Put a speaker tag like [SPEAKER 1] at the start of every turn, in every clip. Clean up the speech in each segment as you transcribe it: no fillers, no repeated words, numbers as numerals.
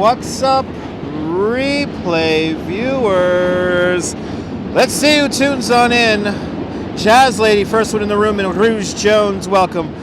[SPEAKER 1] What's up, replay viewers? Let's see who tunes on in. Jazz Lady, first one in the room, and Rouge Jones, welcome.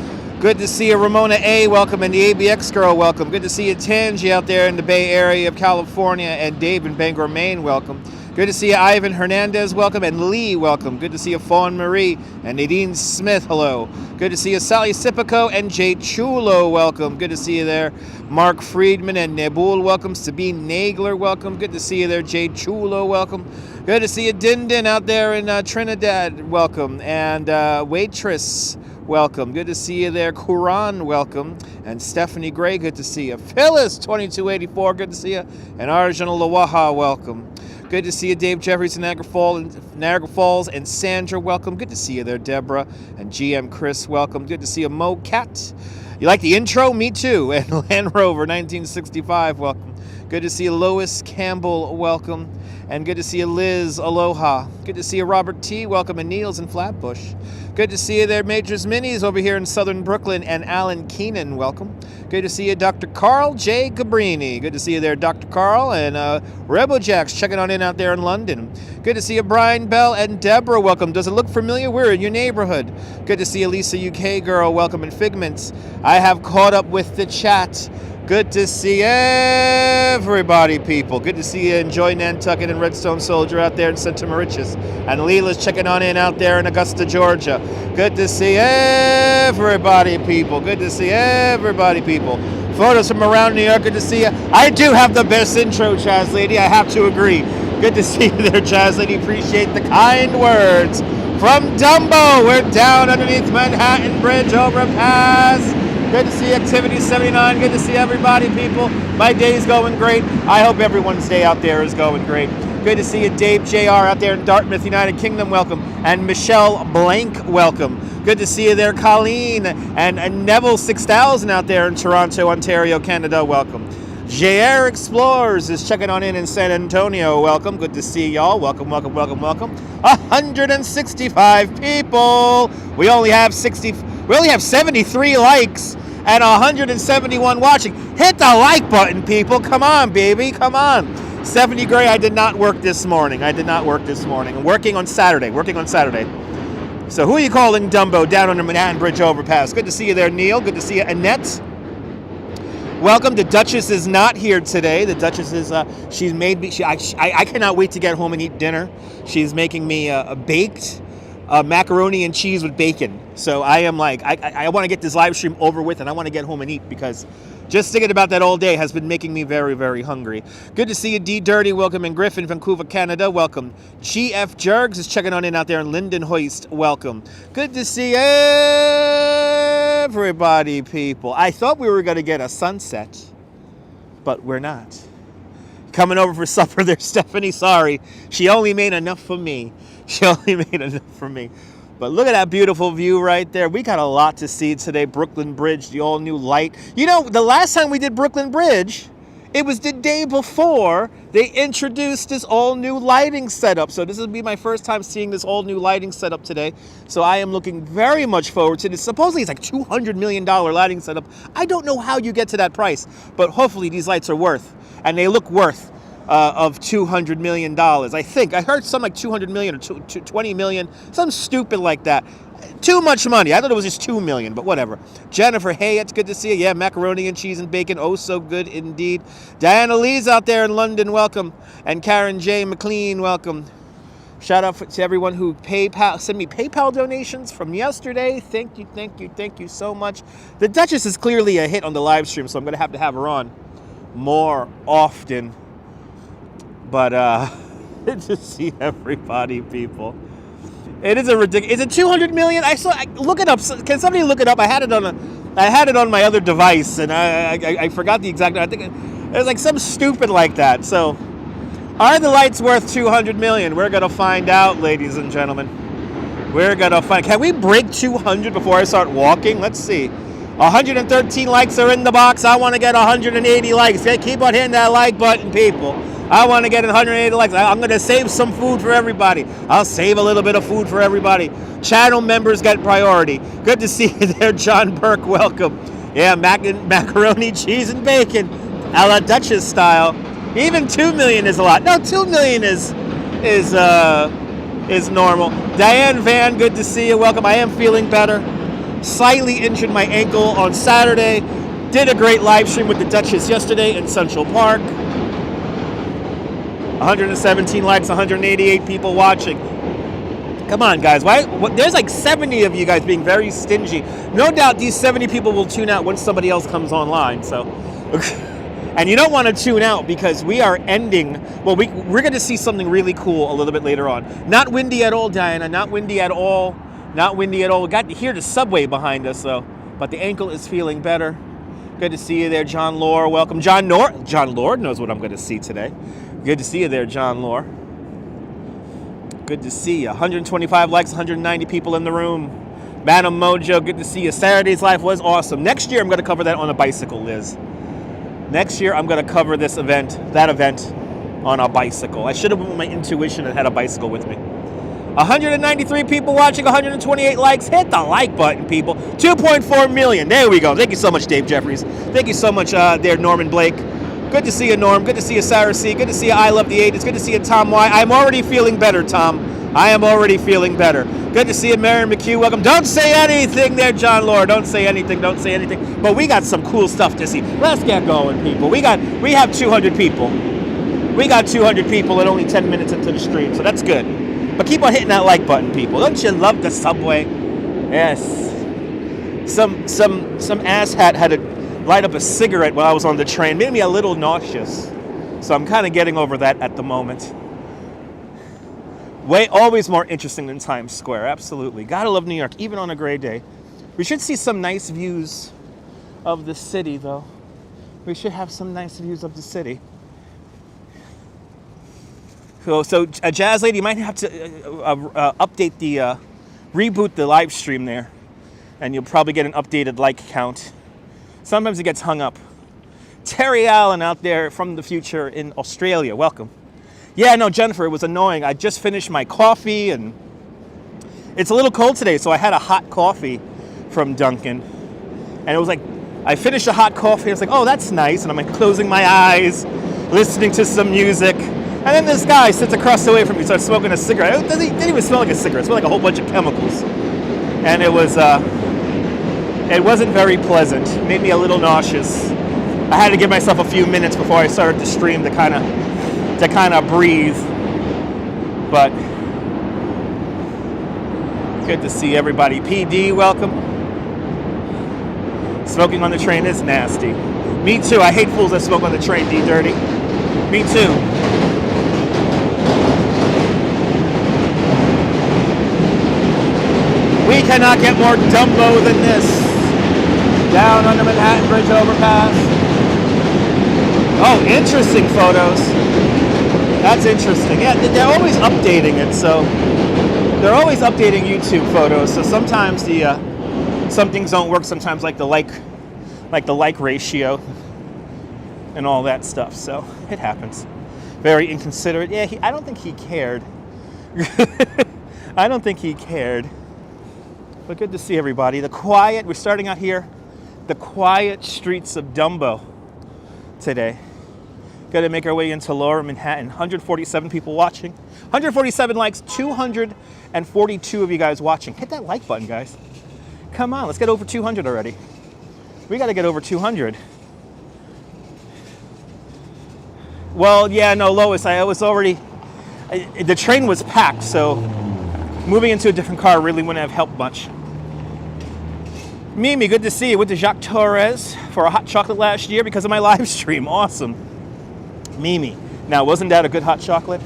[SPEAKER 1] Good to see you, Ramona A, welcome, and the ABX girl, welcome. Good to see you, Tangi, out there in the Bay Area of California, and Dave in Bangor, Maine, welcome. Good to see you, Ivan Hernandez, welcome, and Lee, welcome. Good to see you, Fawn Marie, and Nadine Smith, hello. Good to see you, Sally Sipico, and Jay Chulo, welcome. Good to see you there, Mark Friedman and Nebul, welcome. Sabine Nagler, welcome. Good to see you there, Jay Chulo, welcome. Good to see you, Din Din, out there in Trinidad, welcome. And Waitress, welcome. Good to see you there, Kuran, welcome. And Stephanie Gray, good to see you. Phyllis, 2284, good to see you. And Arjun Lawaha, welcome. Good to see you, Dave Jeffries in Niagara Falls, and Sandra, welcome. Good to see you there, Deborah, and GM Chris, welcome. Good to see you, Mo Cat. You like the intro? Me too. And Land Rover 1965, welcome. Good to see you, Lois Campbell, welcome. And good to see you, Liz, aloha. Good to see you, Robert T, welcome, and Niels in Flatbush. Good to see you there, Majors Minis over here in southern Brooklyn, and Alan Keenan, welcome. Good to see you, Dr. Carl J. Gabrini. Good to see you there, Dr. Carl, and Rebel Jacks checking on in out there in London. Good to see you, Brian Bell and Deborah, welcome. Does it look familiar? We're in your neighborhood. Good to see you, Lisa UK girl, welcome, and Figments. I have caught up with the chat. Good to see everybody, people. Good to see you, Enjoy Nantucket and Redstone Soldier out there in Santa Mauritius. And Leela's checking on in out there in Augusta, Georgia. Good to see everybody, people. Good to see everybody, people. Photos from around New York. Good to see you. I do have the best intro, Jazz Lady. I have to agree. Good to see you there, Jazz Lady. Appreciate the kind words. From Dumbo, we're down underneath Manhattan Bridge overpass. Good to see Activity 79. Good to see everybody, people. My day's going great. I hope everyone's day out there is going great. Good to see you, Dave JR, out there in Dartmouth, United Kingdom, welcome. And Michelle Blank, welcome. Good to see you there, Colleen. And Neville 6000 out there in Toronto, Ontario, Canada, welcome. JR Explorers is checking on in San Antonio, welcome. Good to see y'all. Welcome, welcome, welcome, welcome. 165 people. We only have 73 likes. And 171 watching. Hit the like button, people. Come on, baby. Come on. Stephanie Gray, I did not work this morning. I'm working on Saturday. So who are you calling Dumbo down on the Manhattan Bridge overpass? Good to see you there, Neil. Good to see you, Annette. Welcome. The Duchess is not here today. The Duchess is, she's made me, I cannot wait to get home and eat dinner. She's making me a baked macaroni and cheese with bacon. So I am like, I want to get this live stream over with, and I want to get home and eat, because just thinking about that all day has been making me very, very hungry. Good to see you, D Dirty. Welcome in Griffin, Vancouver, Canada. Welcome. GF Jergs is checking on in out there in Lindenhoist. Welcome. Good to see everybody, people. I thought we were going to get a sunset, but we're not. Coming over for supper there, Stephanie. Sorry. She only made enough for me. But look at that beautiful view right there. We got a lot to see today. Brooklyn Bridge, the all-new light. You know, the last time we did Brooklyn Bridge, it was the day before they introduced this all-new lighting setup. So this will be my first time seeing this all-new lighting setup today. So I am looking very much forward to this. Supposedly it's like $200 million lighting setup. I don't know how you get to that price, but hopefully these lights are worth, and they look worth of $200 million. I think I heard some like 200 million or 20 million, some stupid like that. Too much money. I thought it was just 2 million, but whatever. Jennifer, hey, it's good to see you. Yeah, macaroni and cheese and bacon. Oh, so good indeed. Diana Lee's out there in London, welcome. And Karen J. McLean, welcome. Shout out to everyone who sent me PayPal donations from yesterday. Thank you so much. The Duchess is clearly a hit on the live stream, so I'm going to have her on more often. But good to see everybody, people. It is a ridiculous. Is it 200 million? Look it up. Can somebody look it up? I had it on my other device, and I forgot the exact. I think it was like some stupid like that. So, are the lights worth 200 million? We're gonna find out, ladies and gentlemen. We're gonna find. Can we break 200 before I start walking? Let's see. 113 likes are in the box. I want to get 180 likes. Keep on hitting that like button, people. I want to get 180 likes. I'm going to save some food for everybody. I'll save a little bit of food for everybody. Channel members get priority. Good to see you there, John Burke. Welcome. Yeah, macaroni, cheese, and bacon. A la Duchess style. Even 2 million is a lot. No, 2 million is normal. Diane Van, good to see you. Welcome. I am feeling better. Slightly injured my ankle on Saturday. Did a great live stream with the Duchess yesterday in Central Park. 117 likes, 188 people watching. Come on, guys. There's like 70 of you guys being very stingy. No doubt these 70 people will tune out once somebody else comes online. So, and you don't want to tune out because we are ending. Well, we're going to see something really cool a little bit later on. Not windy at all, Diana. Not windy at all. Not windy at all. We got to hear the subway behind us, though. But the ankle is feeling better. Good to see you there, John Lore. Welcome. John Lord knows what I'm going to see today. Good to see you there, John Lore. Good to see you. 125 likes, 190 people in the room. Madam Mojo, good to see you. Saturday's Live was awesome. Next year, I'm going to cover that on a bicycle, Liz. Next year, I'm going to cover that event, on a bicycle. I should have went with my intuition and had a bicycle with me. 193 people watching, 128 likes. Hit the like button, people. 2.4 million. There we go. Thank you so much, Dave Jeffries. Thank you so much there, Norman Blake. Good to see you, Norm. Good to see you, Sarah C. Good to see you, I Love the 8. It's good to see you, Tom Y. I'm already feeling better, Tom. I am already feeling better. Good to see you, Marion McHugh. Welcome. Don't say anything there, John Lord. Don't say anything. Don't say anything. But we got some cool stuff to see. Let's get going, people. We have 200 people. We got 200 people at only 10 minutes into the stream, so that's good. But keep on hitting that like button, people. Don't you love the subway? Yes. Some asshat had to light up a cigarette while I was on the train. Made me a little nauseous. So I'm kind of getting over that at the moment. Always more interesting than Times Square. Absolutely. Gotta love New York, even on a gray day. We should see some nice views of the city, though. We should have some nice views of the city. So Jazz Lady, you might have to update reboot the live stream there, and you'll probably get an updated like count. Sometimes it gets hung up. Terry Allen out there from the future in Australia, welcome. Yeah, no, Jennifer, it was annoying. I just finished my coffee, and it's a little cold today, so I had a hot coffee from Dunkin', and it was like, I finished a hot coffee, I was like, oh, that's nice, and I'm like closing my eyes, listening to some music. And then this guy sits across the way from me, starts smoking a cigarette. It didn't even smell like a cigarette. It smelled like a whole bunch of chemicals. And it wasn't very pleasant. It made me a little nauseous. I had to give myself a few minutes before I started the stream to kind of breathe. But good to see everybody. PD, welcome. Smoking on the train is nasty. Me too. I hate fools that smoke on the train, D Dirty. Me too. We cannot get more Dumbo than this. Down on the Manhattan Bridge overpass. Oh, interesting photos. That's interesting. Yeah, they're always updating it, so they're always updating YouTube photos. So sometimes some things don't work. Sometimes like the like ratio and all that stuff. So it happens. Very inconsiderate. Yeah, I don't think he cared. I don't think he cared. But good to see everybody. We're starting out here, the quiet streets of Dumbo today. Got to make our way into Lower Manhattan. 147 people watching. 147 likes, 242 of you guys watching. Hit that like button, guys. Come on, let's get over 200 already. We got to get over 200. Well, yeah, no, Lois, the train was packed, so moving into a different car really wouldn't have helped much. Mimi, good to see you. Went to Jacques Torres for a hot chocolate last year because of my live stream. Awesome. Mimi. Now, wasn't that a good hot chocolate?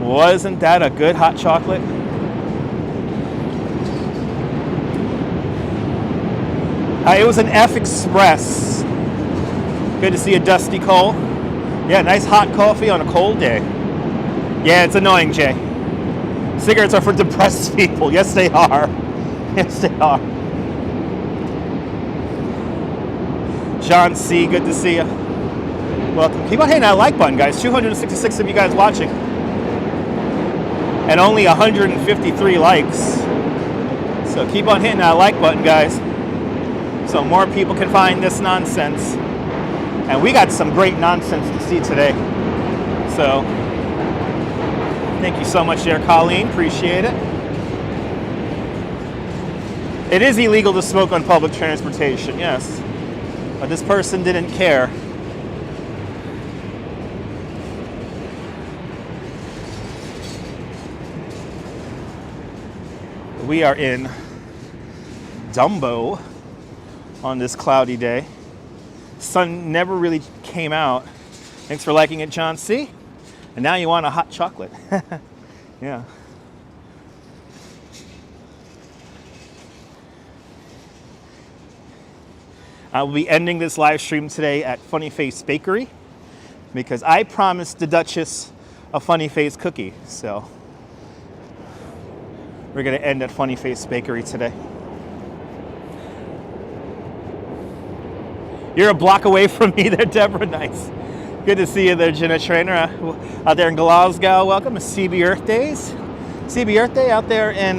[SPEAKER 1] Wasn't that a good hot chocolate? It was an F Express. Good to see you, Dusty Cole. Yeah, nice hot coffee on a cold day. Yeah, it's annoying, Jay. Cigarettes are for depressed people. Yes, they are. Yes, they are. John C., good to see you. Welcome. Keep on hitting that like button, guys. 266 of you guys watching. And only 153 likes. So keep on hitting that like button, guys. So more people can find this nonsense. And we got some great nonsense to see today. So, thank you so much there, Colleen. Appreciate it. It is illegal to smoke on public transportation, yes. But this person didn't care. We are in Dumbo on this cloudy day. Sun never really came out. Thanks for liking it, John C. And now you want a hot chocolate. Yeah. I will be ending this live stream today at Funny Face Bakery because I promised the Duchess a Funny Face cookie. So we're going to end at Funny Face Bakery today. You're a block away from me there, Deborah. Nice. Good to see you there, Jenna Trainer. Out there in Glasgow, welcome. It's CB Earth Days. CB Earth Day out there in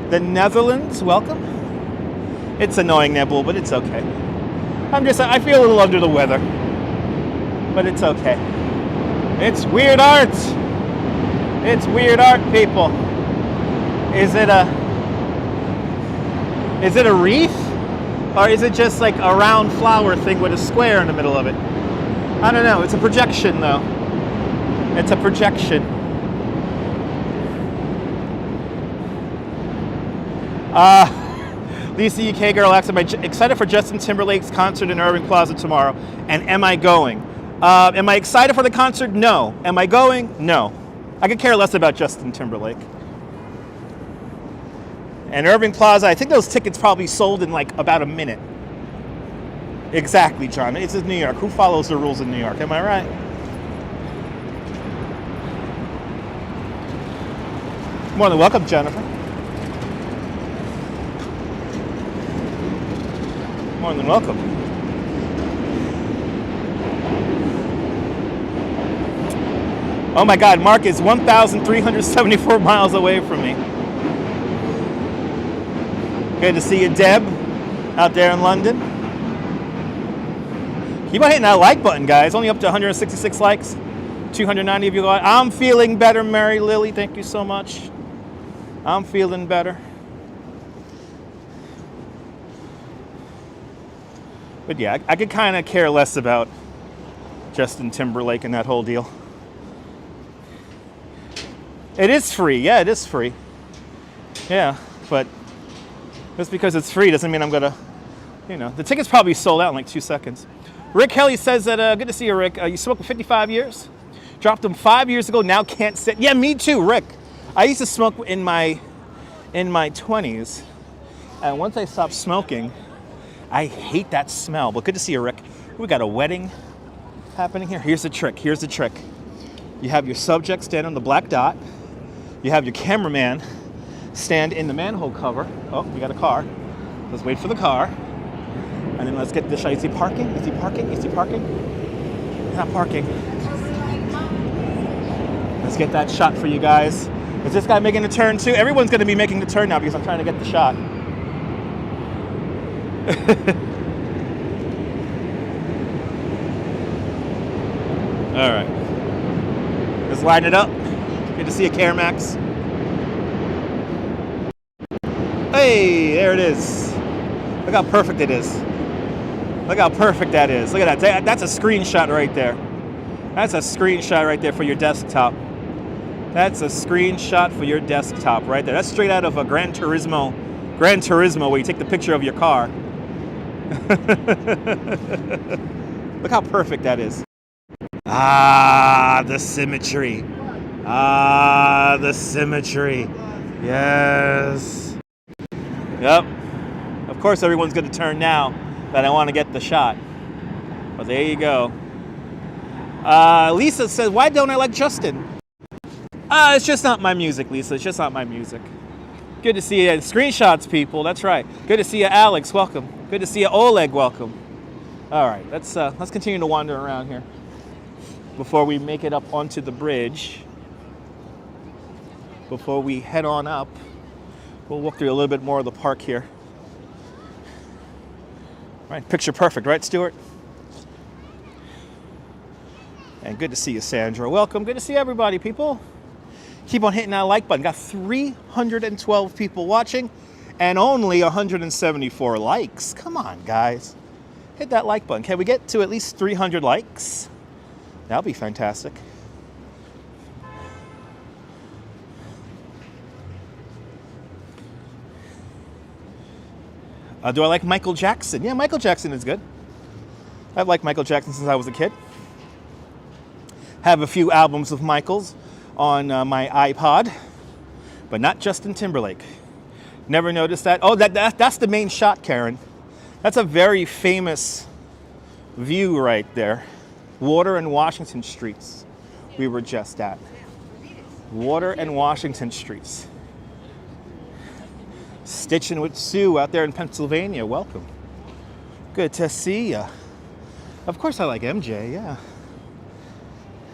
[SPEAKER 1] the Netherlands, welcome. It's annoying, Nebul, but it's okay. I feel a little under the weather, but it's okay. It's weird art. It's weird art, people. Is it a wreath? Or is it just like a round flower thing with a square in the middle of it? I don't know. It's a projection, though. It's a projection. Lisa UK girl asks, am I excited for Justin Timberlake's concert in Irving Plaza tomorrow? And am I going? Am I excited for the concert? No. Am I going? No. I could care less about Justin Timberlake. And Irving Plaza, I think those tickets probably sold in like about a minute. Exactly, John. It's in New York. Who follows the rules in New York? Am I right? More than welcome, Jennifer. More than welcome. Oh my God, Mark is 1,374 miles away from me. Good to see you, Deb, out there in London. Keep on hitting that like button, guys. Only up to 166 likes. 290 of you guys. I'm feeling better, Mary Lily. Thank you so much. I'm feeling better. But yeah, I could kind of care less about Justin Timberlake and that whole deal. It is free. Yeah, it is free. Yeah, but just because it's free doesn't mean I'm going to, the ticket's probably sold out in like 2 seconds. Rick Kelly says that, good to see you, Rick. You smoked for 55 years? Dropped them 5 years ago, now can't sit. Yeah, me too, Rick. I used to smoke in my 20s. And once I stopped smoking, I hate that smell. But good to see you, Rick. We got a wedding happening here. Here's the trick. Here's the trick. You have your subject stand on the black dot. You have your cameraman stand in the manhole cover. Oh, we got a car. Let's wait for the car. And then let's get this shot. Is he parking? Is he parking? Is he parking? He's not parking. Let's get that shot for you guys. Is this guy making a turn too? Everyone's going to be making the turn now because I'm trying to get the shot. All right. Let's line it up. Good to see you, Caremax. Hey, there it is. Look how perfect it is. Look how perfect that is. Look at that. That's a screenshot right there. That's a screenshot right there for your desktop. That's a screenshot for your desktop right there. That's straight out of a Gran Turismo where you take the picture of your car. Look how perfect that is. Ah, the symmetry. Ah, the symmetry. Yes. Yep. Of course everyone's going to turn now that I want to get the shot. But there you go. Lisa says, why don't I like Justin? It's just not my music, Lisa. It's just not my music. Good to see you. Screenshots, people. That's right. Good to see you, Alex. Welcome. Good to see you, Oleg. Welcome. All right. Let's continue to wander around here before we make it up onto the bridge. Before we head on up, we'll walk through a little bit more of the park here. Right, picture perfect, right, Stuart? And good to see you, Sandra. Welcome. Good to see everybody, people. Keep on hitting that like button. Got 312 people watching and only 174 likes. Come on, guys. Hit that like button. Can we get to at least 300 likes? That'll be fantastic. Do I like Michael Jackson? Yeah, Michael Jackson is good. I've liked Michael Jackson since I was a kid. Have a few albums of Michael's on my iPod, but not Justin Timberlake. Never noticed that. Oh, that's the main shot, Karen. That's a very famous view right there. Water and Washington Streets. We were just at. Water and Washington Streets. Stitching with Sue out there in Pennsylvania. Welcome. Good to see ya. Of course I like MJ, yeah.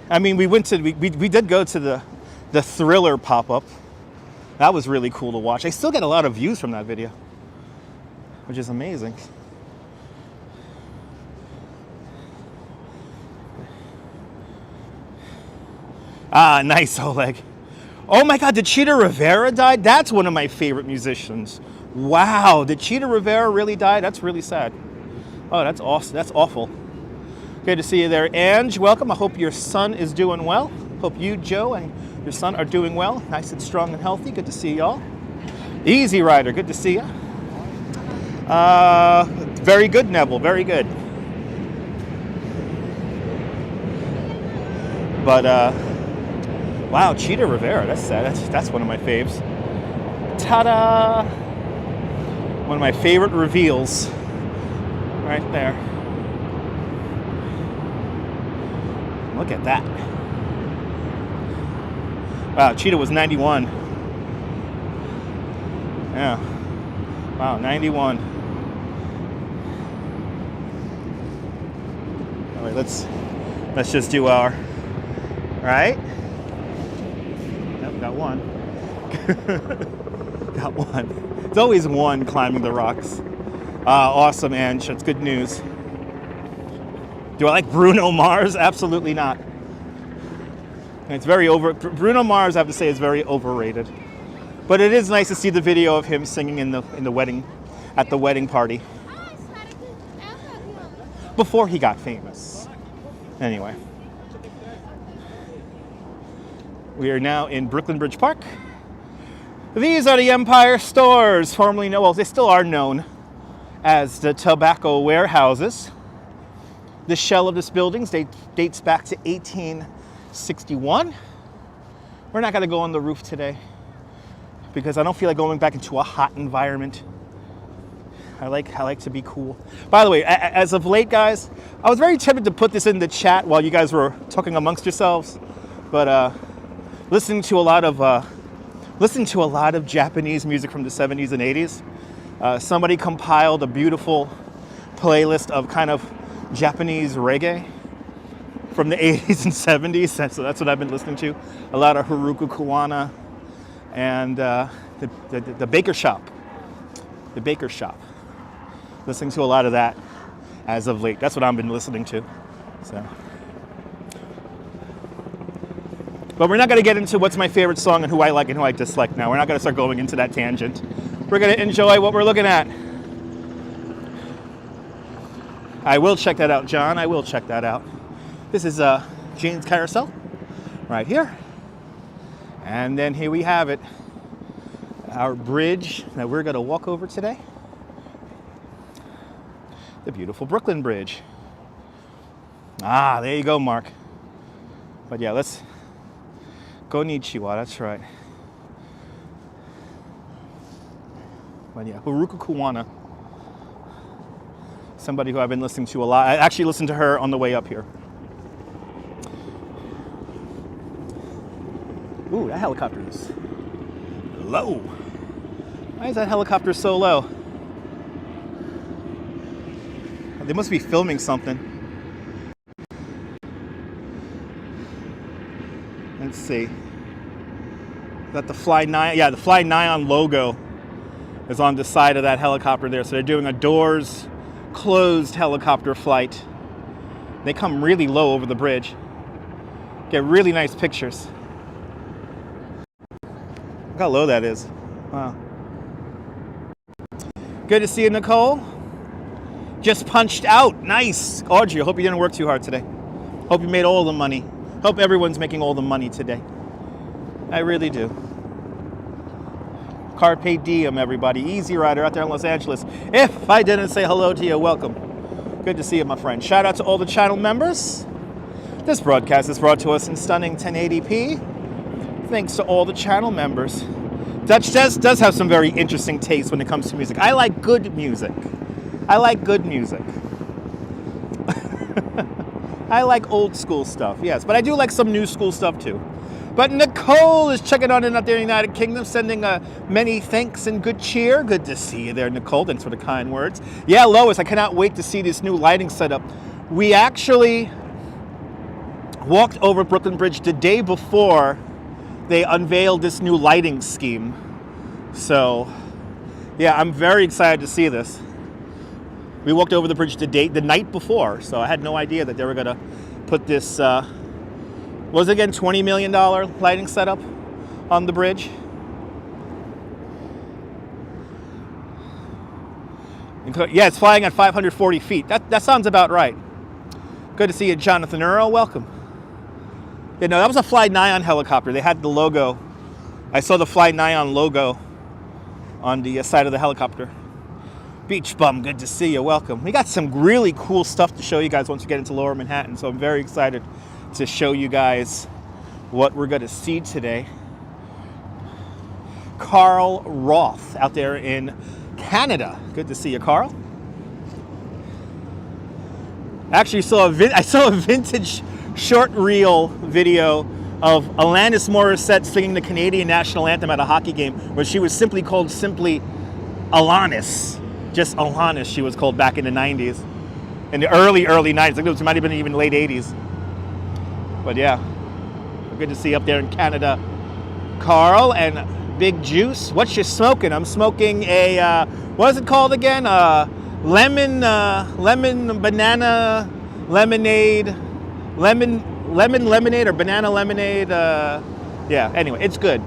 [SPEAKER 1] I mean, we did go to the Thriller pop-up. That was really cool to watch. I still get a lot of views from that video, which is amazing. Ah, nice, Oleg. Oh my God, did Cheetah Rivera die? That's one of my favorite musicians. Wow, did Cheetah Rivera really die? That's really sad. Oh, that's awesome. That's awful. Good to see you there, Ange. Welcome. I hope your son is doing well. Hope you, Joe, and your son are doing well. Nice and strong and healthy. Good to see y'all. Easy Rider, good to see you. Very good, Neville. Very good. But wow, Cheetah Rivera. That's sad. That's one of my faves. Ta-da! One of my favorite reveals. Right there. Look at that. Wow, Cheetah was 91. Yeah. Wow, 91. All right, let's just do our. All right. Yep, got one. Got one. It's always one climbing the rocks. Awesome, Ange. That's good news. Do I like Bruno Mars? Absolutely not. It's very Bruno Mars, I have to say, is very overrated. But it is nice to see the video of him singing in the wedding, at the wedding party. Before he got famous. Anyway. We are now in Brooklyn Bridge Park. These are the Empire stores, formerly known, well, they still are known as the tobacco warehouses. The shell of this building dates back to 1861. We're not gonna go on the roof today because I don't feel like going back into a hot environment. I like to be cool. By the way, as of late, guys, I was very tempted to put this in the chat while you guys were talking amongst yourselves, but listening to a lot of Japanese music from the 70s and 80s. Somebody compiled a beautiful playlist of kind of Japanese reggae from the 80s and 70s. So that's what I've been listening to. A lot of Haruka Kuwana and the Baker Shop. The Baker Shop. Listening to a lot of that as of late. That's what I've been listening to. So. But we're not going to get into what's my favorite song and who I like and who I dislike now. We're not going to start going into that tangent. We're going to enjoy what we're looking at. I will check that out, John. I will check that out. This is Jane's Carousel right here. And then here we have it. Our bridge that we're going to walk over today. The beautiful Brooklyn Bridge. Ah, there you go, Mark. But yeah, let's... Konnichiwa, that's right. But yeah, Haruka Kuwana. Somebody who I've been listening to a lot. I actually listened to her on the way up here. Ooh, that helicopter is low. Why is that helicopter so low? They must be filming something. Let's see. Is that the Fly Nyan? Yeah, the Fly Nyan logo is on the side of that helicopter there. So they're doing a doors closed helicopter flight. They come really low over the bridge. Get really nice pictures. Look how low that is. Wow. Good to see you, Nicole. Just punched out. Nice. Audrey, I hope you didn't work too hard today. Hope you made all the money. Hope everyone's making all the money today. I really do. Carpe diem, everybody. Easy Rider out there in Los Angeles. If I didn't say hello to you, welcome. Good to see you, my friend. Shout out to all the channel members. This broadcast is brought to us in stunning 1080p. Thanks to all the channel members. Dutch does have some very interesting taste when it comes to music. I like good music. I like good music. I like old school stuff, yes. But I do like some new school stuff too. But Nicole is checking on in out there in the United Kingdom, sending many thanks and good cheer. Good to see you there, Nicole. Thanks for the kind words. Yeah, Lois, I cannot wait to see this new lighting setup. We actually walked over Brooklyn Bridge the day before they unveiled this new lighting scheme. So, yeah, I'm very excited to see this. We walked over the bridge the night before, so I had no idea that they were going to put this, was it again $20 million lighting setup on the bridge? Yeah, it's flying at 540 feet. That sounds about right. Good to see you, Jonathan Earl. Welcome. Yeah, no, that was a Fly Nyan helicopter. They had the logo. I saw the Fly Nyan logo on the side of the helicopter. Beach Bum, good to see you. Welcome. We got some really cool stuff to show you guys once we get into Lower Manhattan, so I'm very excited to show you guys what we're going to see today. Carl Roth out there in Canada. Good to see you, Carl. Actually, I saw a vintage short reel video of Alanis Morissette singing the Canadian national anthem at a hockey game, where she was simply called Alanis. Just Alanis, she was called back in the 90s. In the early 90s. I think it might have been even late 80s. But yeah, good to see you up there in Canada, Carl. And Big Juice, what you smoking? I'm smoking a, what is it called again? Lemon banana lemonade, lemon lemonade or banana lemonade. Yeah, anyway, it's good.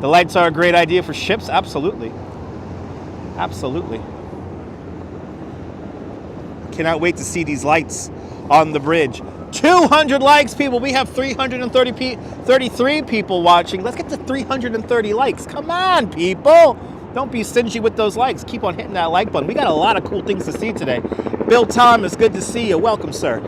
[SPEAKER 1] The lights are a great idea for ships, absolutely. Absolutely. Cannot wait to see these lights on the bridge. 200 likes, people. We have 33 people watching. Let's get to 330 likes. Come on, people. Don't be stingy with those likes. Keep on hitting that like button. We got a lot of cool things to see today. Bill Thomas, good to see you. Welcome, sir.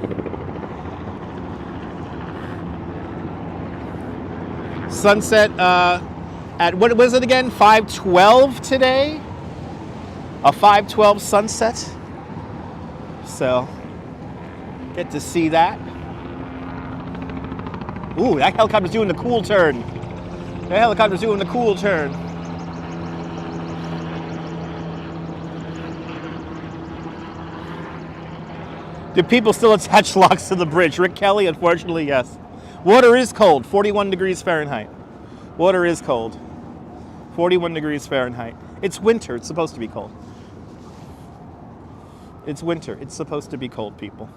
[SPEAKER 1] Sunset at, what was it again? 5:12 today? A 5:12 sunset. So, get to see that. Ooh, that helicopter's doing the cool turn. That helicopter's doing the cool turn. Do people still attach locks to the bridge? Rick Kelly, unfortunately, yes. Water is cold, 41 degrees Fahrenheit. Water is cold, 41 degrees Fahrenheit. It's winter, it's supposed to be cold. It's winter, it's supposed to be cold, people.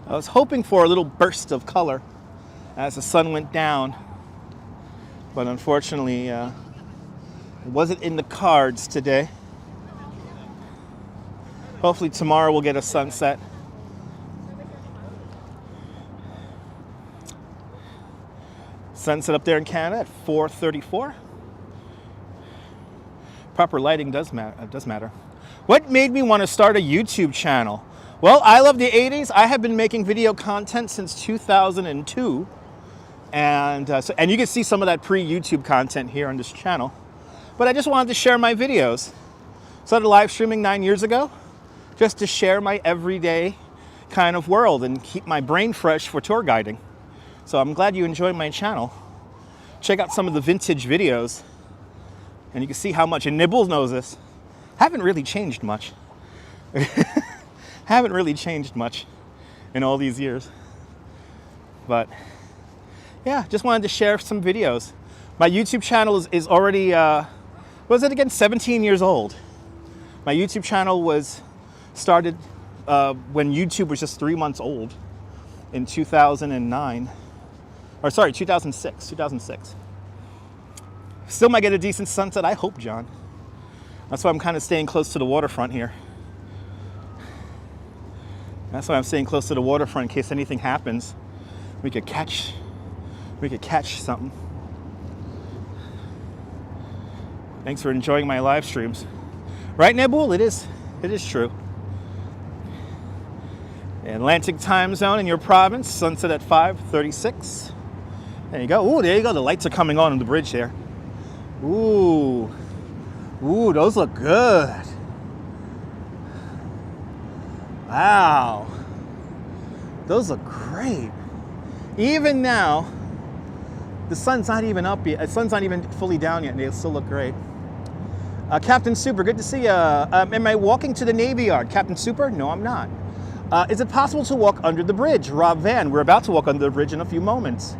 [SPEAKER 1] I was hoping for a little burst of color as the sun went down, but unfortunately, it wasn't in the cards today. Hopefully tomorrow we'll get a sunset. Sunset up there in Canada at 4:34. Proper lighting does matter. What made me want to start a YouTube channel? Well, I love the 80s. I have been making video content since 2002. And you can see some of that pre-YouTube content here on this channel. But I just wanted to share my videos. Started live streaming 9 years ago, just to share my everyday kind of world and keep my brain fresh for tour guiding. So I'm glad you enjoyed my channel. Check out some of the vintage videos, and you can see how much, and Nibbles knows this, haven't really changed much. Haven't really changed much in all these years. But yeah, just wanted to share some videos. My YouTube channel is already, what was it again, 17 years old. My YouTube channel was started when YouTube was just 3 months old in 2009, or sorry, 2006. Still might get a decent sunset, I hope, John. That's why I'm kind of staying close to the waterfront here. That's why I'm staying close to the waterfront in case anything happens. We could catch something. Thanks for enjoying my live streams. Right, Nebul? It is true. Atlantic time zone in your province, sunset at 5:36. There you go. Ooh, there you go. The lights are coming on the bridge there. Ooh, those look good. Wow, those look great. Even now, the sun's not even up yet. The sun's not even fully down yet, and they still look great. Captain Super, good to see you. Am I walking to the Navy Yard? Captain Super? No, I'm not. Is it possible to walk under the bridge? Rob Van, we're about to walk under the bridge in a few moments.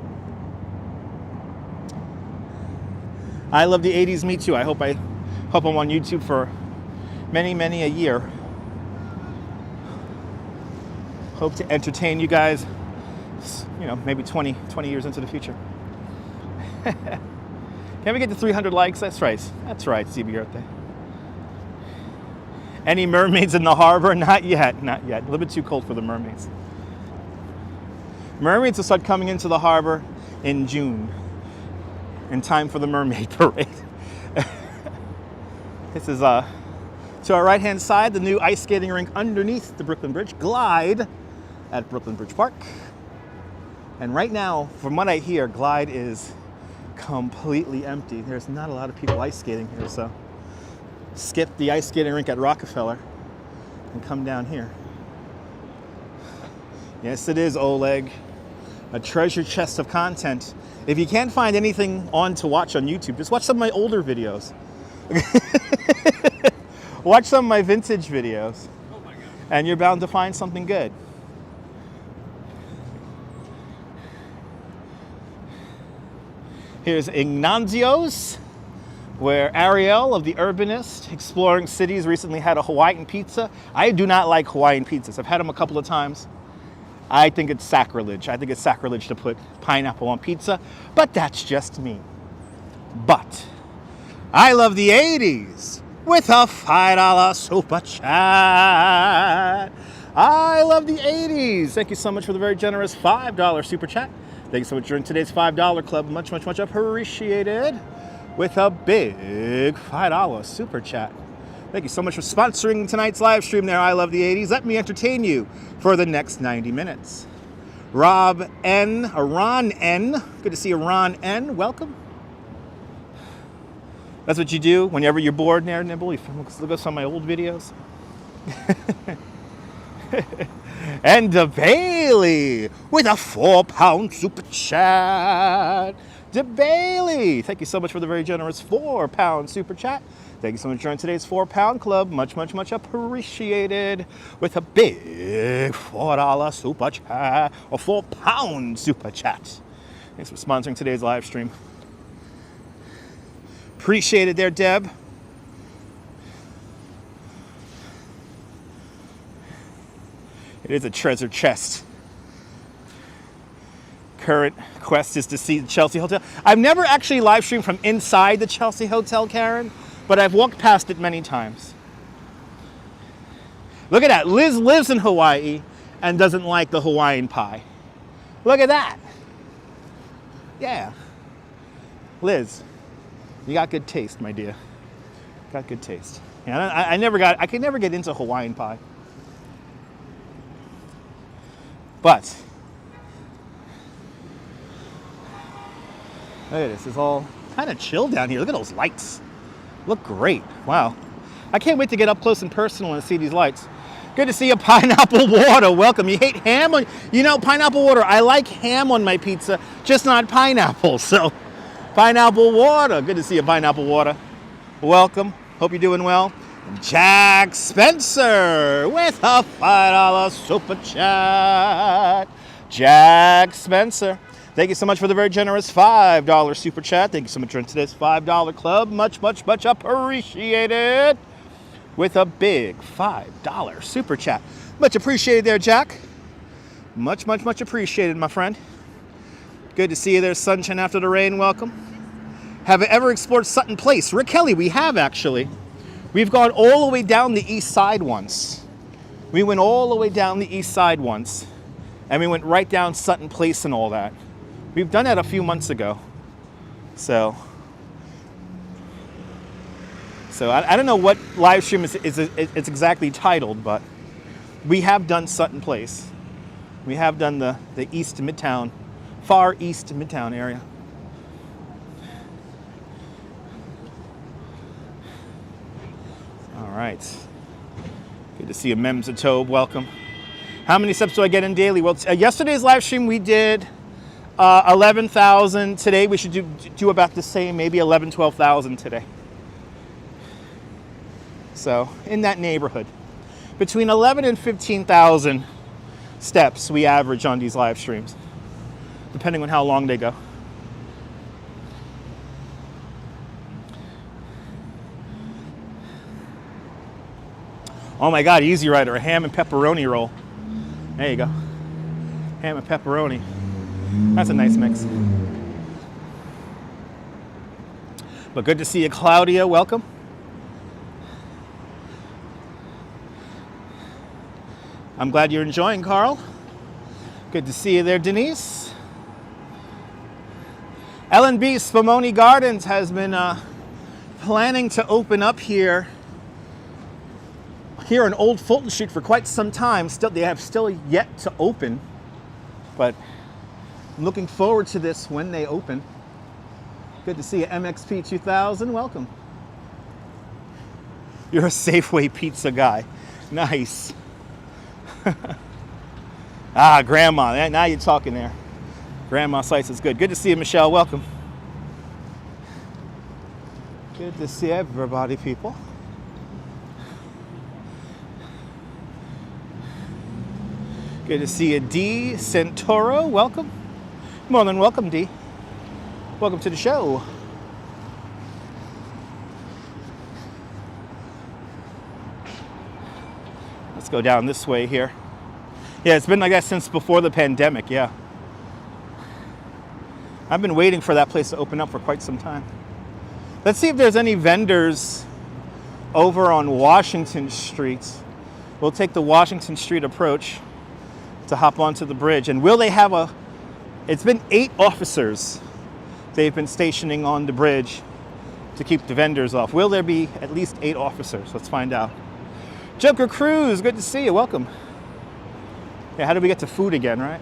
[SPEAKER 1] I love the 80s, me too. I hope I'm on YouTube for many, many a year. Hope to entertain you guys, you know, maybe 20 years into the future. Can we get to 300 likes? That's right, CB birthday. Any mermaids in the harbor? Not yet. A little bit too cold for the mermaids. Mermaids will start coming into the harbor in June, in time for the mermaid parade. This is, to our right-hand side, the new ice skating rink underneath the Brooklyn Bridge, Glide, at Brooklyn Bridge Park. And right now, from what I hear, Glide is completely empty. There's not a lot of people ice skating here, so skip the ice skating rink at Rockefeller and come down here. Yes, it is, Oleg. A treasure chest of content. If you can't find anything on to watch on YouTube, just watch some of my older videos. Watch some of my vintage videos. Oh my God. And you're bound to find something good. Here's Ignazio's, where Ariel of the Urbanist, Exploring Cities, recently had a Hawaiian pizza. I do not like Hawaiian pizzas. I've had them a couple of times. I think it's sacrilege. I think it's sacrilege to put pineapple on pizza, but that's just me. But I love the 80s with a $5 super chat. I love the 80s. Thank you so much for the very generous $5 super chat. Thank you so much for joining today's $5 club. Much, much, much appreciated. With a big $5 super chat. Thank you so much for sponsoring tonight's live stream there, I Love the 80s. Let me entertain you for the next 90 minutes. Rob N, Ron N. Good to see you, Ron N. Welcome. That's what you do whenever you're bored there, Nibble. You look at some of my old videos. And Bailey with a £4 super chat. Bailey, thank you so much for the very generous £4 super chat. Thank you so much for joining today's £4 club. Much, much, much appreciated. With a big $4 super chat, or £4 super chat. Thanks for sponsoring today's live stream. Appreciate it there, Deb. It is a treasure chest. Current quest is to see the Chelsea Hotel. I've never actually live streamed from inside the Chelsea Hotel, Karen, but I've walked past it many times. Look at that. Liz lives in Hawaii and doesn't like the Hawaiian pie. Look at that. Yeah. Liz, you got good taste, my dear. Got good taste. Yeah, I could never get into Hawaiian pie. But look at this. It's all kind of chill down here. Look at those lights. Look great. Wow. I can't wait to get up close and personal and see these lights. Good to see you, Pineapple Water. Welcome. You hate ham on, you know, Pineapple Water. I like ham on my pizza, just not pineapple. So, Pineapple Water. Good to see you, Pineapple Water. Welcome. Hope you're doing well. Jack Spencer with a $5 super chat. Jack Spencer. Thank you so much for the very generous $5 super chat. Thank you so much for today's $5 club. Much, much, much appreciated. With a big $5 super chat. Much appreciated there, Jack. Much, much, much appreciated, my friend. Good to see you there, sunshine after the rain. Welcome. Have you ever explored Sutton Place? Rick Kelly, we have actually. We've gone all the way down the east side once. We went all the way down the east side once. And we went right down Sutton Place and all that. We've done that a few months ago. So I don't know what live stream it's exactly titled, but we have done Sutton Place. We have done the East Midtown, far East Midtown area. All right. Good to see you, Mems and Tobe. Welcome. How many steps do I get in daily? Well, yesterday's live stream we did 11,000. Today we should do about the same, maybe 11, 12,000 today. So in that neighborhood, between 11 and 15,000 steps we average on these live streams, depending on how long they go. Oh my God, Easy Rider, a ham and pepperoni roll. There you go. Ham and pepperoni. That's a nice mix. But good to see you, Claudia. Welcome. I'm glad you're enjoying, Carl. Good to see you there, Denise. L&B Spumoni Gardens has been planning to open up here on Old Fulton Street for quite some time. They have still yet to open, but I'm looking forward to this when they open. Good to see you, MXP 2000. Welcome. You're a Safeway pizza guy. Nice. Grandma. Now you're talking there. Grandma Slice is good. Good to see you, Michelle. Welcome. Good to see everybody, people. Good to see you, D. Santoro. Welcome. More than welcome, D. Welcome to the show. Let's go down this way here. Yeah, it's been like that since before the pandemic, yeah. I've been waiting for that place to open up for quite some time. Let's see if there's any vendors over on Washington Street. We'll take the Washington Street approach to hop onto the bridge. And will they have it's been 8 officers they've been stationing on the bridge to keep the vendors off. Will there be at least 8 officers? Let's find out. Joker Cruz, good to see you. Welcome. Yeah, how did we get to food again, right?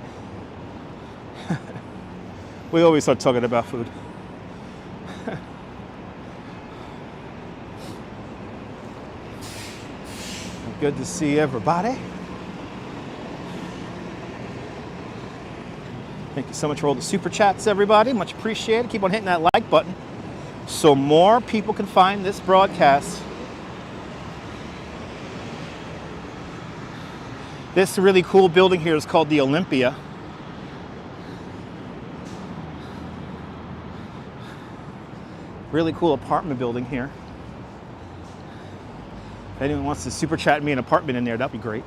[SPEAKER 1] We always start talking about food. Good to see everybody. Thank you so much for all the super chats, everybody. Much appreciated. Keep on hitting that like button so more people can find this broadcast. This really cool building here is called the Olympia. Really cool apartment building here. If anyone wants to super chat me an apartment in there, that'd be great.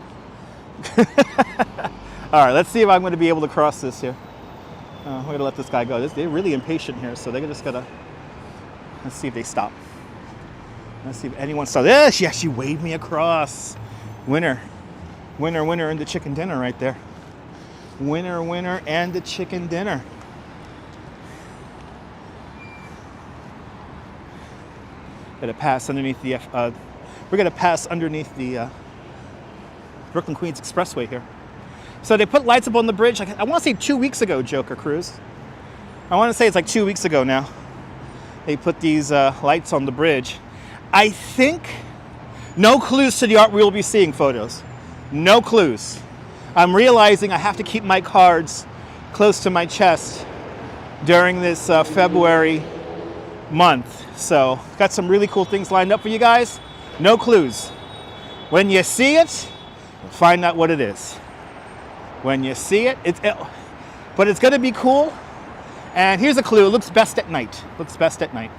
[SPEAKER 1] All right, let's see if I'm going to be able to cross this here. We're going to let this guy go. They're really impatient here, so they're just going to... Let's see if they stop. Let's see if anyone stops. Yes, she waved me across. Winner. Winner, winner, and the chicken dinner right there. Winner, winner, and the chicken dinner. Gonna pass underneath the we're gonna pass underneath the Brooklyn Queens Expressway here. So they put lights up on the bridge. Like, I want to say 2 weeks ago, Joker Cruz. I want to say it's like 2 weeks ago now. They put these lights on the bridge. I think no clues to the art we will be seeing, photos. No clues. I'm realizing I have to keep my cards close to my chest during this February month. So got some really cool things lined up for you guys. No clues. When you see it, find out what it is. When you see it, but it's going to be cool And here's a clue, it looks best at night. Looks best at night.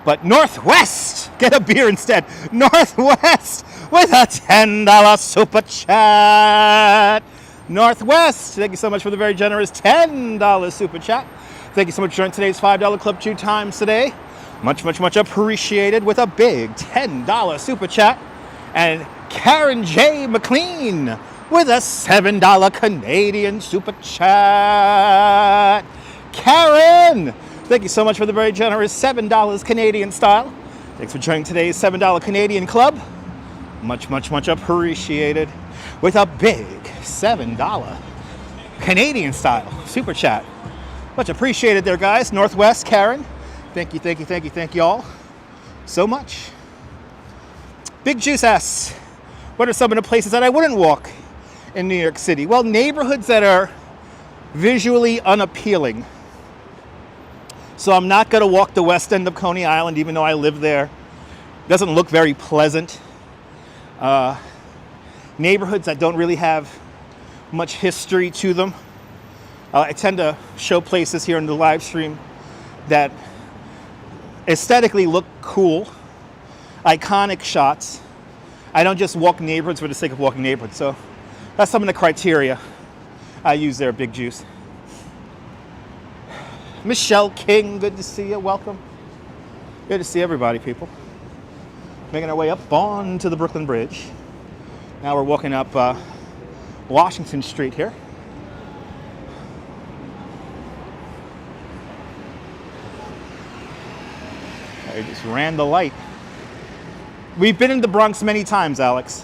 [SPEAKER 1] But Northwest, get a beer instead. Northwest with a $10 super chat. Northwest, thank you so much for the very generous $10 super chat. Thank you so much for joining today's $5 Club 2 times today. Much, much, much appreciated with a big $10 super chat. And Karen J. McLean with a $7 Canadian super chat. Karen, thank you so much for the very generous $7 Canadian style. Thanks for joining today's $7 Canadian Club. Much, much, much appreciated with a big $7 Canadian style super chat. Much appreciated there, guys. Northwest, Karen. Thank you, thank you, thank you, thank you all so much. Big Juice asks, what are some of the places that I wouldn't walk in New York City? Well, neighborhoods that are visually unappealing. So I'm not going to walk the west end of Coney Island, even though I live there. It doesn't look very pleasant. Neighborhoods that don't really have much history to them. I tend to show places here in the live stream that aesthetically look cool, iconic shots. I don't just walk neighborhoods for the sake of walking neighborhoods. So that's some of the criteria I use there, Big Juice. Michelle King, good to see you. Welcome. Good to see everybody, people. Making our way up onto the Brooklyn Bridge. Now we're walking up Washington Street here. I just ran the light. We've been in the Bronx many times, Alex.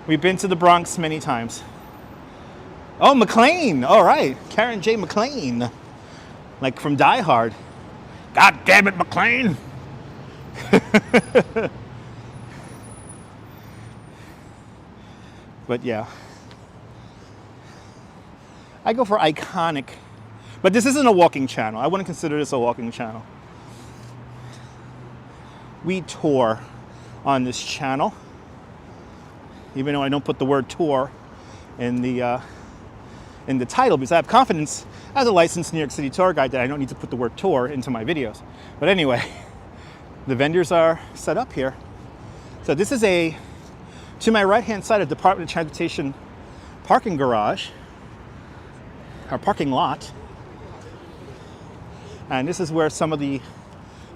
[SPEAKER 1] We've been to the Bronx many times. Oh, McLean. All right. Karen J. McLean. Like from Die Hard. God damn it, McLean. But yeah. I go for iconic. But this isn't a walking channel. I wouldn't consider this a walking channel. We tour on this channel. Even though I don't put the word tour in the title, because I have confidence as a licensed New York City tour guide that I don't need to put the word tour into my videos. But anyway, the vendors are set up here. So this is to my right-hand side, a Department of Transportation parking garage, or parking lot. And this is where some of the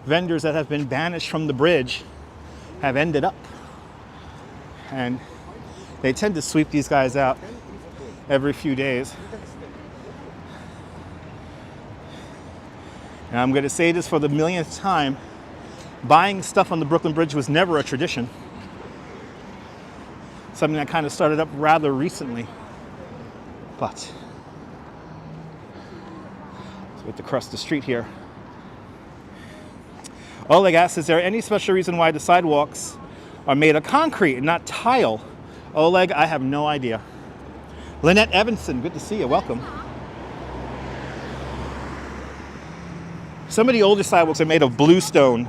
[SPEAKER 1] vendors that have been banished from the bridge have ended up. And they tend to sweep these guys out every few days. And I'm going to say this for the millionth time, buying stuff on the Brooklyn Bridge was never a tradition. Something that kind of started up rather recently. But let's wait to cross the street here. Oleg asks, is there any special reason why the sidewalks are made of concrete and not tile? Oleg, I have no idea. Lynette Evanson, good to see you. Welcome. Some of the older sidewalks are made of bluestone,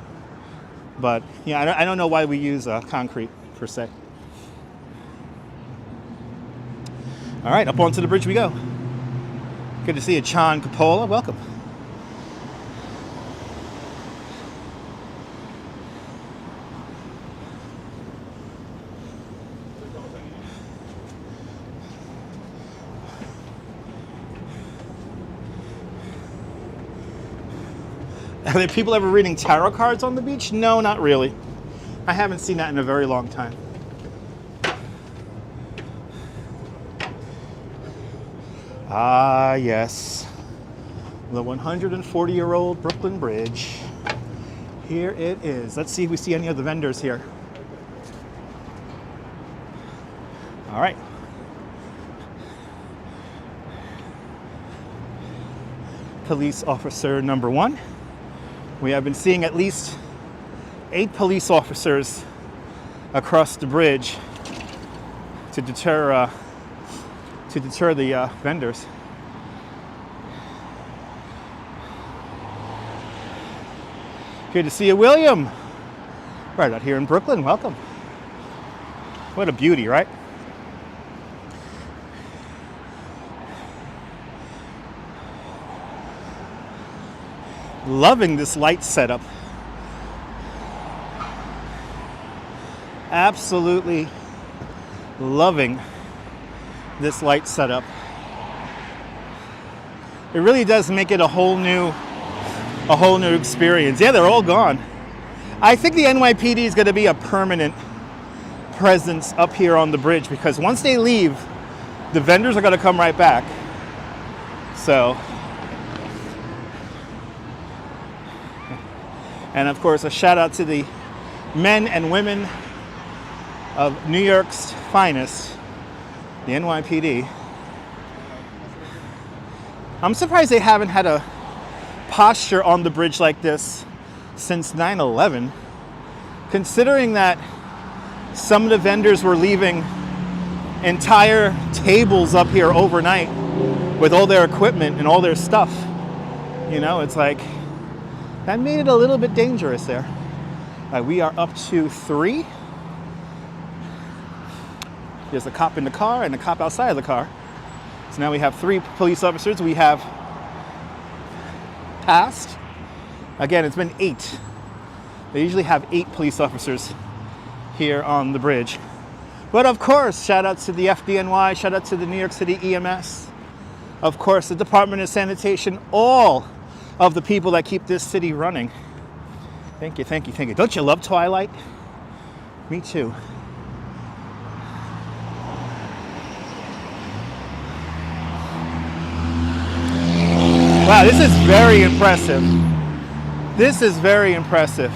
[SPEAKER 1] but yeah, I don't know why we use concrete per se. All right, up onto the bridge we go. Good to see you, Chan Coppola. Welcome. Are there people ever reading tarot cards on the beach? No, not really. I haven't seen that in a very long time. Ah, yes. The 140-year-old Brooklyn Bridge. Here it is. Let's see if we see any of the vendors here. All right. Police officer number 1. We have been seeing at least 8 police officers across the bridge to deter the vendors. Good to see you, William. Right out here in Brooklyn. Welcome. What a beauty, right? Loving this light setup. Absolutely loving this light setup. It really does make it a whole new experience. Yeah, they're all gone. I think the NYPD is going to be a permanent presence up here on the bridge, because once they leave, the vendors are going to come right back. So, and of course, a shout out to the men and women of New York's finest, the NYPD. I'm surprised they haven't had a posture on the bridge like this since 9/11, considering that some of the vendors were leaving entire tables up here overnight with all their equipment and all their stuff. You know, it's like, that made it a little bit dangerous there. We are up to 3. There's a cop in the car and a cop outside of the car. So now we have 3 police officers. We have passed. Again, it's been 8. They usually have 8 police officers here on the bridge. But of course, shout out to the FDNY, shout out to the New York City EMS. Of course, the Department of Sanitation, all of the people that keep this city running. Thank you, thank you, thank you. Don't you love Twilight? Me too. Wow, this is very impressive. This is very impressive.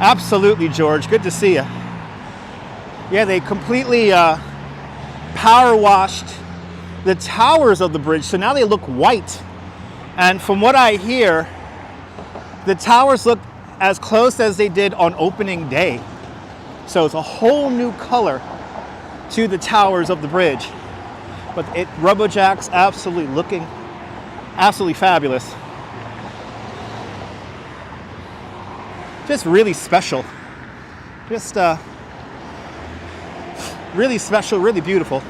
[SPEAKER 1] Absolutely, George. Good to see you. Yeah, they completely power washed the towers of the bridge, so now they look white. And from what I hear, the towers look as close as they did on opening day. So it's a whole new color to the towers of the bridge. But it rubberjacks, absolutely looking absolutely fabulous. Just really special. Just really special, really beautiful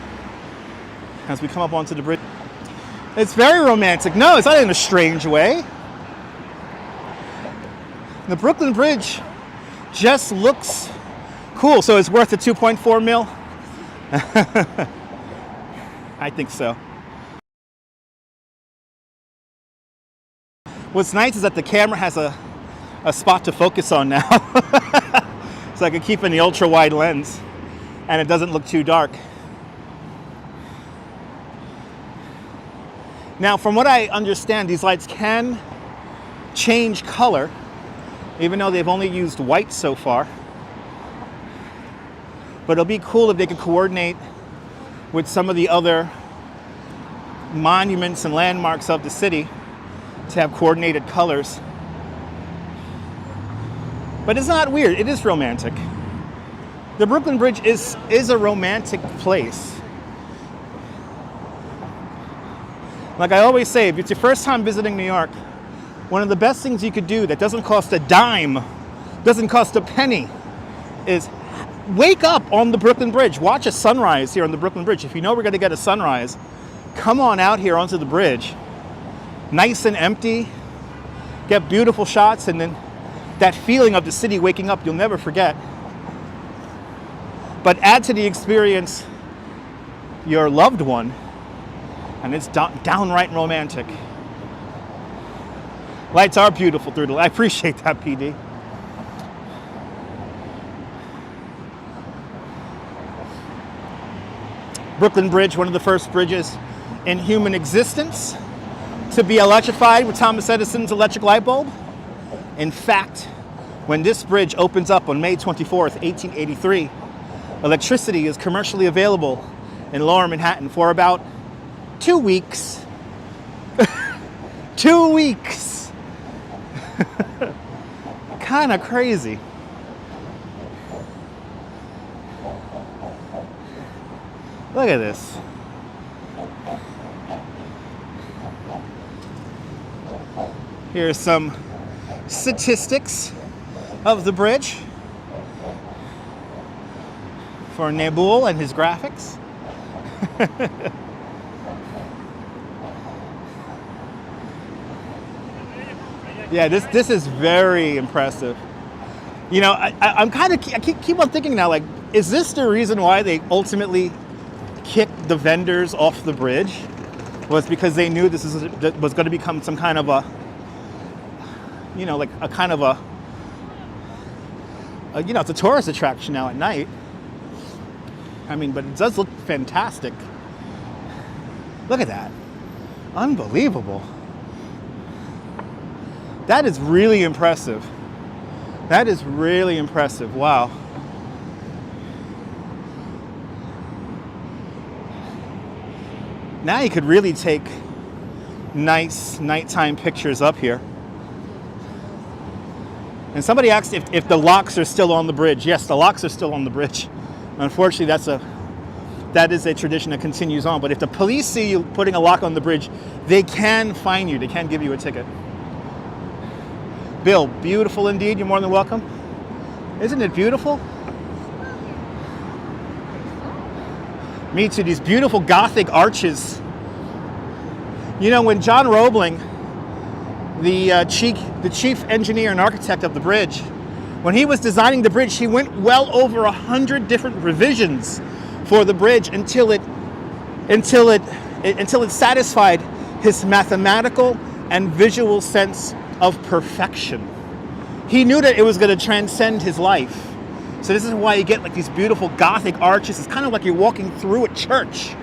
[SPEAKER 1] as we come up onto the bridge. It's very romantic. No, it's not in a strange way. The Brooklyn Bridge just looks cool. So it's worth the 2.4 mil? I think so. What's nice is that the camera has a spot to focus on now. So I can keep in the ultra wide lens and it doesn't look too dark. Now, from what I understand, these lights can change color, even though they've only used white so far. But it'll be cool if they could coordinate with some of the other monuments and landmarks of the city to have coordinated colors. But it's not weird, it is romantic. The Brooklyn Bridge is a romantic place. Like I always say, if it's your first time visiting New York, one of the best things you could do that doesn't cost a dime, doesn't cost a penny, is wake up on the Brooklyn Bridge. Watch a sunrise here on the Brooklyn Bridge. If you know we're gonna get a sunrise, come on out here onto the bridge. Nice and empty, get beautiful shots, and then that feeling of the city waking up, you'll never forget. But add to the experience your loved one, and it's downright romantic. Lights are beautiful through the light. I appreciate that, PD. Brooklyn Bridge, one of the first bridges in human existence to be electrified with Thomas Edison's electric light bulb. In fact, when this bridge opens up on May 24th, 1883, electricity is commercially available in Lower Manhattan for about 2 weeks. 2 weeks. Kind of crazy. Look at this. Here's some statistics of the bridge for Nabul and his graphics. Yeah, this is very impressive. You know, I keep on thinking now, like, is this the reason why they ultimately kicked the vendors off the bridge? Was because they knew this was going to become some kind of a, you know, like a kind of a you know, it's a tourist attraction now at night. I mean, but it does look fantastic. Look at that. Unbelievable. That is really impressive. That is really impressive. Wow. Now you could really take nice nighttime pictures up here. And somebody asked if the locks are still on the bridge. Yes, the locks are still on the bridge. Unfortunately, that is a tradition that continues on. But if the police see you putting a lock on the bridge, they can fine you. They can give you a ticket. Bill, beautiful indeed. You're more than welcome. Isn't it beautiful? Me too. These beautiful Gothic arches. You know, when John Roebling, the chief engineer and architect of the bridge, when he was designing the bridge, he went well over 100 different revisions for the bridge until it satisfied his mathematical and visual sense of perfection. He knew that it was going to transcend his life. So this is why you get like these beautiful Gothic arches. It's kind of like you're walking through a church.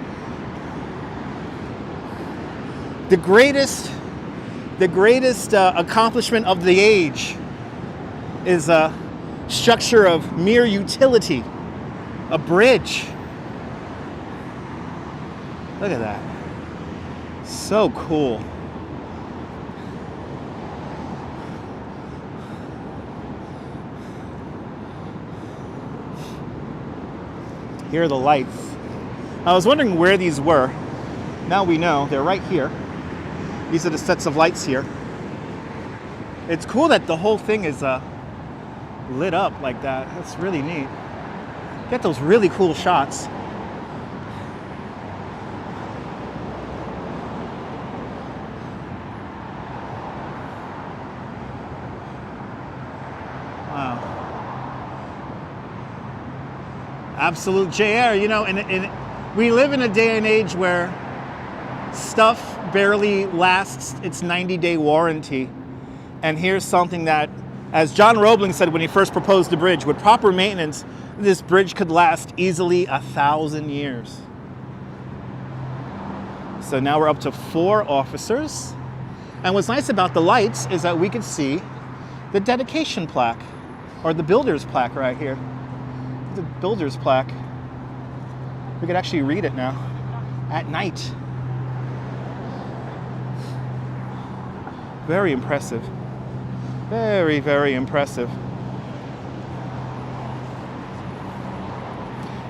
[SPEAKER 1] The greatest accomplishment of the age is a structure of mere utility, a bridge. Look at that. So cool. Here are the lights. I was wondering where these were. Now we know they're right here. These are the sets of lights here. It's cool that the whole thing is lit up like that. That's really neat. Get those really cool shots. Wow. Absolute JR, you know, and we live in a day and age where stuff barely lasts its 90-day warranty. And here's something that, as John Roebling said when he first proposed the bridge, with proper maintenance, this bridge could last easily 1,000 years. So now we're up to 4 officers. And what's nice about the lights is that we can see the dedication plaque, or the builder's plaque right here. The builder's plaque. We could actually read it now at night. Very impressive. Very, very impressive.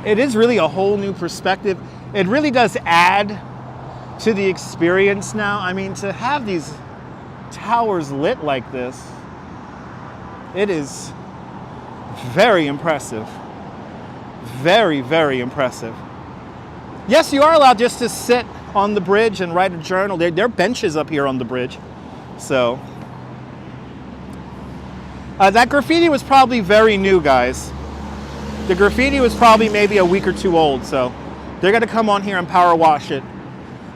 [SPEAKER 1] It is really a whole new perspective. It really does add to the experience now. I mean, to have these towers lit like this, it is very impressive. Very, very impressive. Yes, you are allowed just to sit on the bridge and write a journal. There are benches up here on the bridge. So, that graffiti was probably very new, guys. The graffiti was probably maybe a week or 2 old, so they're going to come on here and power wash it.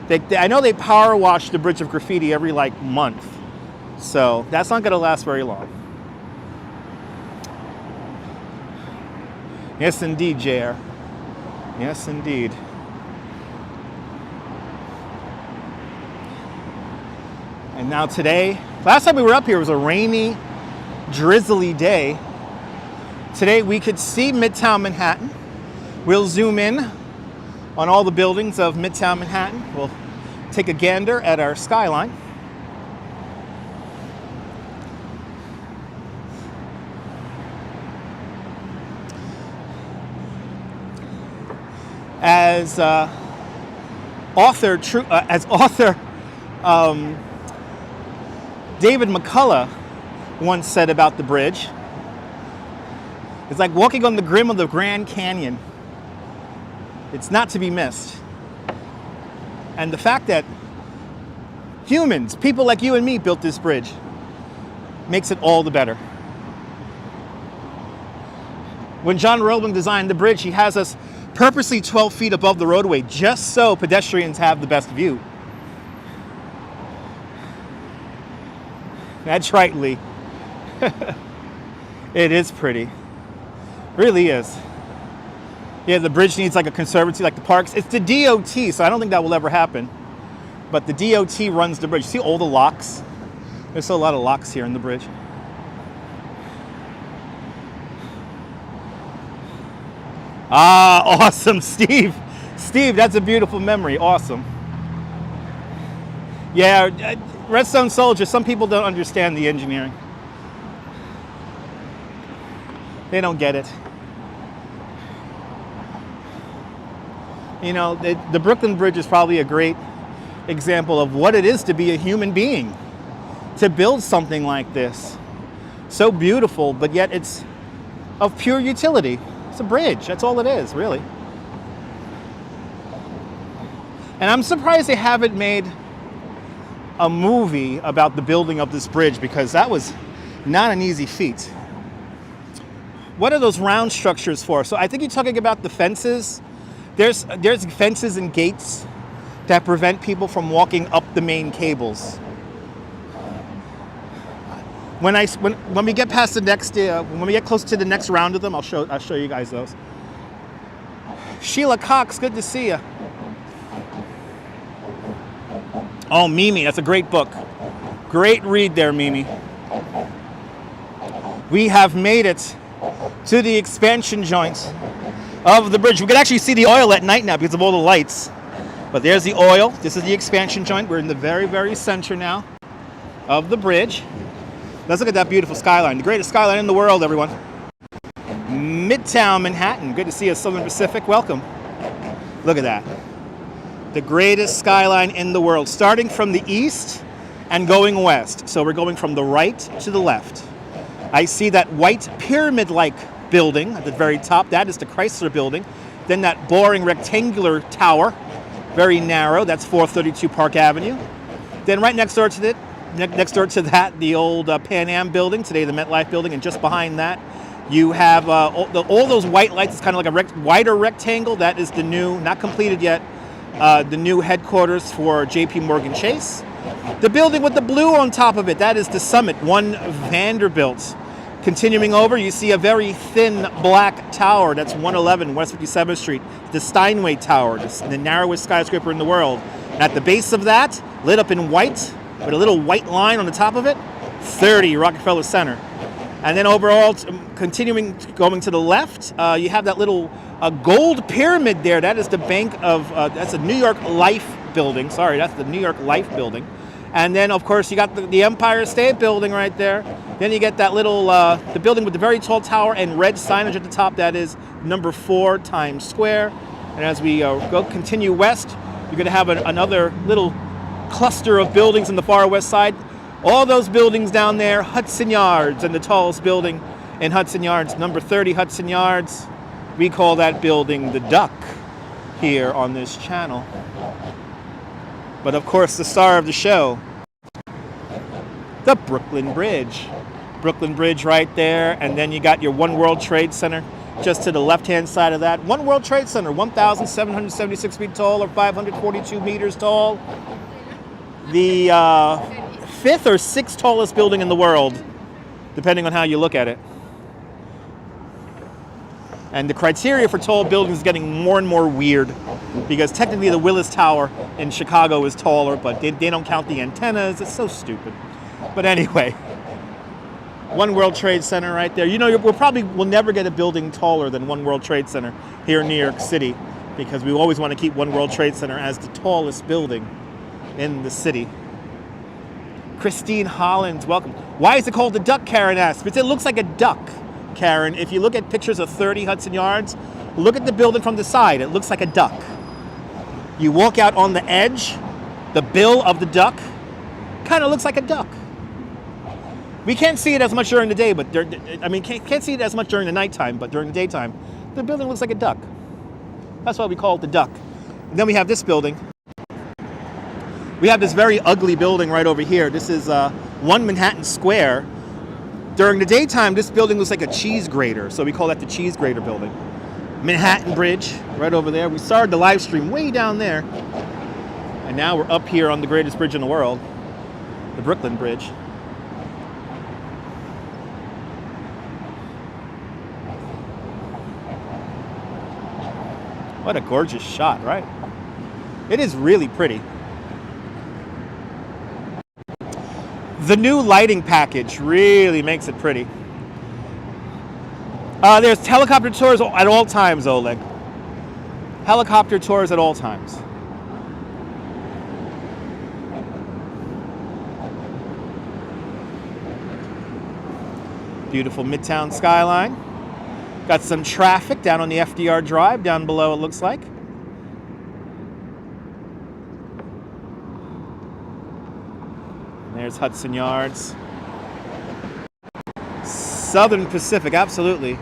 [SPEAKER 1] I know they power wash the bridge of graffiti every, like, month. So, that's not going to last very long. Yes, indeed, JR. Yes, indeed. And now today, last time we were up here was a rainy, drizzly day. Today we could see Midtown Manhattan. We'll zoom in on all the buildings of Midtown Manhattan. We'll take a gander at our skyline. As author David McCullough once said about the bridge, it's like walking on the rim of the Grand Canyon. It's not to be missed. And the fact that humans, people like you and me, built this bridge, makes it all the better. When John Roland designed the bridge, he has us purposely 12 feet above the roadway just so pedestrians have the best view. That's right, Lee. It is pretty. Really is. Yeah, the bridge needs like a conservancy like the parks. It's the DOT, so I don't think that will ever happen. But the DOT runs the bridge. See all the locks? There's still a lot of locks here in the bridge. Ah, awesome, Steve. Steve, that's a beautiful memory. Awesome. Yeah, Redstone Soldier, some people don't understand the engineering. They don't get it. You know, the Brooklyn Bridge is probably a great example of what it is to be a human being, to build something like this. So beautiful, but yet it's of pure utility. It's a bridge, that's all it is, really. And I'm surprised they haven't made a movie about the building of this bridge, because that was not an easy feat. What are those round structures for? So I think you're talking about the fences. There's fences and gates that prevent people from walking up the main cables. When we get past the next, when we get close to the next round of them, I'll show you guys those. Sheila Cox, good to see you. Oh, Mimi, that's a great book. Great read there, Mimi. We have made it to the expansion joint of the bridge. We can actually see the oil at night now because of all the lights. But there's the oil. This is the expansion joint. We're in the very, very center now of the bridge. Let's look at that beautiful skyline. The greatest skyline in the world, everyone. Midtown Manhattan. Good to see you, Southern Pacific. Welcome. Look at that. The greatest skyline in the world, starting from the east and going west. So we're going from the right to the left. I see that white pyramid-like building at the very top. That is the Chrysler building. Then that boring rectangular tower, very narrow. That's 432 Park Avenue. Then right next door to it, the old Pan Am building, today the MetLife building, and just behind that, you have all those white lights. It's kind of like a wider rectangle. That is the new, not completed yet, the new headquarters for JP Morgan Chase. The building with the blue on top of it, that is the Summit, One Vanderbilt. Continuing over, you see a very thin black tower. That's 111 West 57th Street, the Steinway Tower, the narrowest skyscraper in the world. And at the base of that, lit up in white, with a little white line on the top of it, 30 Rockefeller Center. And then overall, continuing, going to the left, you have that little gold pyramid there. That is the bank of, that's a New York Life building. Sorry, that's the New York Life building. And then, of course, you got the Empire State Building right there. Then you get that little, the building with the very tall tower and red signage at the top. That is number 4 Times Square. And as we continue west, you're going to have another little cluster of buildings in the far west side. All those buildings down there, Hudson Yards, and the tallest building in Hudson Yards, number 30 Hudson Yards. We call that building the Duck here on this channel. But of course, the star of the show, the Brooklyn Bridge. Brooklyn Bridge right there, and then you got your One World Trade Center just to the left-hand side of that. One World Trade Center, 1,776 feet tall or 542 meters tall. The 5th or 6th tallest building in the world, depending on how you look at it. And the criteria for tall buildings is getting more and more weird, because technically the Willis Tower in Chicago is taller, but they don't count the antennas. It's so stupid. But anyway, One World Trade Center right there. You know, we'll never get a building taller than One World Trade Center here in New York City, because we always want to keep One World Trade Center as the tallest building in the city. Christine Hollins, welcome. Why is it called the Duck, Karen asks? Because it looks like a duck, Karen. If you look at pictures of 30 Hudson Yards, look at the building from the side. It looks like a duck. You walk out on the edge, the bill of the duck kind of looks like a duck. We can't see it as much during the day, but can't see it as much during the nighttime, but during the daytime, the building looks like a duck. That's why we call it the Duck. And then we have this building. We have this very ugly building right over here. This is One Manhattan Square, During the daytime, this building looks like a cheese grater, so we call that the cheese grater building. Manhattan Bridge, right over there. We started the live stream way down there, and now we're up here on the greatest bridge in the world, the Brooklyn Bridge. What a gorgeous shot, right? It is really pretty. The new lighting package really makes it pretty. There's helicopter tours at all times, Oleg. Helicopter tours at all times. Beautiful Midtown skyline. Got some traffic down on the FDR Drive, down below it looks like. There's Hudson Yards. Southern Pacific, absolutely.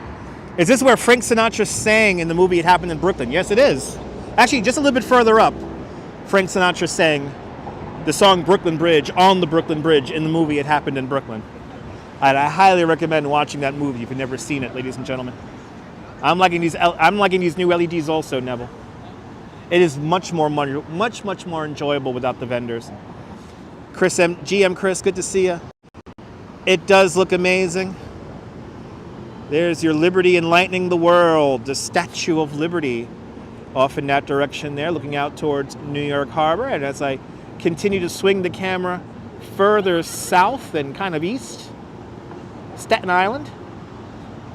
[SPEAKER 1] Is this where Frank Sinatra sang in the movie It Happened in Brooklyn? Yes, it is. Actually, just a little bit further up, Frank Sinatra sang the song Brooklyn Bridge on the Brooklyn Bridge in the movie It Happened in Brooklyn. I highly recommend watching that movie if you've never seen it, ladies and gentlemen. I'm liking these new LEDs also, Neville. It is much more enjoyable without the vendors. GM Chris, good to see you. It does look amazing. There's your Liberty enlightening the world, the Statue of Liberty off in that direction there, looking out towards New York Harbor. And as I continue to swing the camera further south and kind of east, Staten Island.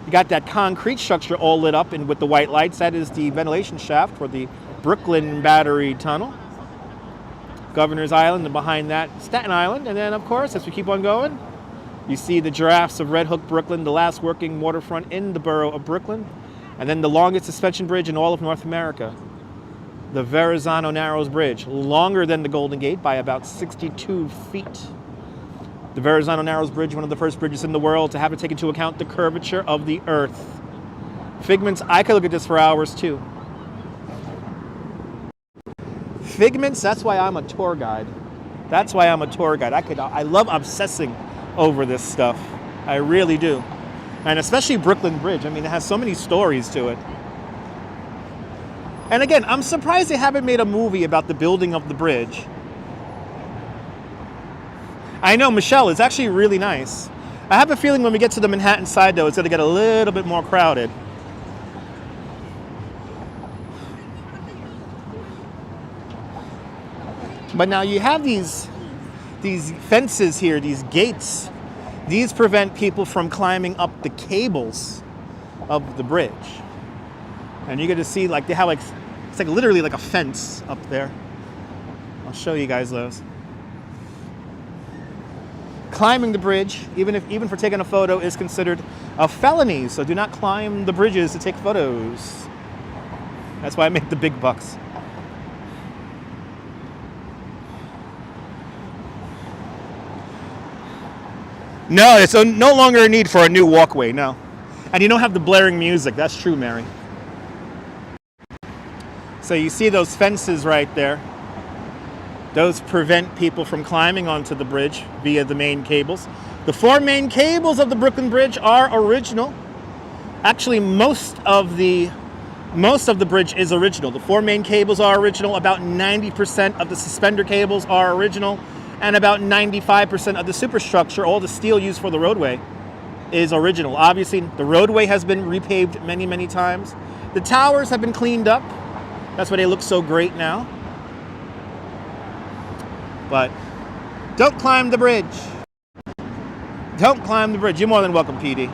[SPEAKER 1] You got that concrete structure all lit up and with the white lights. That is the ventilation shaft for the Brooklyn Battery Tunnel. Governor's Island, and behind that, Staten Island. And then, of course, as we keep on going, you see the giraffes of Red Hook, Brooklyn, the last working waterfront in the borough of Brooklyn. And then the longest suspension bridge in all of North America, the Verizon Narrows Bridge, longer than the Golden Gate by about 62 feet. The Verizon Narrows Bridge, one of the first bridges in the world to have to take into account the curvature of the earth. Figments, I could look at this for hours too. Figments, that's why I'm a tour guide. That's why I'm a tour guide. I love obsessing over this stuff. I really do. And especially Brooklyn Bridge. I mean, it has so many stories to it. And again, I'm surprised they haven't made a movie about the building of the bridge. I know, Michelle, it's actually really nice. I have a feeling when we get to the Manhattan side, though, it's going to get a little bit more crowded. But now you have these fences here, these gates. These prevent people from climbing up the cables of the bridge. And you get to see, like, they have, like, it's like literally like a fence up there. I'll show you guys those. Climbing the bridge, even for taking a photo, is considered a felony. So do not climb the bridges to take photos. That's why I make the big bucks. No, it's no longer a need for a new walkway, no. And you don't have the blaring music. That's true, Mary. So you see those fences right there. Those prevent people from climbing onto the bridge via the main cables. The 4 main cables of the Brooklyn Bridge are original. Actually, most of the bridge is original. The 4 main cables are original. About 90% of the suspender cables are original. And about 95% of the superstructure, all the steel used for the roadway, is original. Obviously, the roadway has been repaved many, many times. The towers have been cleaned up. That's why they look so great now. But don't climb the bridge. Don't climb the bridge. You're more than welcome, PD.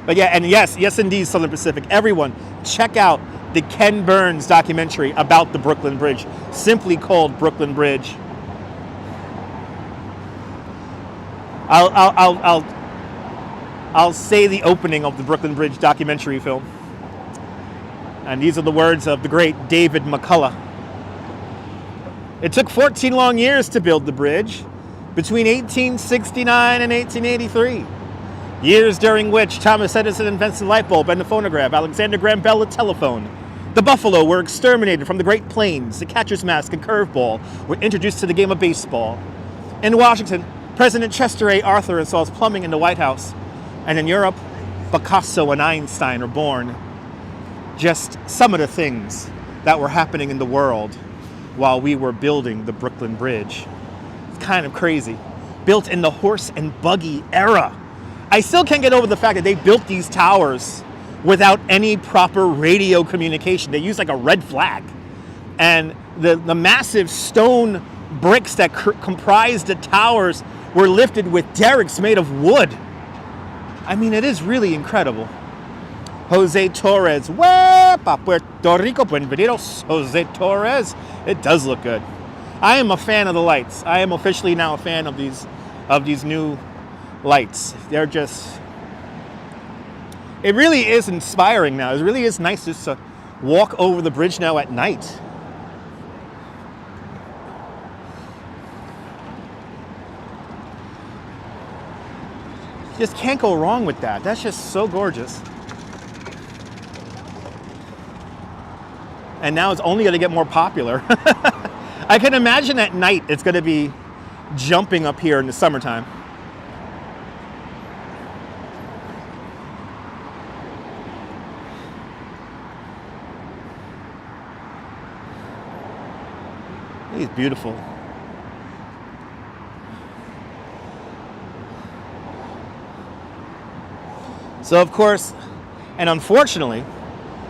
[SPEAKER 1] But yeah, and yes, indeed, Southern Pacific. Everyone, check out the Ken Burns documentary about the Brooklyn Bridge, simply called Brooklyn Bridge. I'll say the opening of the Brooklyn Bridge documentary film. And these are the words of the great David McCullough. It took 14 long years to build the bridge, between 1869 and 1883. Years during which Thomas Edison invented the light bulb and the phonograph, Alexander Graham Bell the telephone. The buffalo were exterminated from the Great Plains. The catcher's mask and curveball were introduced to the game of baseball. In Washington, President Chester A. Arthur installs plumbing in the White House. And in Europe, Picasso and Einstein are born. Just some of the things that were happening in the world while we were building the Brooklyn Bridge. It's kind of crazy. Built in the horse and buggy era. I still can't get over the fact that they built these towers without any proper radio communication. They used like a red flag. And the massive stone bricks that comprised the towers were lifted with derricks made of wood. I mean, it is really incredible. Jose Torres, Wepa, Puerto Rico, bienvenidos, Jose Torres. It does look good. I am a fan of the lights. I am officially now a fan of these new lights. They're just, it really is inspiring now. It really is nice just to walk over the bridge now at night. Just can't go wrong with that. That's just so gorgeous. And now it's only going to get more popular. I can imagine at night it's going to be jumping up here in the summertime. He's beautiful. So of course, and unfortunately,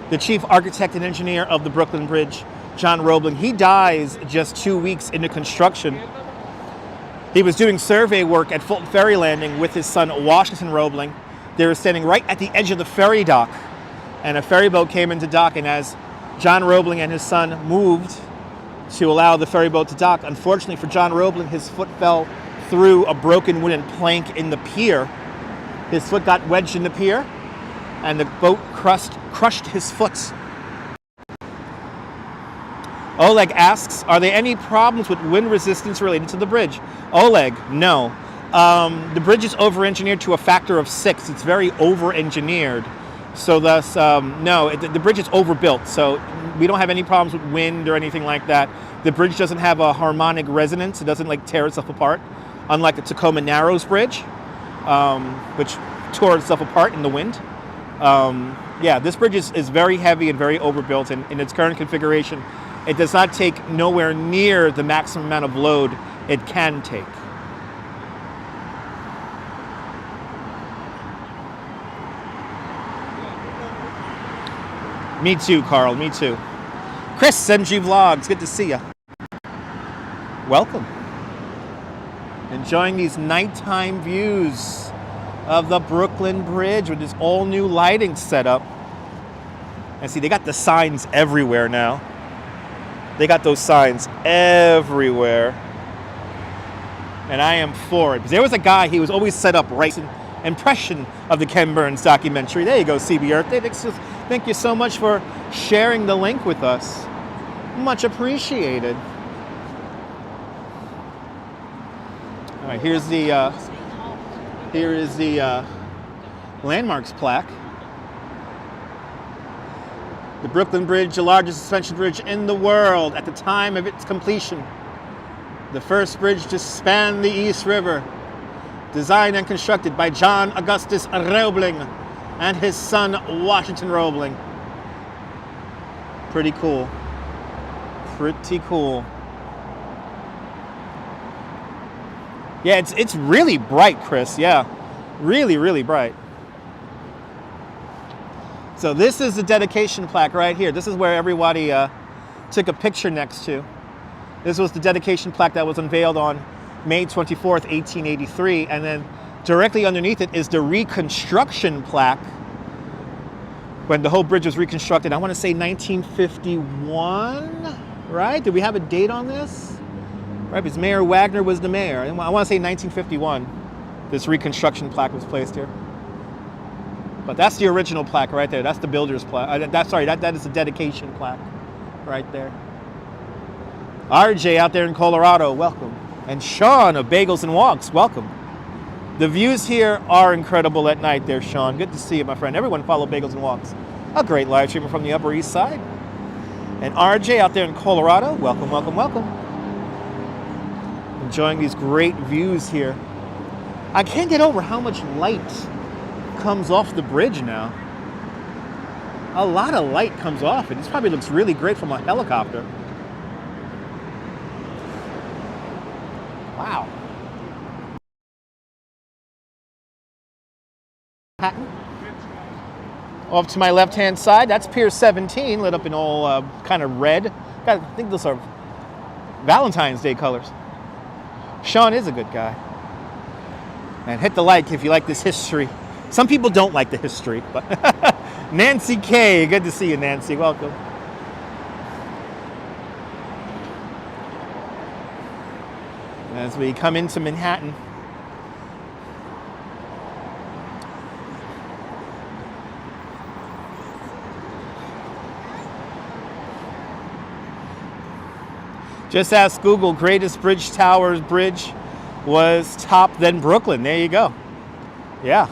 [SPEAKER 1] the chief architect and engineer of the Brooklyn Bridge, John Roebling, he dies just 2 weeks into construction. He was doing survey work at Fulton Ferry Landing with his son, Washington Roebling. They were standing right at the edge of the ferry dock, and a ferry boat came into dock, and as John Roebling and his son moved to allow the ferry boat to dock, unfortunately for John Roebling, his foot fell through a broken wooden plank in the pier. His foot got wedged in the pier, and the boat crushed his foot. Oleg asks, are there any problems with wind resistance related to the bridge? Oleg, no. The bridge is over-engineered to a factor of 6. It's very over-engineered. So thus, no, the bridge is overbuilt. So we don't have any problems with wind or anything like that. The bridge doesn't have a harmonic resonance. It doesn't like tear itself apart, unlike the Tacoma Narrows Bridge, which tore itself apart in the wind. Yeah, this bridge is very heavy and very overbuilt, and in its current configuration, it does not take nowhere near the maximum amount of load it can take. Me too, Carl, me too. Chris, MG Vlogs, good to see you. Welcome. Enjoying these nighttime views of the Brooklyn Bridge with this all new lighting setup. And see, they got the signs everywhere now. They got those signs everywhere. And I am for it. Because there was a guy, he was always set up right. Impression of the Ken Burns documentary. There you go, CB Earth. Thank you so much for sharing the link with us. Much appreciated. All right, here is the landmarks plaque. The Brooklyn Bridge, the largest suspension bridge in the world at the time of its completion. The first bridge to span the East River. Designed and constructed by John Augustus Roebling and his son, Washington Roebling. Pretty cool. Pretty cool. Yeah, it's really bright, Chris. Yeah, really, really bright. So this is the dedication plaque right here. This is where everybody took a picture next to. This was the dedication plaque that was unveiled on May 24th, 1883. And then directly underneath it is the reconstruction plaque when the whole bridge was reconstructed. I want to say 1951, right? Did we have a date on this? Right, because Mayor Wagner was the mayor. I want to say 1951, this reconstruction plaque was placed here. But that's the original plaque right there. That's the builder's plaque. That is the dedication plaque right there. RJ out there in Colorado, welcome. And Sean of Bagels and Walks, welcome. The views here are incredible at night there, Sean. Good to see you, my friend. Everyone follow Bagels and Walks. A great live streamer from the Upper East Side. And RJ out there in Colorado, welcome, welcome, welcome. Enjoying these great views here I can't get over how much light comes off the bridge now. A lot of light comes off it. This probably looks really great from a helicopter. Wow. Off to my left-hand side, that's Pier 17, lit up in all kind of red. I think those are Valentine's Day colors. Sean is a good guy. And hit the like if you like this history. Some people don't like the history, but Nancy K, good to see you, Nancy. Welcome. As we come into Manhattan. Just ask Google, greatest bridge towers bridge was top then Brooklyn. There you go. Yeah.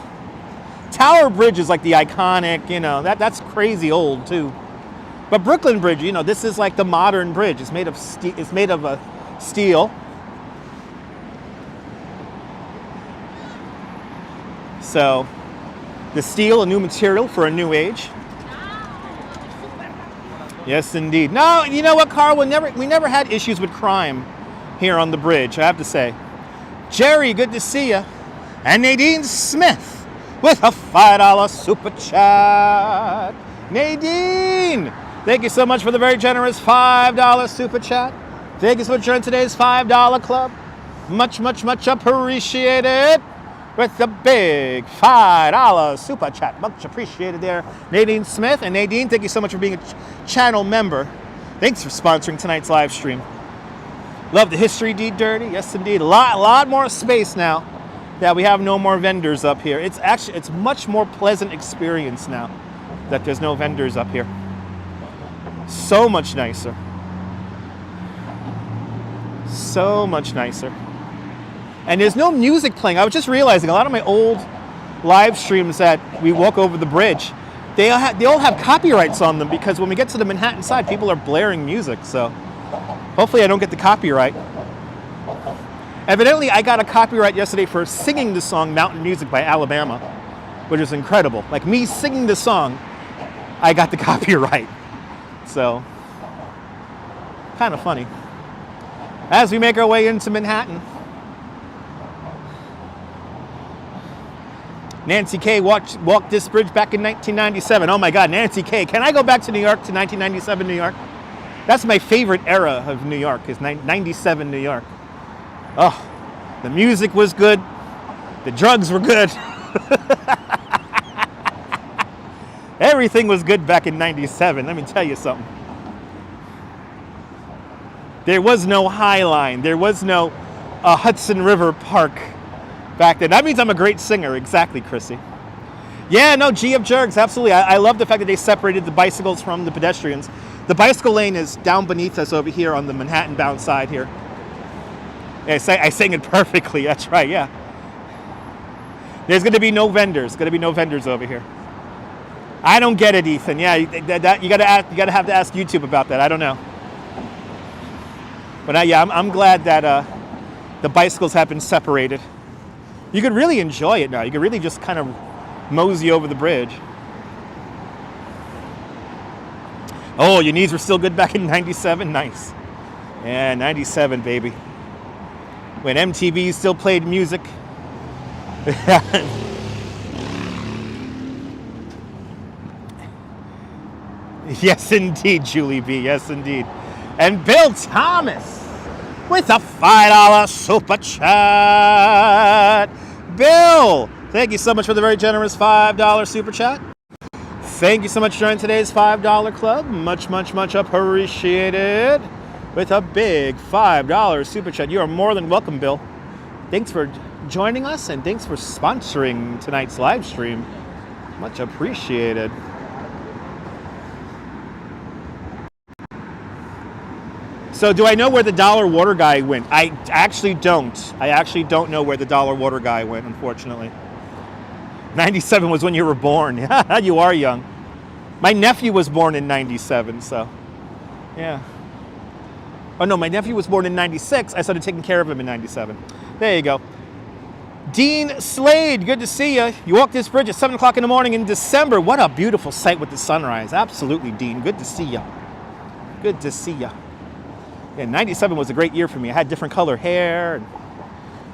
[SPEAKER 1] Tower Bridge is like the iconic, you know, that's crazy old too. But Brooklyn Bridge, you know, this is like the modern bridge. It's made of steel. So, the steel, a new material for a new age. Yes, indeed. No, you know what, Carl? We never had issues with crime here on the bridge, I have to say. Jerry, good to see you. And Nadine Smith with a $5 super chat. Nadine, thank you so much for the very generous $5 super chat. Thank you so much for joining today's $5 club. Much, much, much appreciated. With the big $5 super chat. Much appreciated there, Nadine Smith. And Nadine, thank you so much for being a channel member. Thanks for sponsoring tonight's live stream. Love the history, D Dirty. Yes, indeed. A lot more space now that we have no more vendors up here. It's much more pleasant experience now that there's no vendors up here. So much nicer. So much nicer. And there's no music playing. I was just realizing a lot of my old live streams that we walk over the bridge, they all have copyrights on them because when we get to the Manhattan side, people are blaring music. So hopefully I don't get the copyright. Evidently, I got a copyright yesterday for singing the song Mountain Music by Alabama, which is incredible. Like me singing the song, I got the copyright. So, kind of funny. As we make our way into Manhattan, Nancy K walked this bridge back in 1997. Oh my God, Nancy K. Can I go back to New York, to 1997 New York? That's my favorite era of New York, is 97 New York. Oh, the music was good. The drugs were good. Everything was good back in 97, let me tell you something. There was no High Line. There was no Hudson River Park back then. That means I'm a great singer. Exactly, Chrissy. Yeah, no, G of Jerks, absolutely. I love the fact that they separated the bicycles from the pedestrians. The bicycle lane is down beneath us over here on the Manhattan-bound side here. Yeah, I sang it perfectly. That's right, yeah. There's going to be no vendors. Going to be no vendors over here. I don't get it, Ethan. Yeah, you gotta have to ask YouTube about that. I don't know. But yeah, I'm glad that the bicycles have been separated. You could really enjoy it now. You could really just kind of mosey over the bridge. Oh, your knees were still good back in 97? Nice. Yeah, 97, baby. When MTV still played music. Yes, indeed, Julie B. Yes, indeed. And Bill Thomas with a $5 super chat. Bill, thank you so much for the very generous $5 super chat. Thank you so much for joining today's $5 club. Much, much, much appreciated. With a big $5 super chat. You are more than welcome, Bill. Thanks for joining us and thanks for sponsoring tonight's live stream. Much appreciated. So do I know where the dollar water guy went? I actually don't. I actually don't know where the dollar water guy went, unfortunately. 97 was when you were born. You are young. My nephew was born in 97, so yeah. Oh no, my nephew was born in 96. I started taking care of him in 97. There you go. Dean Slade, good to see you. You walked this bridge at 7 o'clock in the morning in December. What a beautiful sight with the sunrise. Absolutely, Dean. Good to see you. Good to see you. Yeah, 97 was a great year for me. I had different color hair.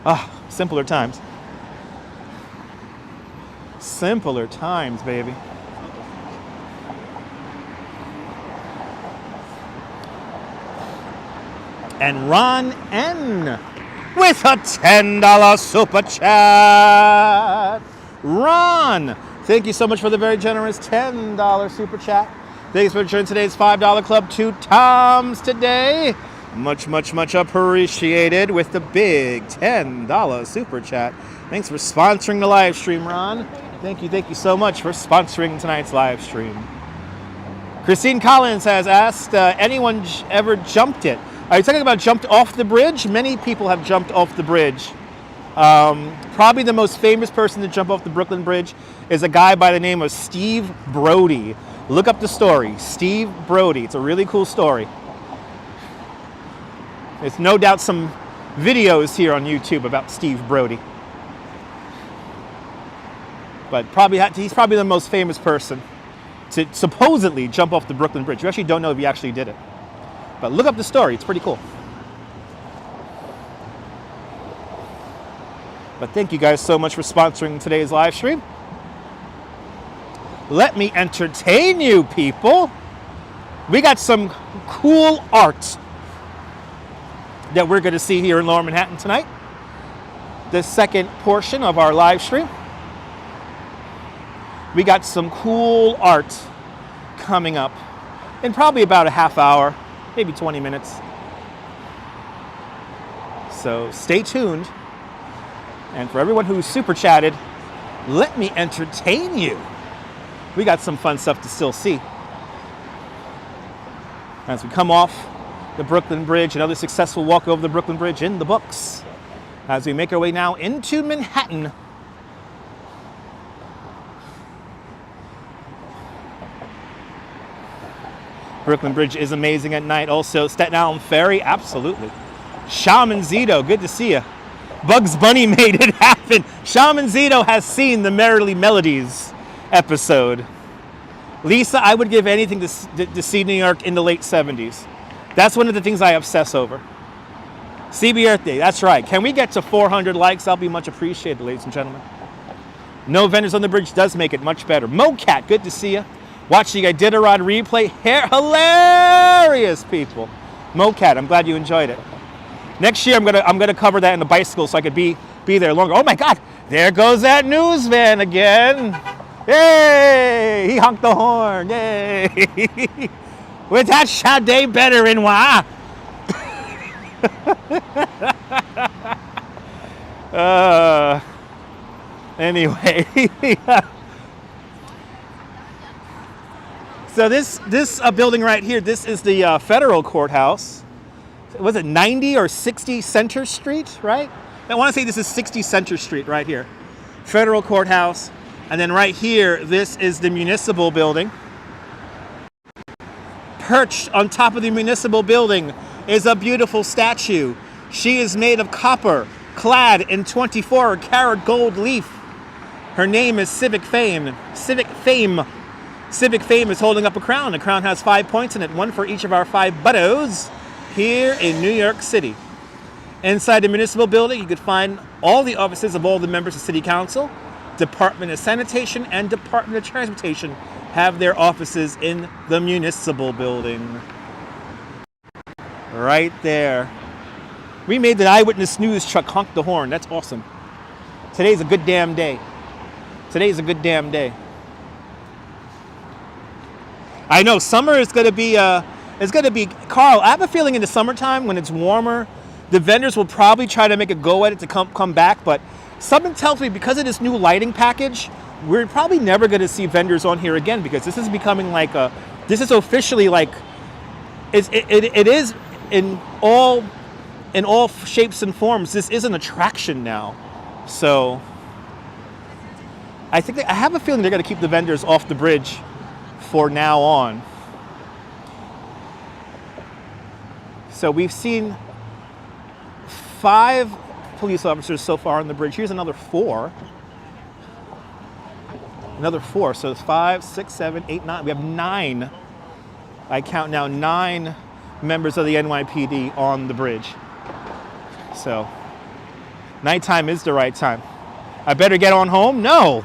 [SPEAKER 1] And, simpler times. Simpler times, baby. And Ron N. with a $10 super chat. Ron, thank you so much for the very generous $10 super chat. Thanks for joining today's $5 club. 2 times today. Much, much, much appreciated with the big $10 super chat. Thanks for sponsoring the live stream, Ron. Thank you so much for sponsoring tonight's live stream. Christine Collins has asked, anyone ever jumped it? Are you talking about jumped off the bridge? Many people have jumped off the bridge. Probably the most famous person to jump off the Brooklyn Bridge is a guy by the name of Steve Brody. Look up the story, Steve Brody. It's a really cool story. There's no doubt some videos here on YouTube about Steve Brody. But he's probably the most famous person to supposedly jump off the Brooklyn Bridge. You actually don't know if he actually did it. But look up the story, it's pretty cool. But thank you guys so much for sponsoring today's live stream. Let me entertain you people. We got some cool art that we're going to see here in Lower Manhattan tonight. The second portion of our live stream. We got some cool art coming up in probably about a half hour, maybe 20 minutes. So stay tuned. And for everyone who's super chatted, let me entertain you. We got some fun stuff to still see. As we come off the Brooklyn Bridge, another successful walk over the Brooklyn Bridge in the books. As we make our way now into Manhattan. Brooklyn Bridge is amazing at night. Also, Staten Island Ferry, absolutely. Shaman Zito, good to see you. Bugs Bunny made it happen. Shaman Zito has seen the Merrily Melodies episode. Lisa, I would give anything to see New York in the late 70s. That's one of the things I obsess over. CB Earth Day, that's right. Can we get to 400 likes? I'll be much appreciated, ladies and gentlemen. No Vendors on the Bridge does make it much better. MoCat, good to see you. Watching a Iditarod replay, hilarious, people. MoCat, I'm glad you enjoyed it. Next year, I'm gonna cover that in the bicycle so I could be there longer. Oh my God, there goes that news van again. Yay! He honked the horn. Yay! With that Sade better in why? Anyway. So this building right here, this is the federal courthouse. Was it 90 or 60 Center Street, right? I want to say this is 60 Center Street right here. Federal courthouse. And then right here, this is the municipal building. Perched on top of the municipal building is a beautiful statue. She is made of copper, clad in 24-karat gold leaf. Her name is Civic Fame. Civic Fame. Civic Fame is holding up a crown. The crown has 5 points in it, one for each of our 5 buttos here in New York City. Inside the municipal building, you could find all the offices of all the members of City Council. Department of Sanitation and Department of Transportation have their offices in the municipal building. Right there. We made the Eyewitness News truck honk the horn. That's awesome. Today's a good damn day. Today's a good damn day. I know summer is going to be, Carl, I have a feeling in the summertime when it's warmer, the vendors will probably try to make a go at it to come back, but something tells me because of this new lighting package, we're probably never going to see vendors on here again because this is becoming like this is officially like, it is in all shapes and forms, this is an attraction now. So I have a feeling they're going to keep the vendors off the bridge for now on. So we've seen 5 police officers so far on the bridge. Here's another 4. Another 4. So it's 5, 6, 7, 8, 9. We have 9. I count now 9 members of the NYPD on the bridge. So nighttime is the right time. I better get on home? No.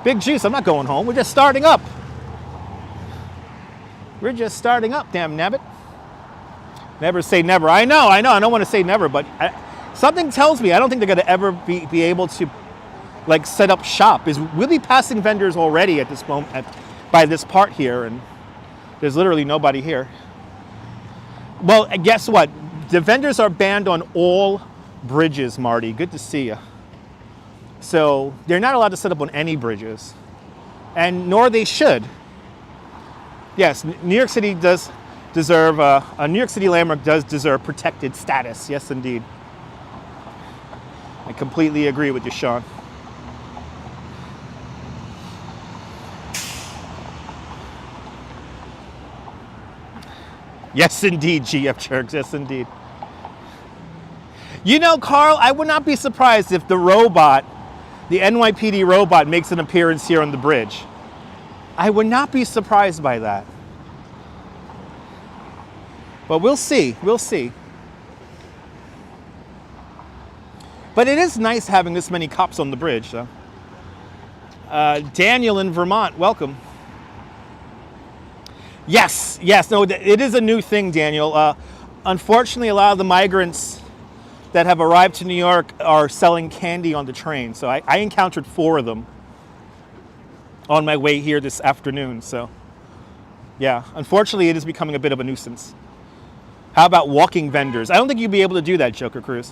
[SPEAKER 1] Big juice, I'm not going home. We're just starting up. We're just starting up, damn nabbit. Never say never. I know, I don't want to say never, but something tells me I don't think they're going to ever be able to like set up shop. We'll be passing vendors already at this moment by this part here, and there's literally nobody here. Well, guess what? The vendors are banned on all bridges, Marty. Good to see you. So they're not allowed to set up on any bridges, and nor they should. Yes, New York City does deserve, a New York City landmark does deserve protected status. Yes, indeed. I completely agree with you, Sean. Yes, indeed, GF Jerks. Yes, indeed. You know, Carl, I would not be surprised if the robot, the NYPD robot, makes an appearance here on the bridge. I would not be surprised by that. But we'll see. We'll see. But it is nice having this many cops on the bridge, though. Daniel in Vermont, welcome. Yes, no, it is a new thing, Daniel. Unfortunately, a lot of the migrants that have arrived to New York are selling candy on the train. So I encountered 4 of them on my way here this afternoon. So yeah, unfortunately, it is becoming a bit of a nuisance. How about walking vendors? I don't think you'll be able to do that, Joker Cruz.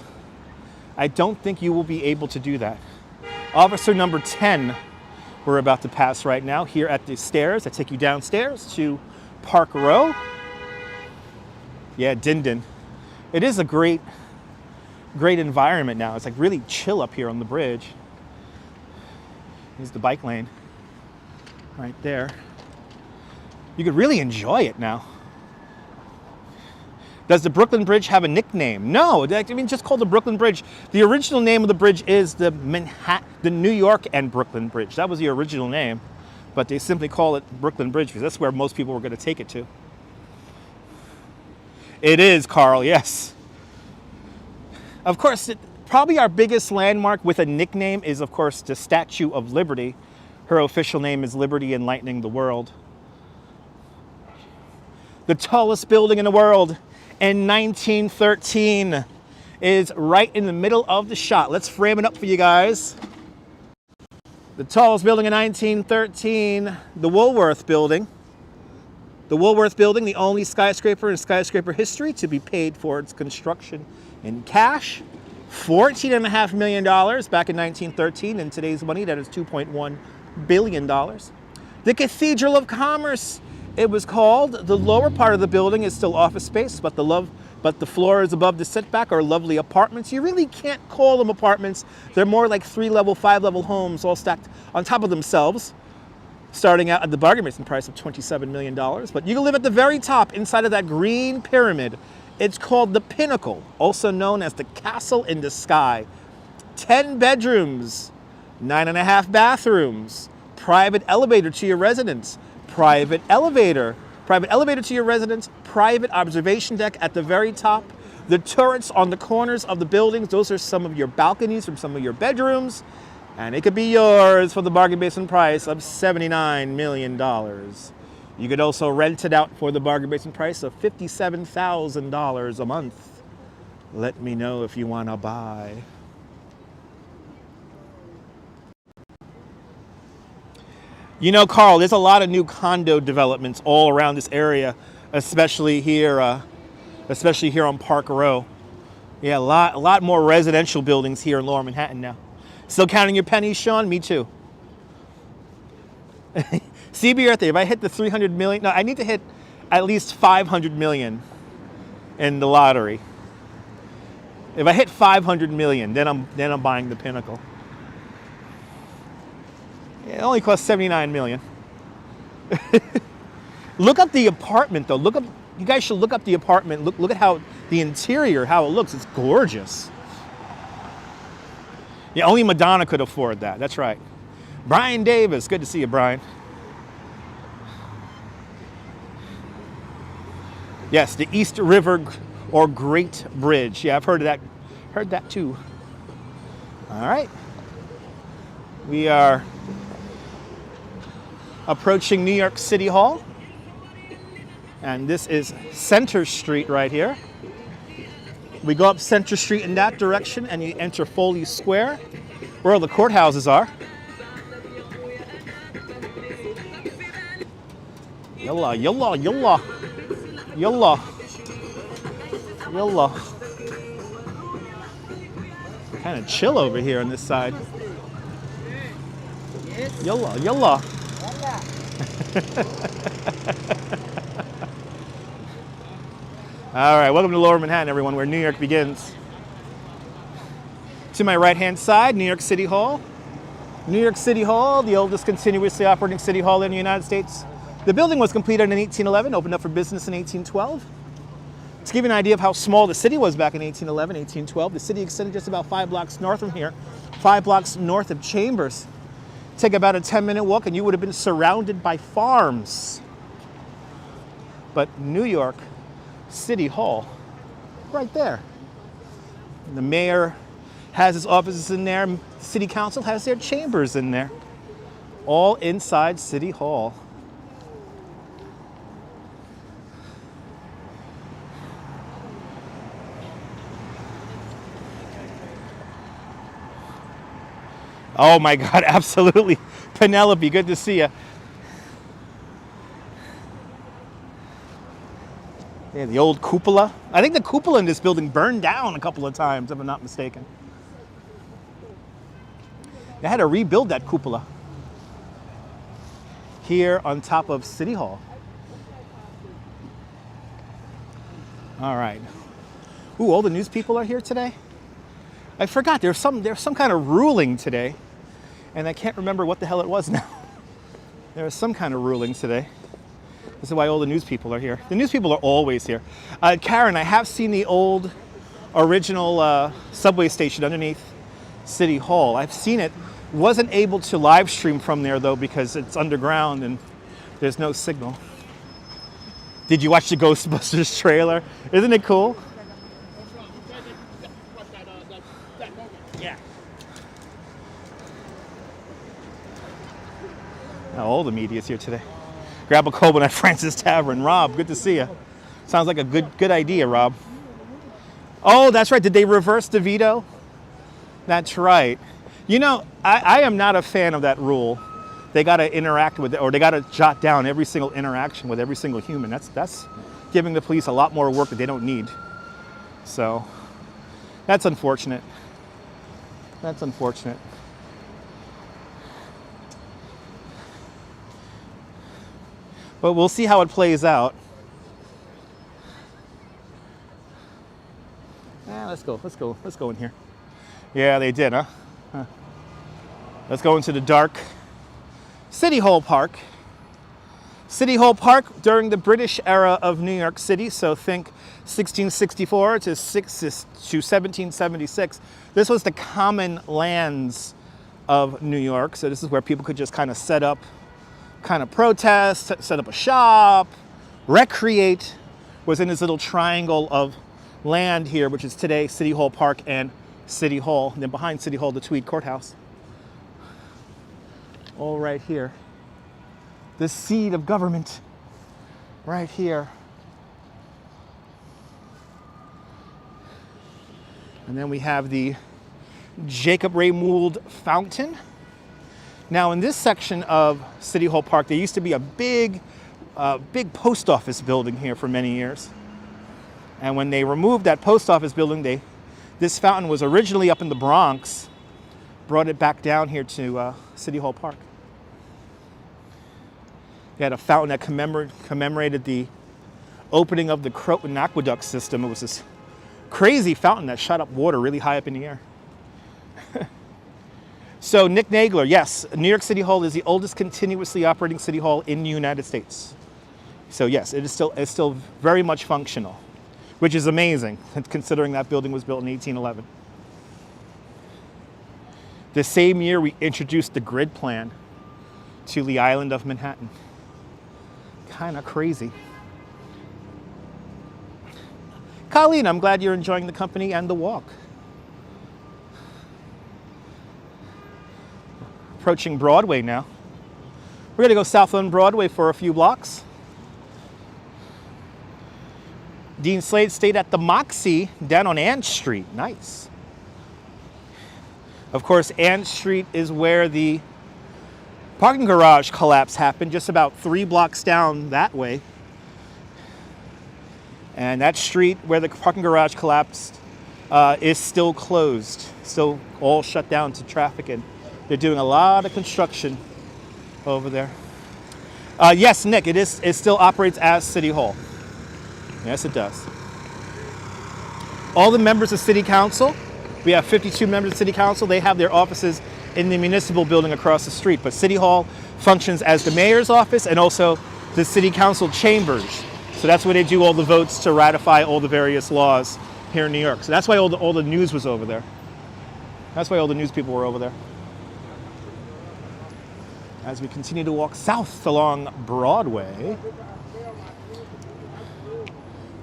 [SPEAKER 1] I don't think you will be able to do that. Officer number 10, we're about to pass right now here at the stairs. I take you downstairs to Park Row. Yeah, Din Din. It is a great environment now. It's like really chill up here on the bridge. Here's the bike lane right there. You could really enjoy it now. Does the Brooklyn Bridge have a nickname? No, I mean, just called the Brooklyn Bridge. The original name of the bridge is the New York and Brooklyn Bridge. That was the original name, but they simply call it Brooklyn Bridge because that's where most people were going to take it to. It is, Carl, yes. Of course, probably our biggest landmark with a nickname is, of course, the Statue of Liberty. Her official name is Liberty Enlightening the World. The tallest building in the world in 1913 is right in the middle of the shot. Let's frame it up for you guys. The tallest building in 1913, the Woolworth Building. The Woolworth Building, the only skyscraper in skyscraper history to be paid for its construction in cash. $14.5 million back in 1913. In today's money, that is $2.1 billion. The Cathedral of Commerce, it was called. The lower part of the building is still office space, but the floors above the setback are lovely apartments. You really can't call them apartments. They're more like 3-level, 5-level homes all stacked on top of themselves, starting out at the bargain basement price of $27 million. But you can live at the very top inside of that green pyramid. It's called the Pinnacle, also known as the Castle in the Sky. 10 bedrooms, 9.5 bathrooms, private elevator to your residence, private elevator to your residence, private observation deck at the very top, the turrets on the corners of the buildings. Those are some of your balconies from some of your bedrooms, and it could be yours for the bargain basement price of $79 million. You could also rent it out for the bargain basement price of $57,000 a month. Let me know if you want to buy. You know, Carl, there's a lot of new condo developments all around this area, especially here on Park Row. Yeah, a lot more residential buildings here in Lower Manhattan now. Still counting your pennies, Sean? Me too. CB Earth Day, if I hit the 300 million, no, I need to hit at least 500 million in the lottery. If I hit 500 million, then I'm buying the Pinnacle. It only costs $79 million. Look up the apartment, though. You guys should look up the apartment. Look at how the interior, how it looks. It's gorgeous. Yeah, only Madonna could afford that. That's right. Brian Davis. Good to see you, Brian. Yes, the East River or Great Bridge. Yeah, I've heard of that. Heard that too. All right. We are approaching New York City Hall. And this is Center Street right here. We go up Center Street in that direction and you enter Foley Square, where all the courthouses are. Yalla, yalla, yalla. Yalla. Yalla. Kind of chill over here on this side. Yalla, yalla. All right, welcome to Lower Manhattan, everyone, where New York begins. To my right-hand side, New York City Hall. New York City Hall, the oldest continuously operating city hall in the United States. The building was completed in 1811, opened up for business in 1812. To give you an idea of how small the city was back in 1811, 1812, the city extended just about 5 blocks north from here, 5 blocks north of Chambers. Take about a 10-minute walk and you would have been surrounded by farms. But New York City Hall, right there. And the mayor has his offices in there. City Council has their chambers in there. All inside City Hall. Oh my God, absolutely. Penelope, good to see you. Yeah, the old cupola. I think the cupola in this building burned down a couple of times, if I'm not mistaken. They had to rebuild that cupola here on top of City Hall. All right. Ooh, all the news people are here today? I forgot, there's some kind of ruling today, and I can't remember what the hell it was now. There was some kind of ruling today. This is why all the news people are here. The news people are always here. Karen, I have seen the old original subway station underneath City Hall. I've seen it. Wasn't able to live stream from there though because it's underground and there's no signal. Did you watch the Ghostbusters trailer? Isn't it cool? Yeah. Now all the media's here today. Grab a cold one at Francis Tavern. Rob, good to see you. Sounds like a good idea, Rob. Oh, that's right. Did they reverse the veto? That's right. You know, I am not a fan of that rule. They got to interact with it, or they got to jot down every single interaction with every single human. That's giving the police a lot more work that they don't need. So that's unfortunate. That's unfortunate. But we'll see how it plays out. Let's go in here. Yeah, they did, huh? Let's go into the dark City Hall Park. City Hall Park during the British era of New York City, so think 1664 to 1776. This was the common lands of New York, so this is where people could just kind of set up, kind of protest, set up a shop, recreate. Was in this little triangle of land here, which is today City Hall Park and City Hall. And then behind City Hall, the Tweed Courthouse. All right here. The seat of government, right here. And then we have the Jacob Ray Mould Fountain. Now in this section of City Hall Park, there used to be a big post office building here for many years. And when they removed that post office building, this fountain was originally up in the Bronx, brought it back down here to City Hall Park. They had a fountain that commemorated the opening of the Croton Aqueduct system. It was this crazy fountain that shot up water really high up in the air. So Nick Nagler, yes, New York City Hall is the oldest continuously operating city hall in the United States. So yes, it's still very much functional, which is amazing considering that building was built in 1811. The same year we introduced the grid plan to the island of Manhattan. Kind of crazy. Colleen, I'm glad you're enjoying the company and the walk. Approaching Broadway now. We're gonna go south on Broadway for a few blocks. Dean Slade stayed at the Moxie down on Ann Street. Nice. Of course, Ann Street is where the parking garage collapse happened, just about 3 blocks down that way. And that street where the parking garage collapsed is still closed, still all shut down to traffic, and they're doing a lot of construction over there. Yes, Nick, it still operates as City Hall. Yes, it does. All the members of City Council, we have 52 members of City Council, they have their offices in the municipal building across the street, but City Hall functions as the mayor's office and also the City Council chambers. So that's where they do all the votes to ratify all the various laws here in New York. So that's why all the news was over there. That's why all the news people were over there. As we continue to walk south along Broadway,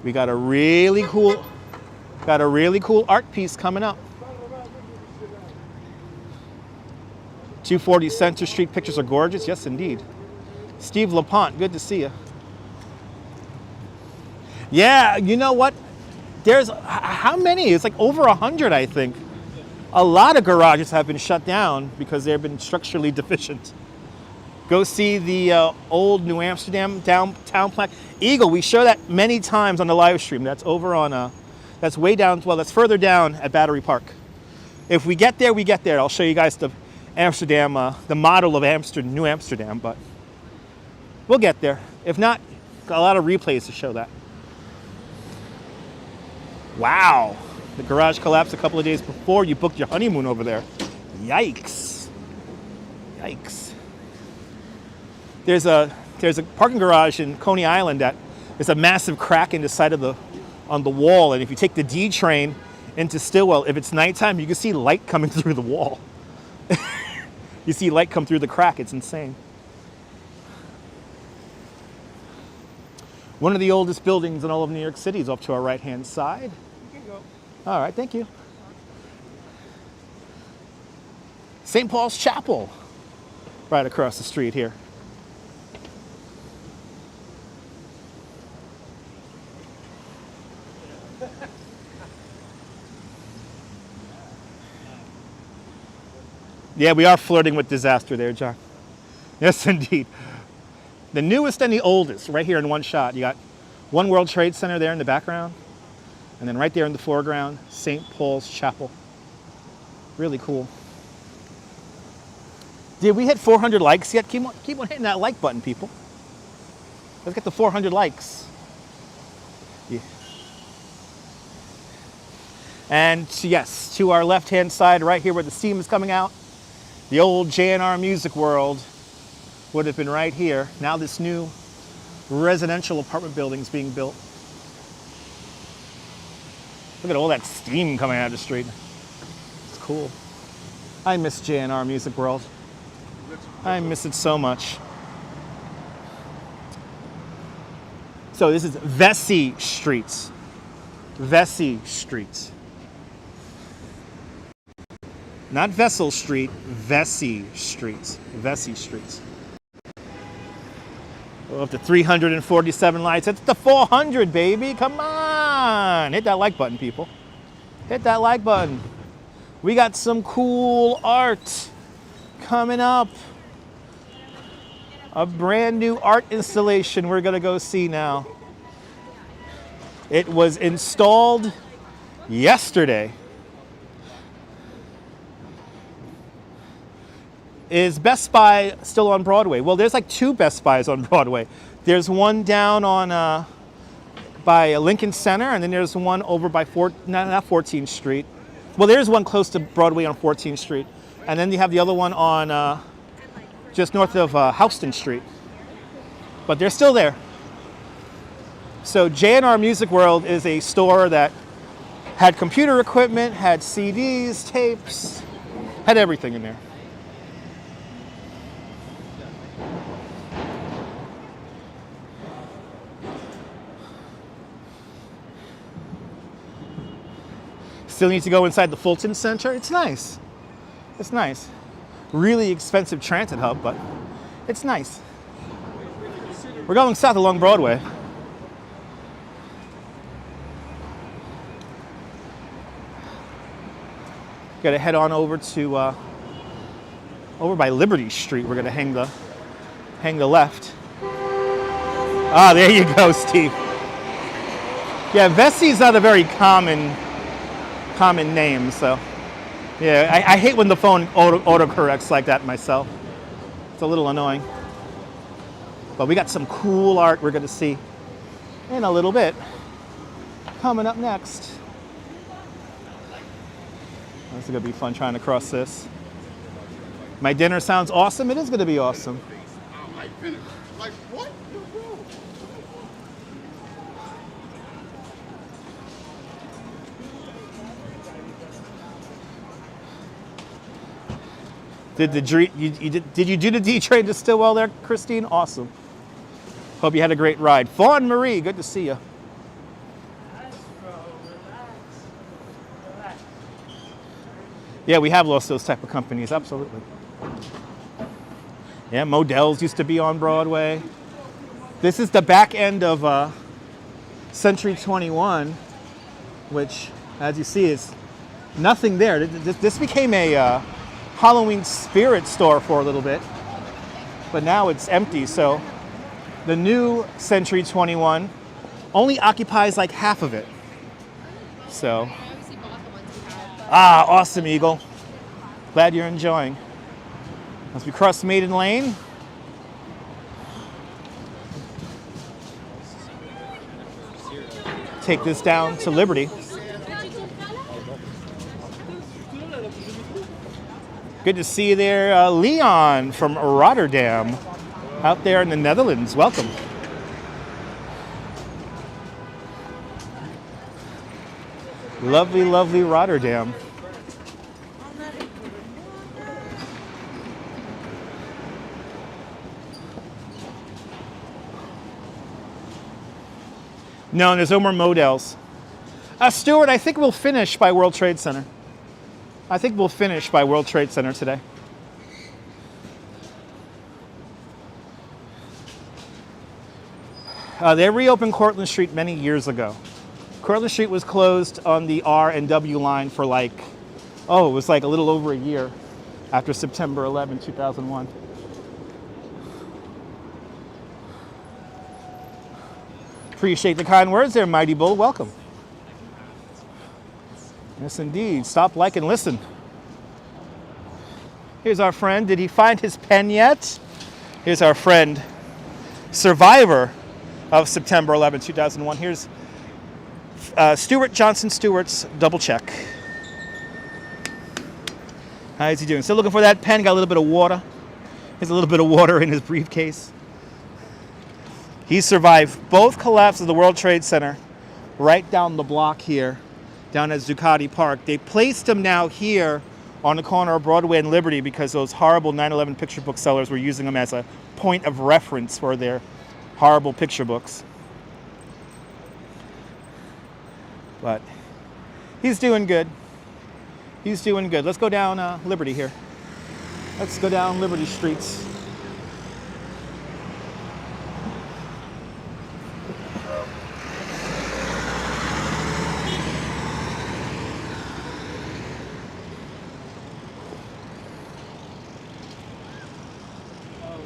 [SPEAKER 1] we got a really cool art piece coming up. 240 Center Street pictures are gorgeous. Yes, indeed. Steve LaPont, good to see you. Yeah, you know what? There's, how many? It's like over 100, I think. A lot of garages have been shut down because they've been structurally deficient. Go see the old New Amsterdam downtown plaque. Eagle, we show that many times on the live stream. That's over on, that's way down, well, that's further down at Battery Park. If we get there, we get there. I'll show you guys the Amsterdam, the model of Amsterdam, New Amsterdam, but we'll get there. If not, got a lot of replays to show that. Wow, the garage collapsed a couple of days before you booked your honeymoon over there. Yikes. Yikes. There's a parking garage in Coney Island that is a massive crack in the side of on the wall, and if you take the D train into Stillwell, if it's nighttime, you can see light coming through the wall. You see light come through the crack, it's insane. One of the oldest buildings in all of New York City is off to our right-hand side. You can go. All right, thank you. St. Paul's Chapel, right across the street here. Yeah, we are flirting with disaster there, John. Yes, indeed. The newest and the oldest, right here in one shot. You got One World Trade Center there in the background, and then right there in the foreground, St. Paul's Chapel. Really cool. Did we hit 400 likes yet? Keep on hitting that like button, people. Let's get the 400 likes. Yeah. And yes, to our left-hand side, right here where the steam is coming out, the old J&R Music World would have been right here. Now this new residential apartment building is being built. Look at all that steam coming out of the street. It's cool. I miss J&R Music World. I miss it so much. So this is Vesey Street. Vesey Street. Not Vessel Street, Vesey Street. Vesey Street. We're up to 347 likes. It's the 400, baby. Come on. Hit that like button, people. Hit that like button. We got some cool art coming up. A brand new art installation we're going to go see now. It was installed yesterday. Is Best Buy still on Broadway? Well, there's like 2 Best Buys on Broadway. There's one down on by Lincoln Center, and then there's one over by not 14th Street. Well, there's one close to Broadway on 14th Street, and then you have the other one on just north of Houston Street. But they're still there. So J&R Music World is a store that had computer equipment, had CDs, tapes, Had everything in there. Still need to go inside the Fulton Center. It's nice. It's nice. Really expensive transit hub, but it's nice. We're going south along Broadway. Got to head on over to over by Liberty Street. We're gonna hang the left. Ah, there you go, Steve. Yeah, Vessi's not a very common name, so yeah, I hate when the phone autocorrects like that myself. It's a little annoying. But we got some cool art we're gonna see in a little bit. Coming up next. This is gonna be fun trying to cross this. My dinner sounds awesome. It is gonna be awesome.
[SPEAKER 2] Like what?
[SPEAKER 1] Did you do the D train to Stillwell there, Christine? Awesome. Hope you had a great ride. Fawn Marie, good to see you. Yeah, we have lost those type of companies, absolutely. Yeah, Modell's used to be on Broadway. This is the back end of Century 21, which, as you see, is nothing there. This became a Halloween spirit store for a little bit, but now it's empty. So the new Century 21 only occupies like half of it. So, awesome, Eagle. Glad you're enjoying. As we cross Maiden Lane, take this down to Liberty. Good to see you there, Leon from Rotterdam, out there in the Netherlands. Welcome. Lovely, lovely Rotterdam. No, there's no more Models. Stuart, I think we'll finish by World Trade Center. I think we'll finish by World Trade Center today. They reopened Cortlandt Street many years ago. Cortlandt Street was closed on the R and W line for it was like a little over a year after September 11, 2001. Appreciate the kind words there, Mighty Bull. Welcome. Yes, indeed. Stop, like, and listen. Here's our friend. Did he find his pen yet? Here's our friend, survivor of September 11, 2001. Here's Stuart Johnson Stewart's double check. How is he doing? Still looking for that pen? Got a little bit of water. There's a little bit of water in his briefcase. He survived both collapses of the World Trade Center right down the block here, down at Zuccotti Park. They placed him now here on the corner of Broadway and Liberty because those horrible 9/11 picture book sellers were using them as a point of reference for their horrible picture books. But he's doing good. He's doing good. Let's go down Liberty here. Let's go down Liberty streets.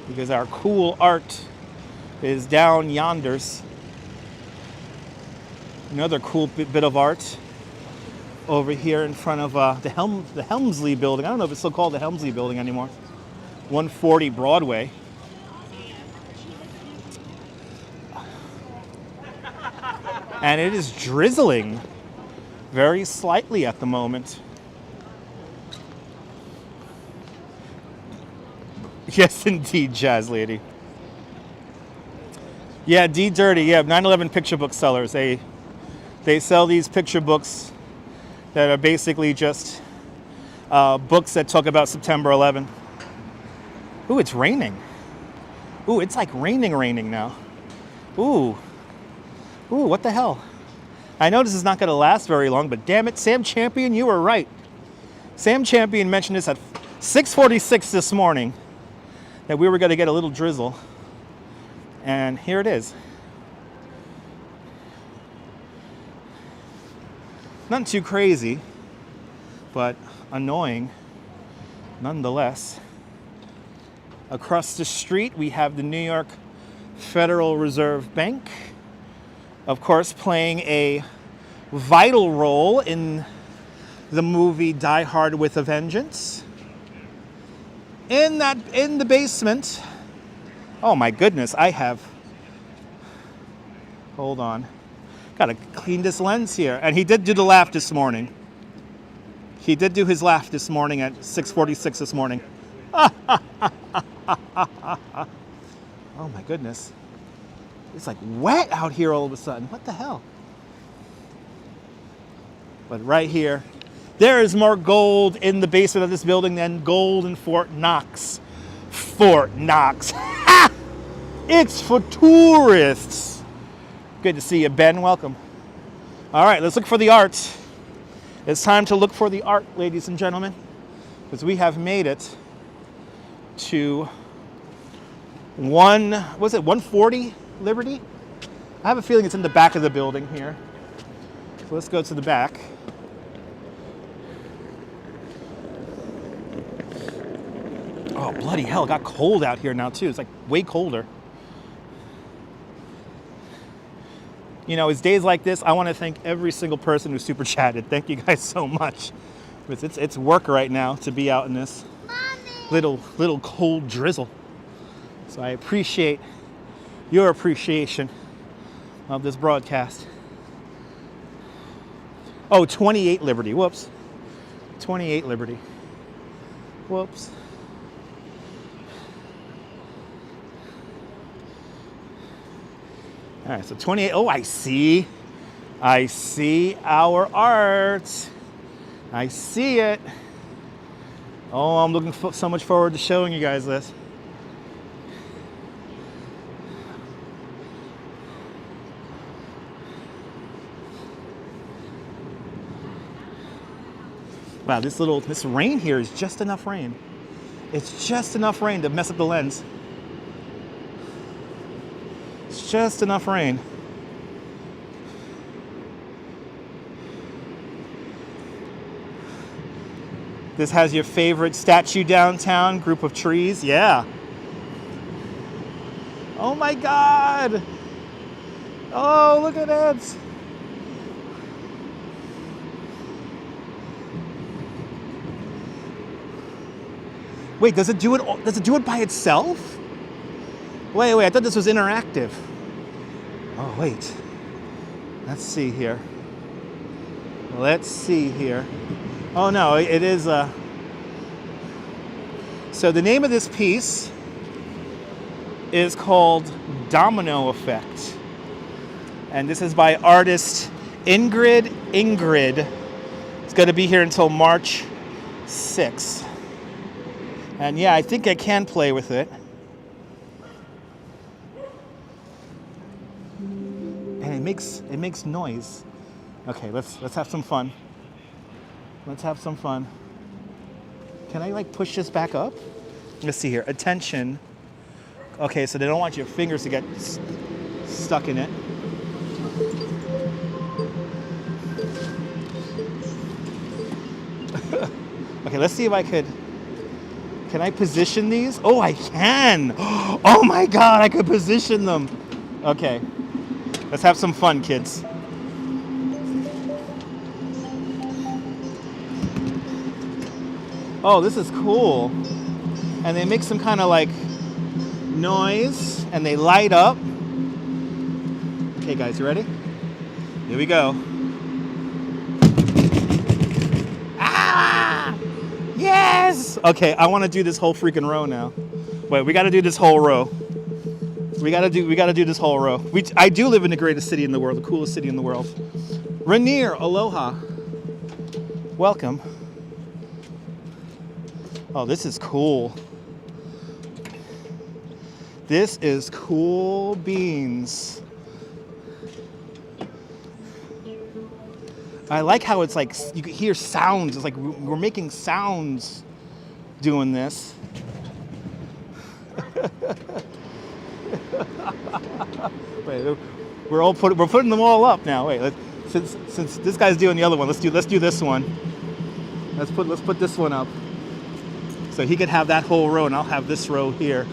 [SPEAKER 1] Because our cool art is down yonders. Another cool bit of art over here in front of the Helmsley building. I don't know if it's still called the Helmsley building anymore. 140 Broadway. And it is drizzling very slightly at the moment. Yes, indeed, Jazz Lady. Yeah, D Dirty. Yeah, 9/11 picture book sellers. They sell these picture books that are basically just books that talk about September 11th. Ooh, it's raining. Ooh, it's like raining now. Ooh, what the hell? I know this is not going to last very long, but damn it, Sam Champion, you were right. Sam Champion mentioned this at 6:46 this morning, that we were going to get a little drizzle. And here it is. Nothing too crazy, but annoying nonetheless. Across the street, we have the New York Federal Reserve Bank, of course, playing a vital role in the movie Die Hard with a Vengeance. In the basement, oh my goodness, hold on. Gotta clean this lens here. And he did do the laugh this morning. He did do his laugh this morning at 6:46 this morning. Oh my goodness. It's like wet out here all of a sudden. What the hell? But right here, there is more gold in the basement of this building than gold in Fort Knox. Fort Knox. It's for tourists. Good to see you, Ben. Welcome. All right, let's look for the art. It's time to look for the art, ladies and gentlemen, because we have made it to 140 Liberty? I have a feeling it's in the back of the building here. So let's go to the back. Oh, bloody hell, it got cold out here now too. It's like way colder. You know, it's days like this, I want to thank every single person who super chatted. Thank you guys so much. It's work right now to be out in this little cold drizzle. So I appreciate your appreciation of this broadcast. Oh, 28 Liberty. Whoops. 28 Liberty. Whoops. All right, so 28. Oh, I see our art. I see it. Oh, I'm looking so much forward to showing you guys this. Wow, this rain here is just enough rain. It's just enough rain to mess up the lens. It's just enough rain. This has your favorite statue downtown, group of trees. Yeah. Oh my God. Oh, look at it. Wait, does it do it by itself? Wait, I thought this was interactive. Oh, wait. Let's see here. Oh no, it is so the name of this piece is called Domino Effect. And this is by artist Ingrid. It's going to be here until March 6th. And yeah, I think I can play with it. And it makes noise. Okay, let's have some fun. Let's have some fun. Can I like push this back up? Let's see here. Attention. Okay, so they don't want your fingers to get stuck in it. Okay, let's see if I could. Can I position these? Oh, I can. Oh my God, I could position them. Okay, let's have some fun, kids. Oh, this is cool. And they make some kind of like noise and they light up. Okay, guys, you ready? Here we go. Ah! Yes! Okay, I want to do this whole freaking row now. Wait, we got to do this whole row. We got to do this whole row. I do live in the greatest city in the world, the coolest city in the world. Rainier, aloha. Welcome. Oh, this is cool. This is cool beans. I like how it's like, you can hear sounds. It's like we're making sounds doing this. Wait, we're putting them all up now. Wait, since this guy's doing the other one, let's do this one. Let's put this one up. So he could have that whole row and I'll have this row here.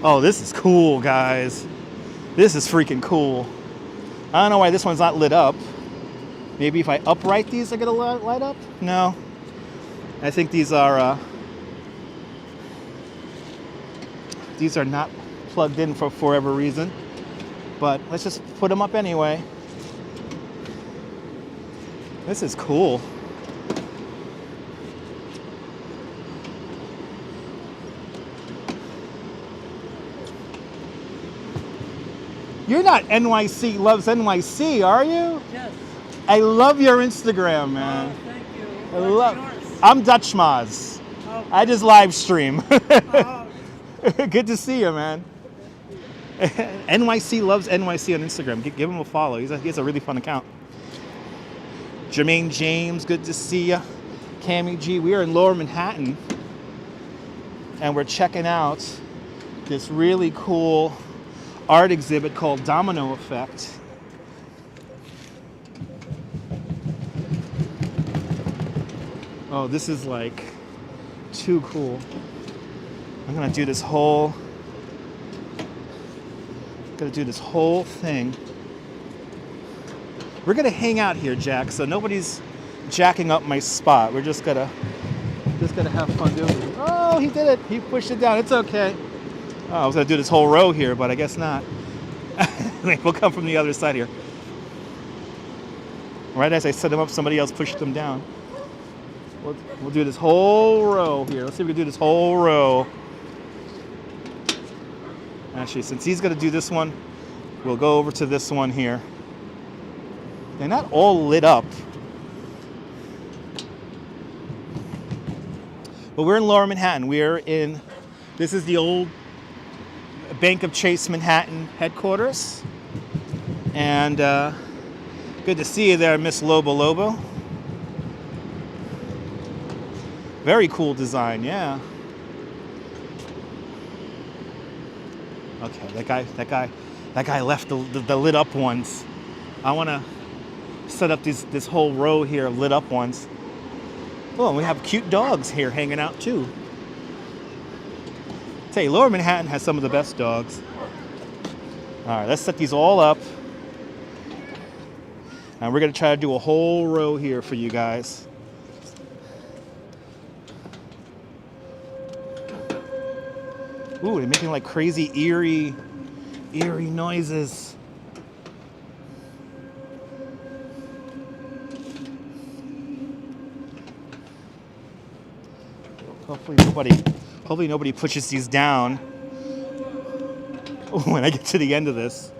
[SPEAKER 1] Oh, this is cool, guys. This is freaking cool. I don't know why this one's not lit up. Maybe if I upright these, I get a light up? No. I think these are not plugged in for whatever reason. But let's just put them up anyway. This is cool. You're not NYC loves NYC, are you?
[SPEAKER 3] Yes.
[SPEAKER 1] I love your Instagram, man.
[SPEAKER 3] Oh, thank you.
[SPEAKER 1] I
[SPEAKER 3] What's
[SPEAKER 1] love.
[SPEAKER 3] yours?
[SPEAKER 1] I'm Dutch Maz.
[SPEAKER 3] Oh,
[SPEAKER 1] I just live stream.
[SPEAKER 3] oh,
[SPEAKER 1] Good to see you, man. NYC loves NYC on Instagram. Give him a follow. He has a really fun account. Jermaine James, good to see you. Cammy G, we are in Lower Manhattan, and we're checking out this really cool art exhibit called Domino Effect. Oh, this is like too cool. I'm gonna do this whole thing. We're gonna hang out here, Jack, so nobody's jacking up my spot. We're just gonna have fun doing it. Oh, he did it. He pushed it down. It's okay. Oh, I was gonna do this whole row here, but I guess not. We'll come from the other side here. Right as I set them up, somebody else pushed them down. We'll do this whole row here. Let's see if we can do this whole row. Actually, since he's gonna do this one, we'll go over to this one here. They're not all lit up. But we're in Lower Manhattan. This is the old Bank of Chase Manhattan headquarters. And good to see you there, Miss Lobo Lobo. Very cool design, yeah. Okay, that guy left the lit up ones. I want to set up this whole row here of lit up ones. Oh, and we have cute dogs here hanging out too. Tell you, Lower Manhattan has some of the best dogs. All right, let's set these all up. And we're gonna try to do a whole row here for you guys. Ooh, they're making like crazy eerie noises. Hopefully nobody pushes these down when I get to the end of this.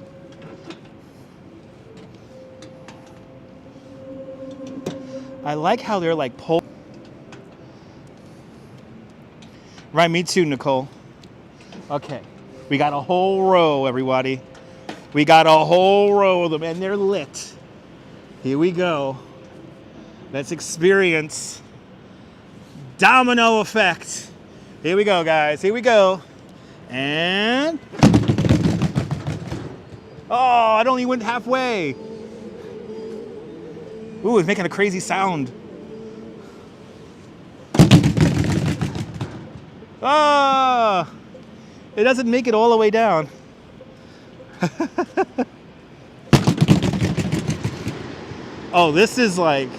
[SPEAKER 1] I like how they're like Right, me too, Nicole. Okay, we got a whole row, everybody. We got a whole row of them, and they're lit. Here we go. Let's experience Domino Effect. Here we go, guys. Here we go. And... oh, I only went halfway. Ooh, it's making a crazy sound. Ah! It doesn't make it all the way down. Oh, this is addicting.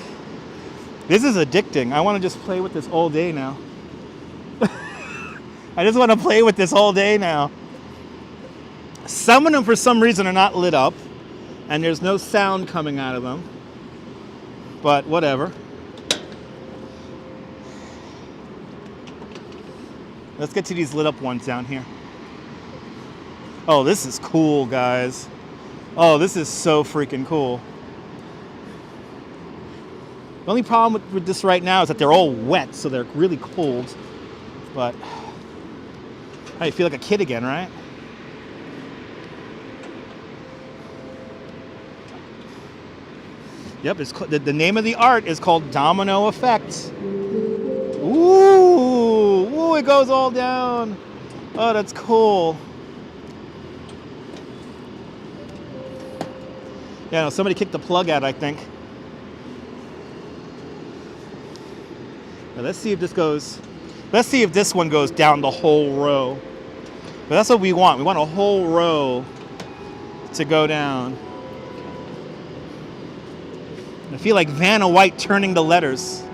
[SPEAKER 1] I want to just play with this all day now. I just want to play with this all day now. Some of them, for some reason, are not lit up, and there's no sound coming out of them. But whatever. Let's get to these lit up ones down here. Oh, this is cool, guys. Oh, this is so freaking cool. The only problem with this right now is that they're all wet, so they're really cold. But I feel like a kid again, right? Yep, it's the name of the art is called Domino Effect. Ooh, it goes all down. Oh, that's cool. Yeah, no, somebody kicked the plug out, I think. Now, let's see if this goes. Let's see if this one goes down the whole row. But that's what we want. We want a whole row to go down. I feel like Vanna White turning the letters.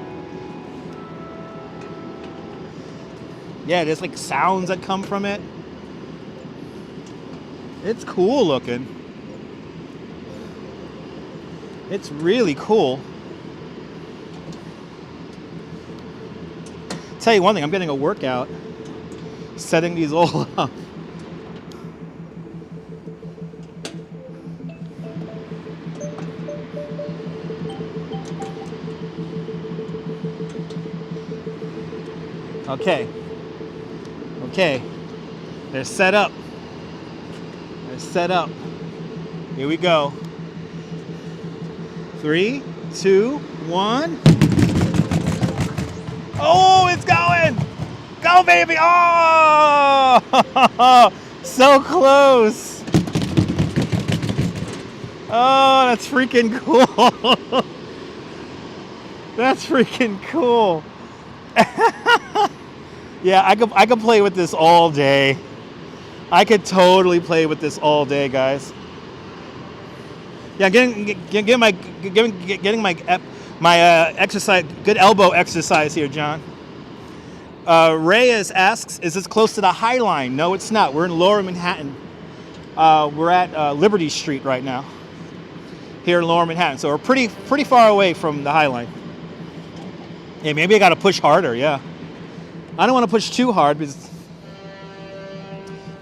[SPEAKER 1] Yeah, there's like sounds that come from it. It's cool looking. It's really cool. Tell you one thing, I'm getting a workout setting these all up. Okay, they're set up. Here we go. 3, 2, 1. Oh, it's going! Go, baby! Oh, so close! Oh, that's freaking cool! That's freaking cool! Yeah, I could play with this all day. I could totally play with this all day, guys. Yeah, getting my exercise, good elbow exercise here, John. Reyes asks, is this close to the High Line? No, it's not. We're in Lower Manhattan. We're at Liberty Street right now, here in Lower Manhattan. So we're pretty far away from the High Line. Yeah, maybe I got to push harder. Yeah, I don't want to push too hard because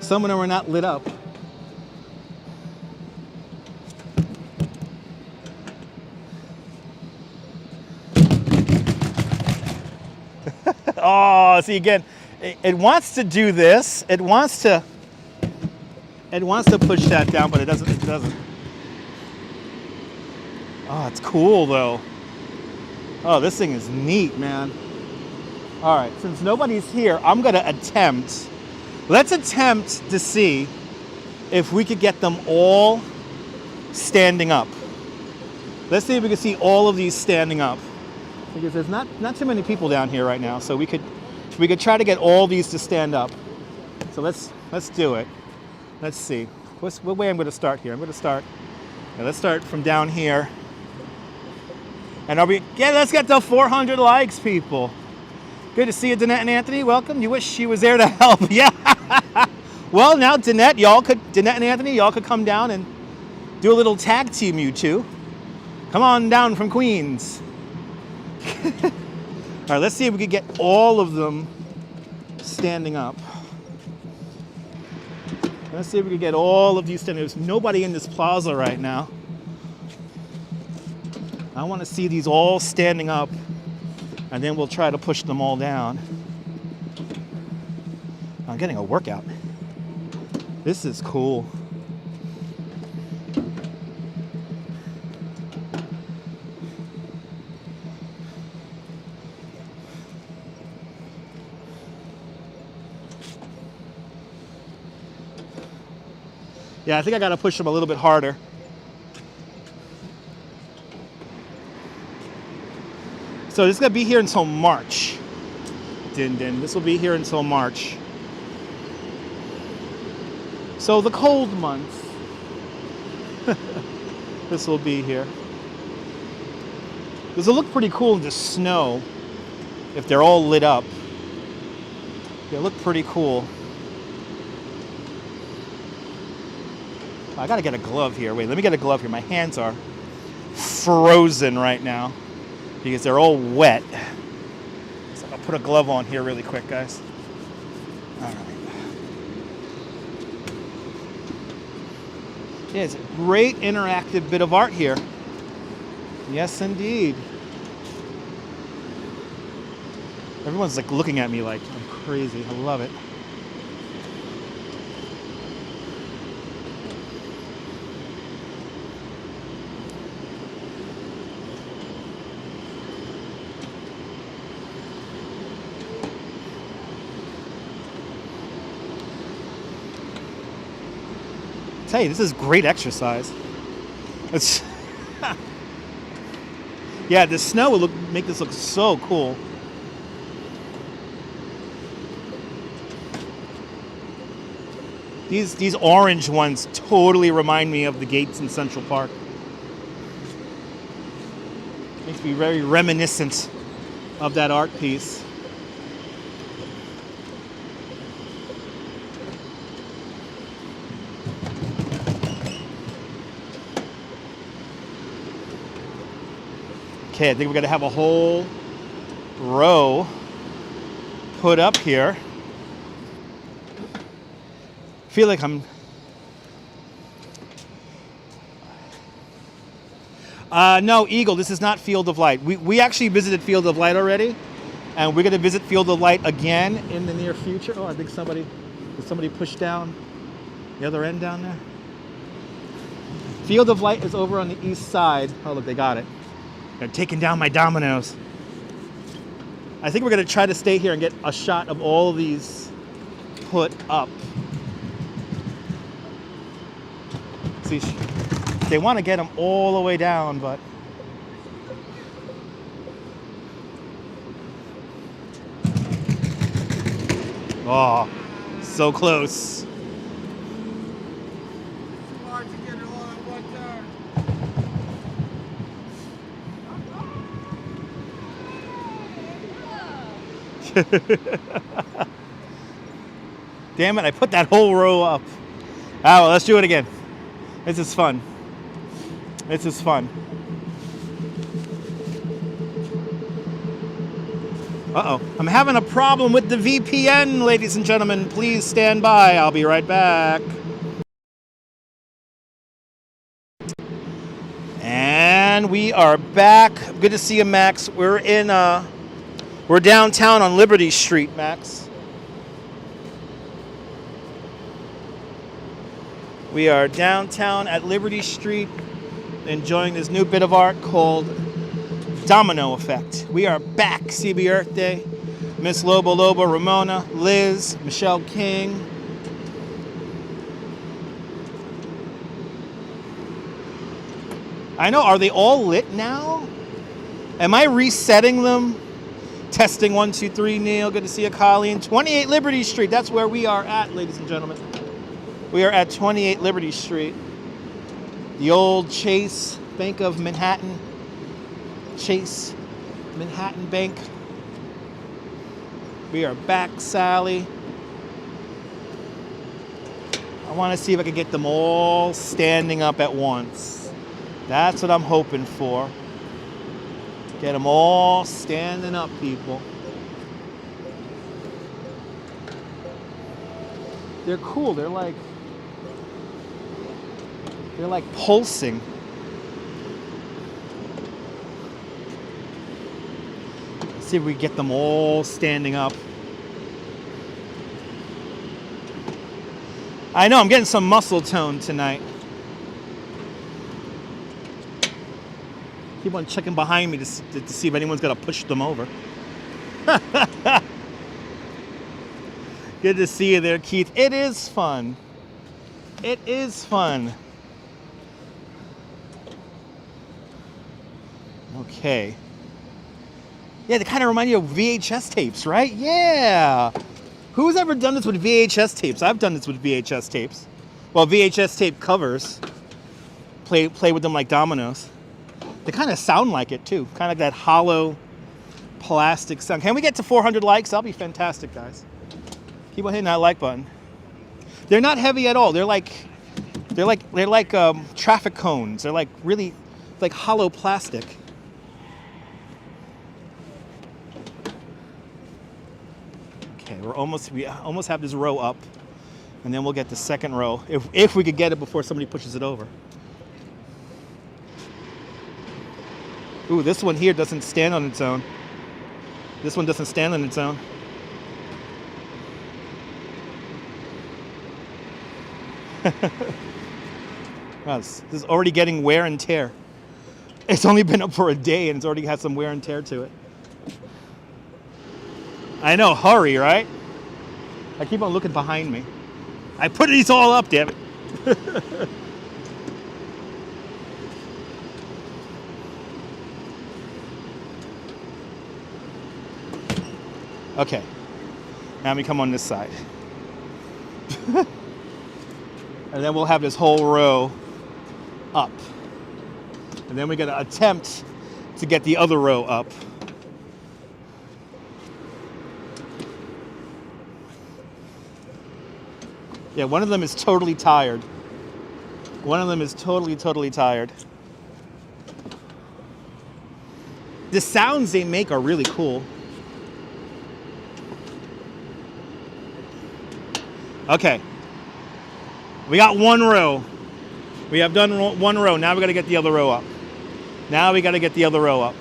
[SPEAKER 1] some of them are not lit up. Oh, see again, it wants to do this. It wants to push that down, but it doesn't. Oh, it's cool though. Oh, this thing is neat, man. All right, since nobody's here, I'm gonna attempt. Let's attempt to see if we could get them all standing up. Let's see if we can see all of these standing up. Because there's not too many people down here right now, so we could try to get all these to stand up. So let's do it. Let's see. What way I'm going to start here? I'm going to start. Let's start from down here. And let's get to 400 likes, people. Good to see you, Danette and Anthony. Welcome. You wish she was there to help. Yeah. Well, now Danette and Anthony, y'all could come down and do a little tag team, you two. Come on down from Queens. All right, let's see if we can get all of them standing up. Let's see if we can get all of these standing up. There's nobody in this plaza right now. I want to see these all standing up, and then we'll try to push them all down. I'm getting a workout. This is cool. Yeah, I think I got to push them a little bit harder. So this is going to be here until March. This will be here until March. So the cold months, this will be here. This will look pretty cool in the snow if they're all lit up. They look pretty cool. I gotta get a glove here. Wait, let me get a glove here. My hands are frozen right now because they're all wet. So I'll put a glove on here really quick, guys. All right. Yeah, it's a great interactive bit of art here. Yes, indeed. Everyone's like looking at me like I'm crazy. I love it. Tell you, this is great exercise. It's yeah, the snow will make this look so cool. These orange ones totally remind me of the gates in Central Park. Makes me very reminiscent of that art piece. Okay, I think we're gonna have a whole row put up here. I feel like I'm no, Eagle, this is not Field of Light. We actually visited Field of Light already, and we're gonna visit Field of Light again in the near future. Oh, I think somebody pushed down the other end down there. Field of Light is over on the east side. Oh look, they got it. They're taking down my dominoes. I think we're gonna try to stay here and get a shot of all of these put up. See, they want to get them all the way down, but oh, so close.
[SPEAKER 2] Hard to get it all at one time.
[SPEAKER 1] Damn it, I put that whole row up. Ah, well, let's do it again. This is fun. This is fun. Uh-oh. I'm having a problem with the VPN, ladies and gentlemen. Please stand by. I'll be right back. And we are back. Good to see you, Max. We're downtown on Liberty Street, Max. We are downtown at Liberty Street, enjoying this new bit of art called Domino Effect. We are back, CB Earth Day. Miss Lobo, Ramona, Liz, Michelle King. I know, are they all lit now? Am I resetting them? Testing 1, 2, 3, Neil, good to see you, Colleen. 28 Liberty Street, that's where we are at, ladies and gentlemen. We are at 28 Liberty Street, the old Chase Bank of Manhattan, Chase Manhattan Bank. We are back, Sally. I want to see if I can get them all standing up at once. That's what I'm hoping for. Get them all standing up, people. They're cool, they're like pulsing. Let's see if we get them all standing up. I know, I'm getting some muscle tone tonight. Keep on checking behind me to see if anyone's gonna push them over. Good to see you there, Keith. It is fun. It is fun. Okay. Yeah, they kind of remind you of VHS tapes, right? Yeah. Who's ever done this with VHS tapes? I've done this with VHS tapes. Well, VHS tape covers. Play with them like dominoes. They kind of sound like it too. Kind of like that hollow plastic sound. Can we get to 400 likes? That'll be fantastic, guys. Keep on hitting that like button. They're not heavy at all. They're like traffic cones. They're like really like hollow plastic. Okay, we almost have this row up, and then we'll get the second row if we could get it before somebody pushes it over. Ooh, this one here doesn't stand on its own. This one doesn't stand on its own. Wow, this is already getting wear and tear. It's only been up for a day and it's already had some wear and tear to it. I know, hurry, right? I keep on looking behind me. I put these all up, damn it. Okay, now we come on this side. And then we'll have this whole row up. And then we're gonna attempt to get the other row up. Yeah, one of them is totally tired. One of them is totally tired. The sounds they make are really cool. Okay, we got one row. We have done one row. Now we got to get the other row up. Now we got to get the other row up.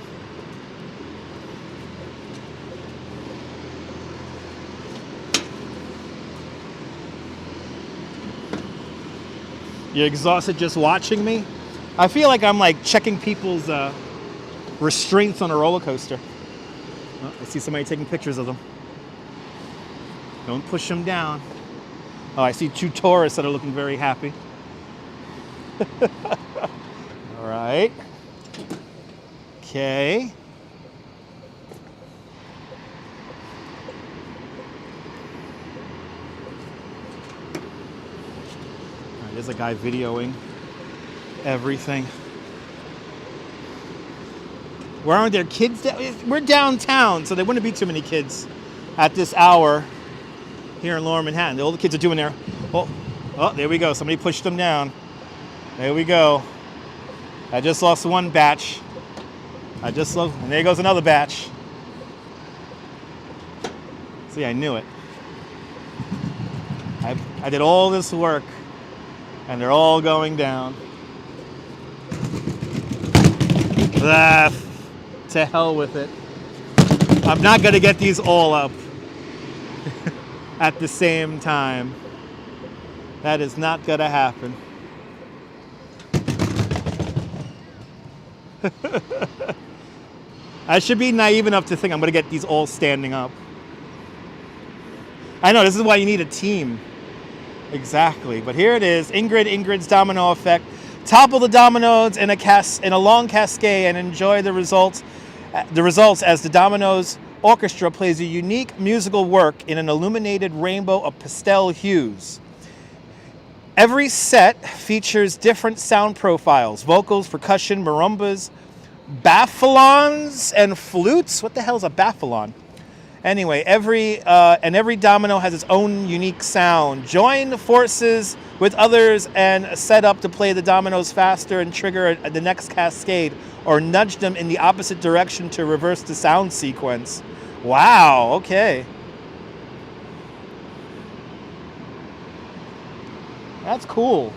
[SPEAKER 1] You're exhausted just watching me? I feel like I'm like checking people's restraints on a roller coaster. Oh, I see somebody taking pictures of them. Don't push them down. Oh, I see two tourists that are looking very happy. All right. Okay. All right, there's a guy videoing everything. Where aren't there kids? We're downtown, so there wouldn't be too many kids at this hour here in Lower Manhattan. All the kids are doing their, oh, there we go. Somebody pushed them down. There we go. I just lost one batch. And there goes another batch. See, I knew it. I did all this work, and they're all going down. To hell with it. I'm not gonna get these all up at the same time. That is not gonna happen. I should be naive enough to think I'm gonna get these all standing up. I know, this is why you need a team. Exactly, but here it is, Ingrid's domino effect. Topple the dominoes in a long cascade and enjoy the results as the dominoes orchestra plays a unique musical work in an illuminated rainbow of pastel hues. Every set features different sound profiles, vocals, percussion, marimbas, baffalons, and flutes. What the hell is a baffalon? Anyway, every domino has its own unique sound. Join forces with others and set up to play the dominoes faster and trigger the next cascade, or nudge them in the opposite direction to reverse the sound sequence. Wow, okay. That's cool.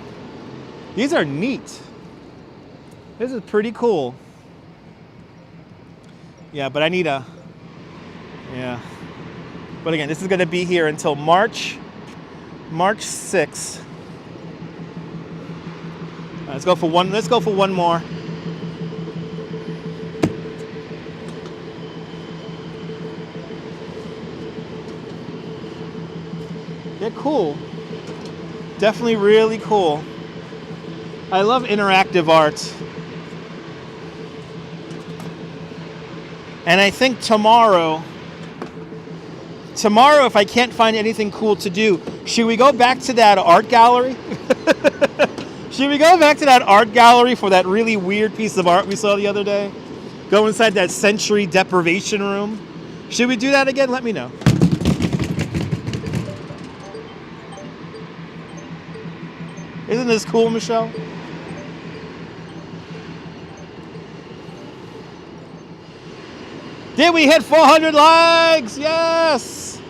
[SPEAKER 1] These are neat. This is pretty cool. Yeah, but I need a... Yeah. But again, this is going to be here until March 6th. Let's go for one more. They're cool. Definitely really cool. I love interactive art. And I think tomorrow, if I can't find anything cool to do, should we go back to that art gallery? Should we go back to that art gallery for that really weird piece of art we saw the other day? Go inside that sensory deprivation room? Should we do that again? Let me know. Isn't this cool, Michelle? Did we hit 400 likes? Yes!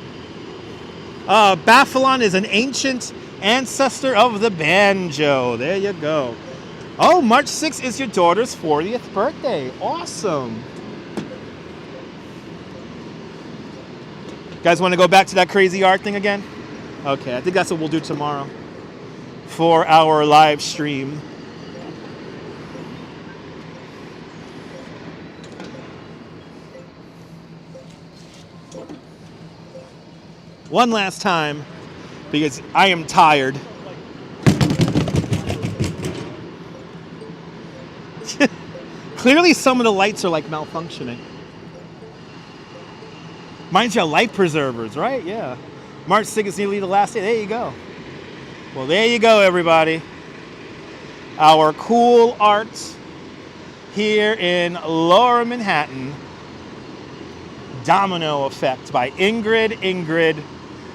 [SPEAKER 1] Baffalon is an ancient ancestor of the banjo. There you go. Oh, March 6th is your daughter's 40th birthday. Awesome. Guys want to go back to that crazy art thing again? Okay, I think that's what we'll do tomorrow for our live stream. One last time, because I am tired. Clearly some of the lights are like malfunctioning. Mind you, light preservers, right? Yeah. March 6th is nearly the last day. There you go. Well, there you go, everybody. Our cool art here in Lower Manhattan. Domino Effect by Ingrid.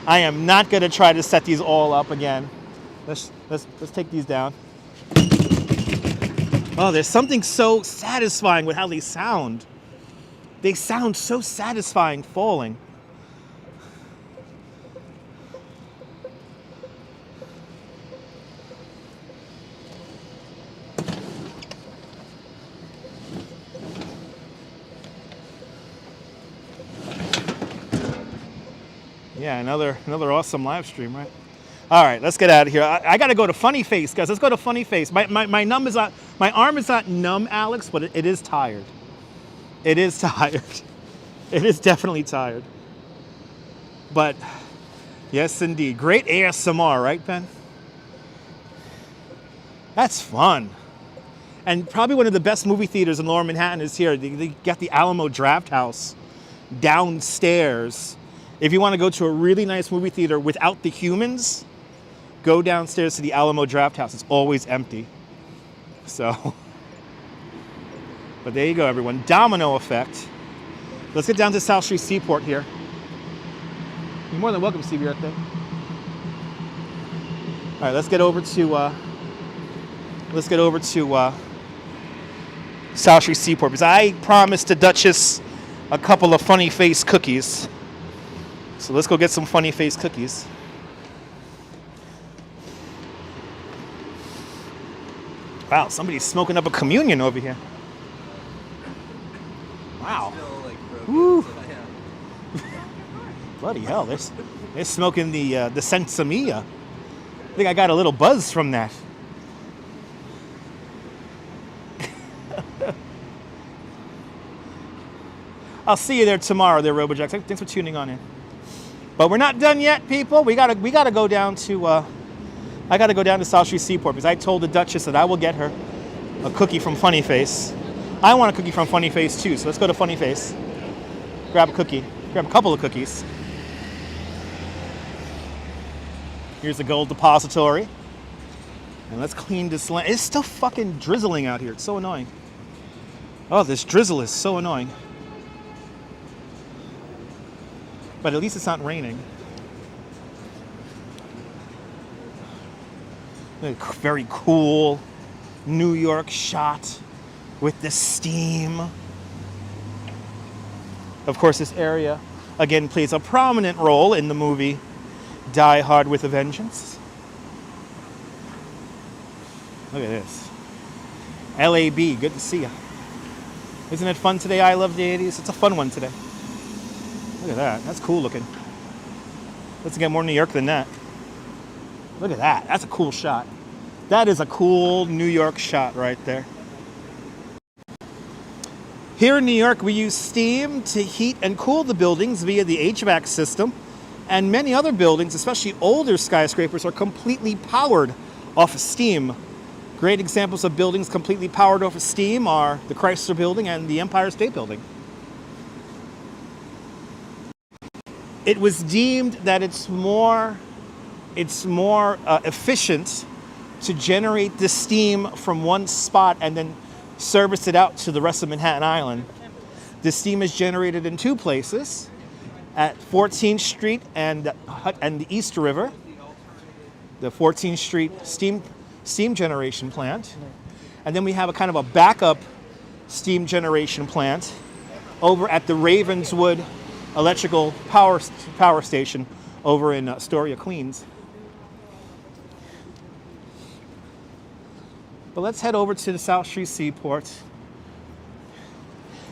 [SPEAKER 1] I am not going to try to set these all up again. Let's take these down. Oh, there's something so satisfying with how they sound. They sound so satisfying falling. Yeah, another awesome live stream, right? All right, let's get out of here. I got to go to Funny Face, guys. Let's go to Funny Face. My arm is not numb, Alex, but it is tired. It is tired. It is definitely tired. But yes, indeed. Great ASMR, right, Ben? That's fun. And probably one of the best movie theaters in Lower Manhattan is here. They got the Alamo Draft House downstairs. If you want to go to a really nice movie theater without the humans, go downstairs to the Alamo Draft House. It's always empty. So, but there you go, everyone. Domino Effect. Let's get down to South Street Seaport here. You're more than welcome to see me right there. All right, let's get over to South Street Seaport, because I promised the Duchess a couple of Funny Face cookies. So let's go get some Funny Face cookies. Wow, somebody's smoking up a communion over here. Wow. Woo. Bloody hell, they're smoking the Sensimilla. I think I got a little buzz from that. I'll see you there tomorrow, there, RoboJack. Thanks for tuning on in. But we're not done yet, people. We gotta go down to. I gotta go down to South Street Seaport because I told the Duchess that I will get her a cookie from Funny Face. I want a cookie from Funny Face too, so let's go to Funny Face. Grab a cookie. Grab a couple of cookies. Here's the gold depository. And let's clean this land. It's still fucking drizzling out here. It's so annoying. Oh, this drizzle is so annoying. But at least it's not raining. A very cool New York shot with the steam. Of course, this area, again, plays a prominent role in the movie Die Hard with a Vengeance. Look at this. LAB, good to see you. Isn't it fun today? I love the 80s. It's a fun one today. Look at that. That's cool looking. Let's get more New York than that. Look at that. That's a cool shot. That is a cool New York shot right there. Here in New York, we use steam to heat and cool the buildings via the HVAC system. And many other buildings, especially older skyscrapers, are completely powered off of steam. Great examples of buildings completely powered off of steam are the Chrysler Building and the Empire State Building. It was deemed that it's more efficient to generate the steam from one spot and then service it out to the rest of Manhattan Island. The steam is generated in two places, at 14th Street and the East River, the 14th Street steam generation plant. And then we have a kind of a backup steam generation plant over at the Ravenswood Electrical Power Station over in Astoria, Queens. But let's head over to the South Street Seaport.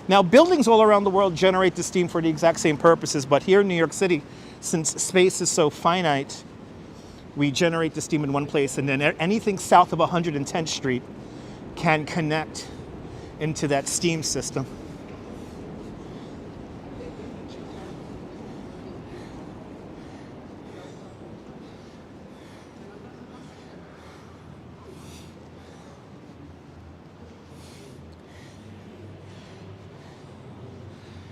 [SPEAKER 1] Now, buildings all around the world generate the steam for the exact same purposes, but here in New York City, since space is so finite, we generate the steam in one place, and then anything south of 110th Street can connect into that steam system.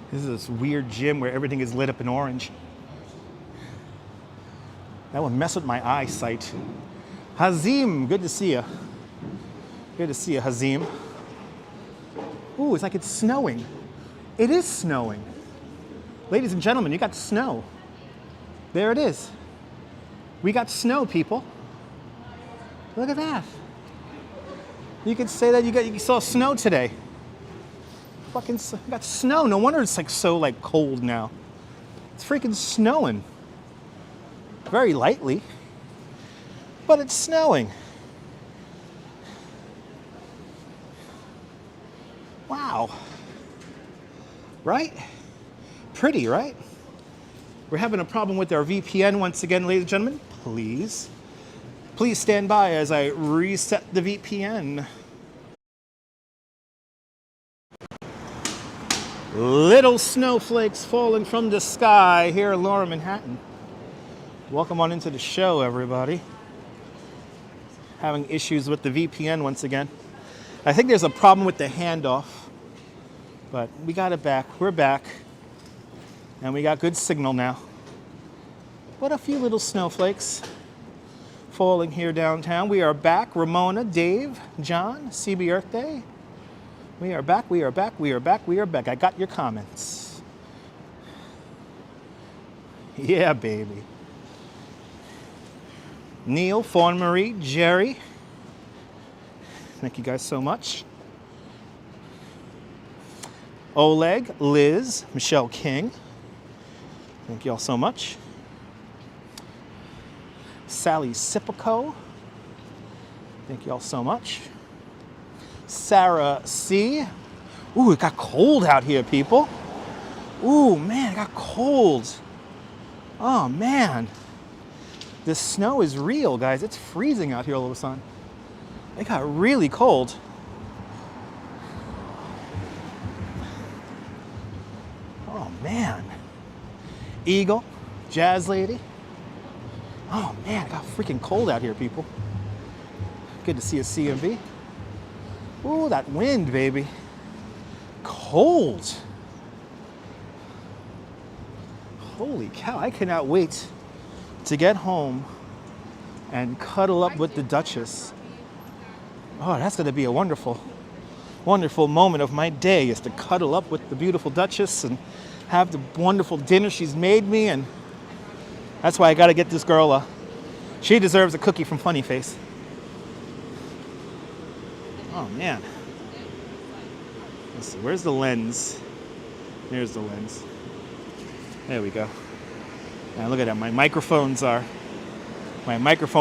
[SPEAKER 1] This is this weird gym where everything is lit up in orange. That would mess with my eyesight. Hazim, good to see you. Good to see you, Hazim. Ooh, it's like it's snowing. It is snowing. Ladies and gentlemen, you got snow. There it is. We got snow, people. Look at that. You could say that you saw snow today. Fucking got snow. No wonder it's like so like cold now. It's freaking snowing. Very lightly, but it's snowing. Wow. Right? Pretty, right? We're having a problem with our VPN once again, ladies and gentlemen. Please stand by as I reset the VPN. Little snowflakes falling from the sky here in Lower Manhattan. Welcome on into the show, everybody. Having issues with the VPN once again. I think there's a problem with the handoff, but we got it back. We're back, and we got good signal now. But a few little snowflakes falling here downtown. We are back. Ramona, Dave, John, CB Earth Day. We are back, we are back, we are back, we are back. I got your comments. Yeah, baby. Neil, Fawn Marie, Jerry. Thank you guys so much. Oleg, Liz, Michelle King. Thank you all so much. Sally Sipico. Thank you all so much. Sarah C. Ooh, it got cold out here, people. Ooh, man, it got cold. Oh, man. This snow is real, guys. It's freezing out here all of a sudden. It got really cold. Oh, man. Eagle, Jazz Lady. Oh, man, it got freaking cold out here, people. Good to see a CMV. Ooh, that wind, baby. Cold. Holy cow, I cannot wait to get home and cuddle up with the Duchess. Oh, that's going to be a wonderful, wonderful moment of my day, is to cuddle up with the beautiful Duchess and have the wonderful dinner she's made me. And that's why I got to get this girl she deserves a cookie from Funny Face. Oh, man. Let's see, where's the lens? There's the lens. There we go. Now look at that, my microphone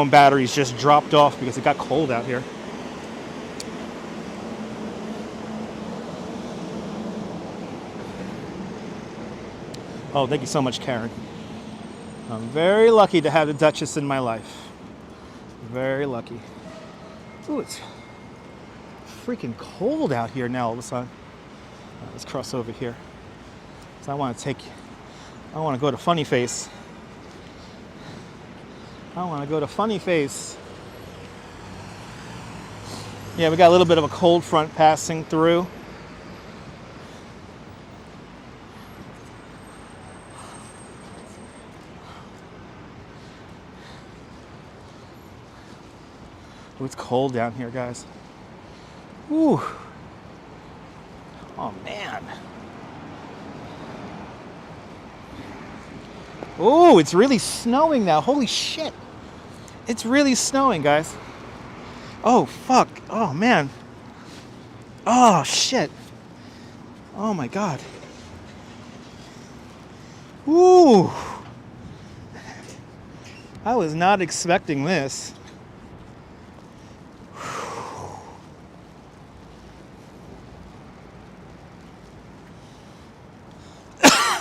[SPEAKER 1] batteries just dropped off because it got cold out here. Oh, thank you so much, Karen. I'm very lucky to have the Duchess in my life. Very lucky. Ooh, it's freaking cold out here now all of a sudden. Let's cross over here. So I want to go to Funny Face. I want to go to Funny Face. Yeah, we got a little bit of a cold front passing through. Ooh, it's cold down here, guys. Ooh. Oh, man. Oh, it's really snowing now. Holy shit. It's really snowing, guys. Oh, fuck. Oh, man. Oh, shit. Oh, my God. Ooh. I was not expecting this.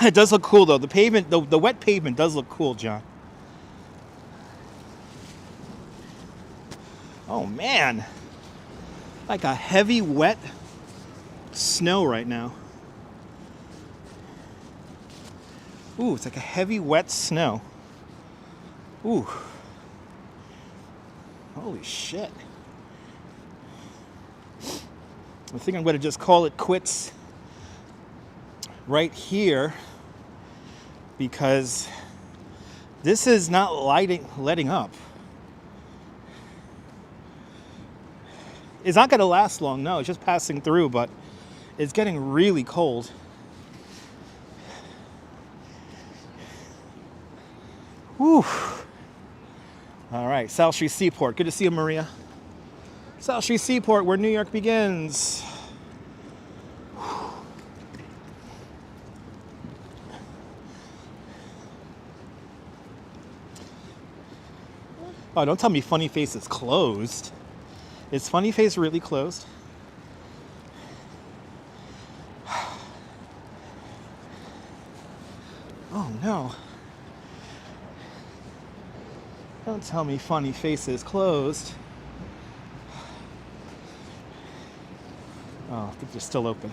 [SPEAKER 1] It does look cool though. The pavement, the wet pavement does look cool, John. Oh man, like a heavy wet snow right now. Ooh, it's like a heavy wet snow. Ooh. Holy shit. I think I'm going to just call it quits right here because this is not letting up. It's not going to last long, no, it's just passing through, but it's getting really cold. Whew. All right, South Street Seaport. Good to see you, Maria. South Street Seaport, where New York begins. Oh, don't tell me Funny Face is closed. Is Funny Face really closed? Oh no. Don't tell me Funny Face is closed. Oh, I think they're still open.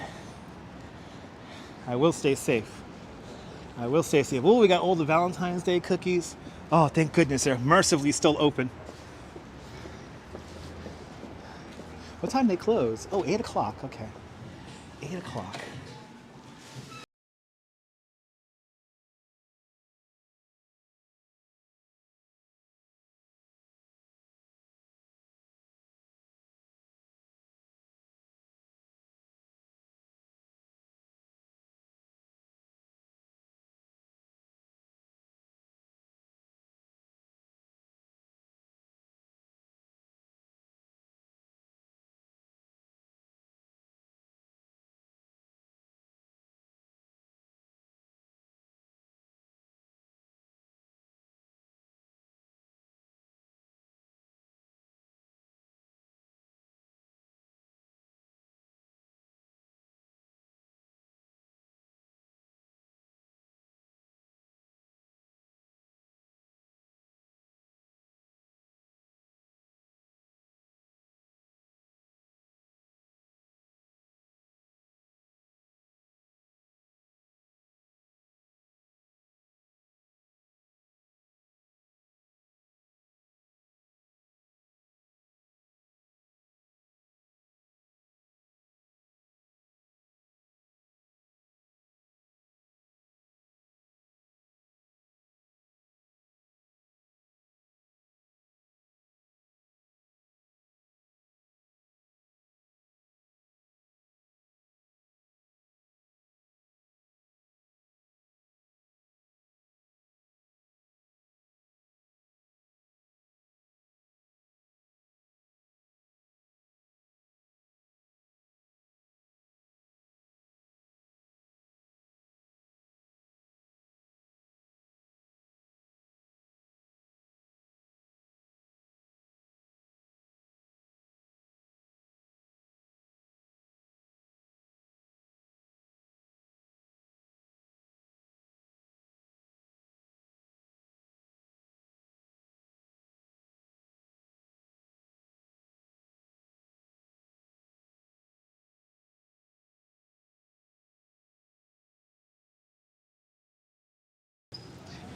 [SPEAKER 1] I will stay safe. I will stay safe. Oh, we got all the Valentine's Day cookies. Oh, thank goodness they're mercifully still open. What time they close? Oh, 8 o'clock. Okay. 8 o'clock.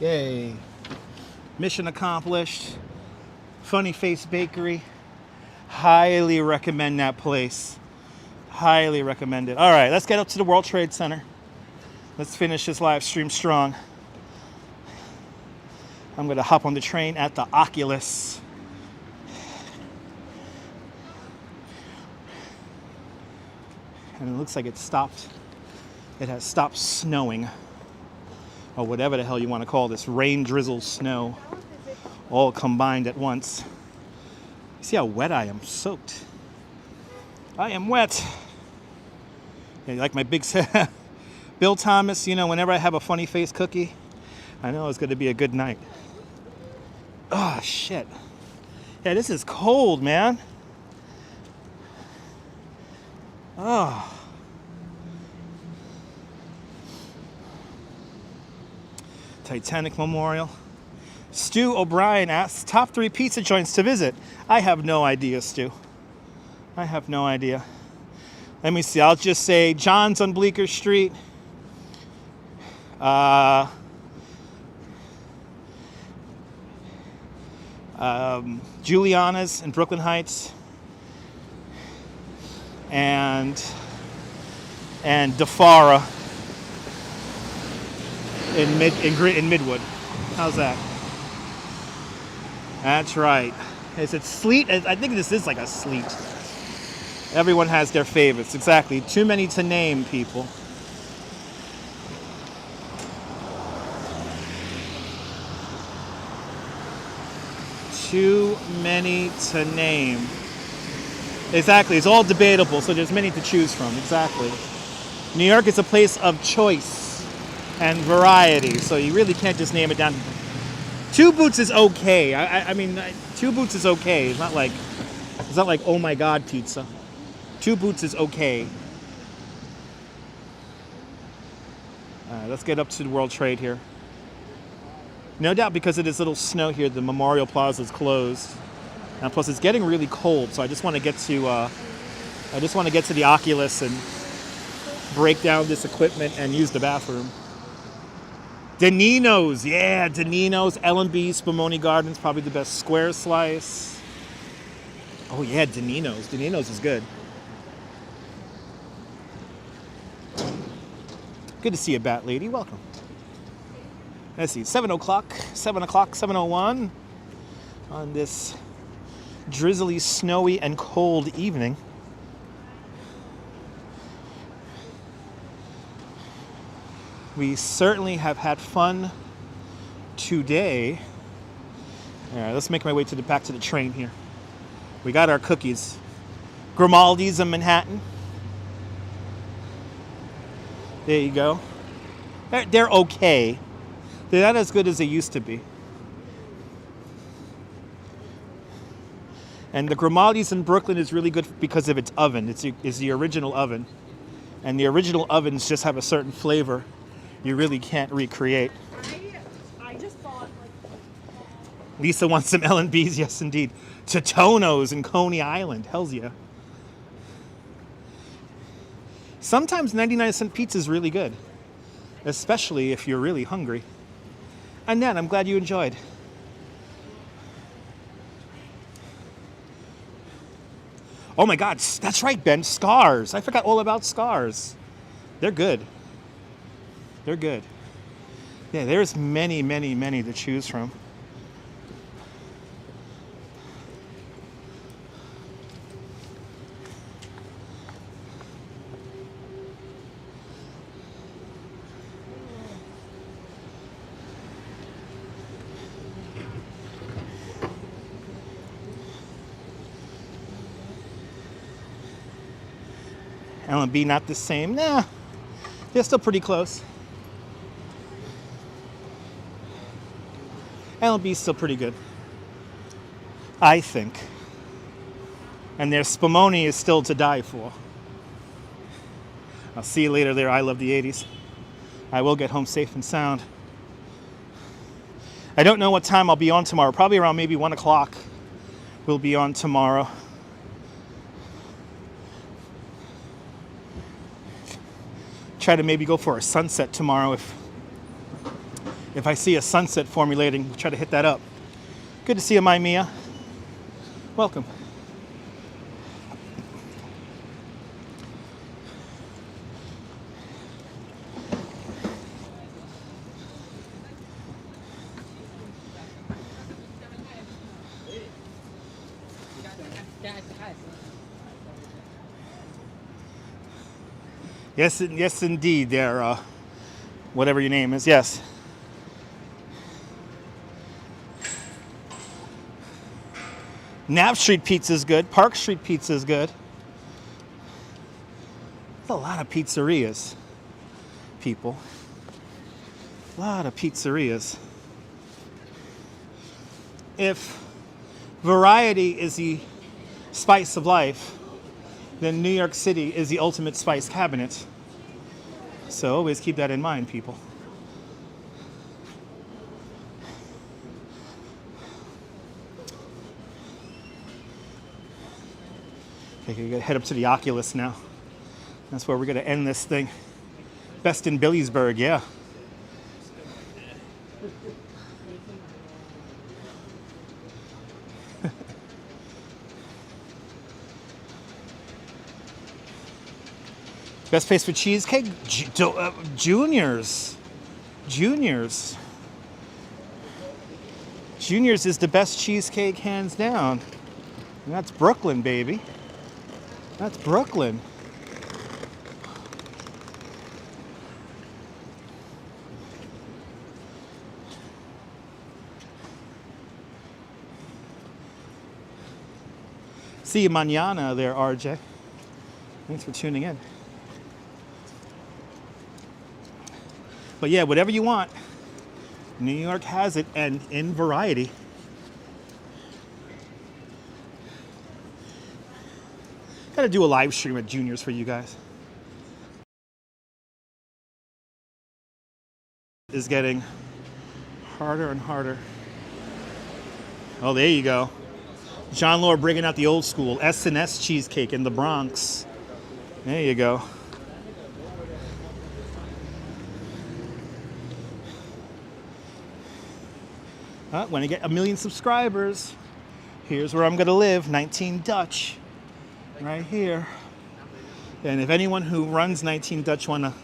[SPEAKER 1] Yay. Mission accomplished. Funny Face Bakery. Highly recommend that place. Highly recommend it. All right, let's get up to the World Trade Center. Let's finish this live stream strong. I'm going to hop on the train at the Oculus. And it looks like it stopped. It has stopped snowing. Or whatever the hell you want to call this. Rain, drizzle, snow. All combined at once. You see how wet I am? Soaked. I am wet. Yeah, like my big Bill Thomas, you know, whenever I have a Funny Face cookie, I know it's going to be a good night. Oh, shit. Yeah, this is cold, man. Oh.
[SPEAKER 3] Titanic Memorial. Stu O'Brien asks, top 3 pizza joints to visit. I have no idea, Stu. I have no idea. Let me see. I'll just say John's on Bleecker Street. Juliana's in Brooklyn Heights. And DeFara in Midwood. How's that? That's right. Is it Sleet? I think this is like a Sleet. Everyone has their favorites. Exactly. Too many to name, people. Too many to name. Exactly. It's all debatable, so there's many to choose from. Exactly. New York is a place of choice and variety, so you really can't just name it down. Two Boots is okay. I mean, Two Boots is okay. It's not like oh my god pizza. Two Boots is okay. All right, let's get up to the World Trade here. No doubt because of this little snow here, the Memorial Plaza is closed. And plus, it's getting really cold, so I just want to get to the Oculus and break down this equipment and use the bathroom. Danino's, yeah, Danino's, L&B, Spumoni Gardens, probably the best square slice. Oh yeah, Danino's. Danino's is good. Good to see you, Bat Lady. Welcome. Let's see, 7 o'clock, 7:01 on this drizzly, snowy, and cold evening. We certainly have had fun today. All right, let's make my way back to the train here. We got our cookies. Grimaldi's in Manhattan. There you go. They're okay. They're not as good as they used to be. And the Grimaldi's in Brooklyn is really good because of its oven. It's the original oven. And the original ovens just have a certain flavor you really can't recreate.
[SPEAKER 4] I just thought,
[SPEAKER 3] Lisa wants some L&B's, yes indeed. Totono's in Coney Island, hells yeah. Sometimes 99-cent pizza is really good, especially if you're really hungry. Annette, I'm glad you enjoyed. Oh my God, that's right, Ben, Scars. I forgot all about Scars. They're good. They're good. Yeah, there's many, many, many to choose from. L&B not the same. Nah, they're still pretty close. L&B is still pretty good, I think. And their Spumoni is still to die for. I'll see you later there. I love the 80s. I will get home safe and sound. I don't know what time I'll be on tomorrow. Probably around maybe 1 o'clock we'll be on tomorrow. Try to maybe go for a sunset tomorrow if I see a sunset formulating, try to hit that up. Good to see you, my Mia. Welcome. Yes, indeed. They're whatever your name is. Yes. Nav Street Pizza is good. Park Street Pizza is good. There's a lot of pizzerias, people. A lot of pizzerias. If variety is the spice of life, then New York City is the ultimate spice cabinet. So always keep that in mind, people. Okay, we gotta head up to the Oculus now. That's where we're gonna end this thing. Best in Billiesburg, yeah. Best place for cheesecake? Juniors. Juniors. Juniors is the best cheesecake hands down. And that's Brooklyn, baby. That's Brooklyn. See you mañana there, RJ. Thanks for tuning in. But yeah, whatever you want, New York has it, and in variety. Gotta do a live stream at Juniors for you guys. Is getting harder and harder. Oh, there you go. John Lord bringing out the old school S&S cheesecake in the Bronx. There you go. When I get 1 million subscribers, here's where I'm gonna live, 19 Dutch, right here. And if anyone who runs 19 Dutch wanna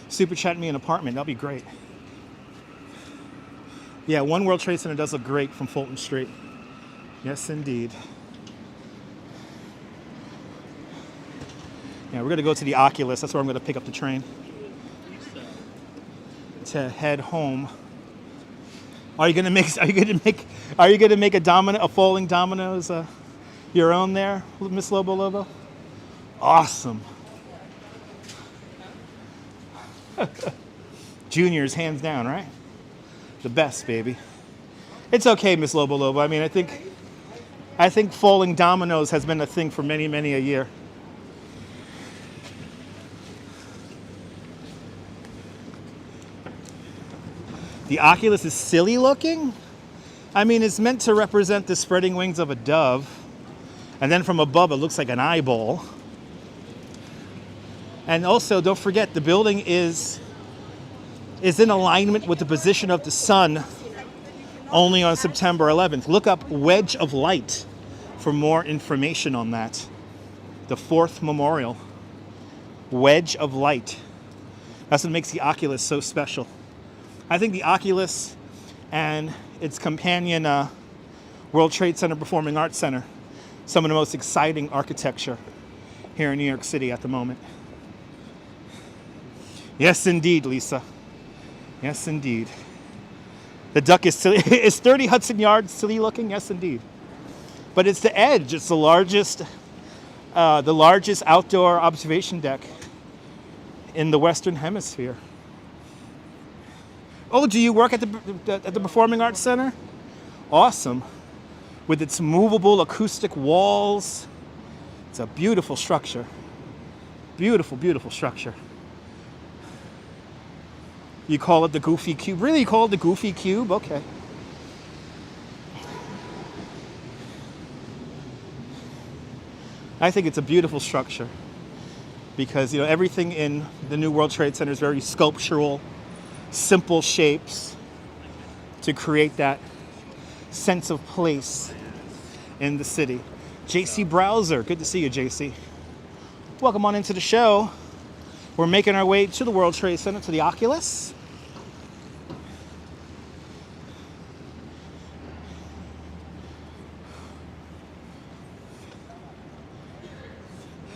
[SPEAKER 3] super chat me an apartment, that'll be great. Yeah, One World Trade Center does look great from Fulton Street. Yes, indeed. Yeah, we're gonna go to the Oculus. That's where I'm gonna pick up the train to head home. Are you gonna make a falling dominoes your own there, Miss Lobo Lobo? Awesome. Juniors, hands down, right? The best, baby. It's okay, Miss Lobo Lobo. I mean, I think falling dominoes has been a thing for many, many a year. The Oculus is silly looking. I mean, it's meant to represent the spreading wings of a dove. And then from above, it looks like an eyeball. And also, don't forget, the building is in alignment with the position of the sun only on September 11th. Look up Wedge of Light for more information on that. The 4th Memorial. Wedge of Light. That's what makes the Oculus so special. I think the Oculus and its companion World Trade Center Performing Arts Center, some of the most exciting architecture here in New York City at the moment. Yes, indeed, Lisa. Yes, indeed. The duck is silly. Is 30 Hudson Yards silly looking? Yes, indeed. But it's the Edge. It's the largest outdoor observation deck in the Western Hemisphere. Oh, do you work at the Performing Arts Center? Awesome. With its movable acoustic walls. It's a beautiful structure. Beautiful, beautiful structure. You call it the Goofy Cube? Really, you call it the Goofy Cube? Okay. I think it's a beautiful structure because, you know, everything in the new World Trade Center is very sculptural, simple shapes to create that sense of place in the city. JC Browser, good to see you, JC. Welcome on into the show. We're making our way to the World Trade Center, to the Oculus.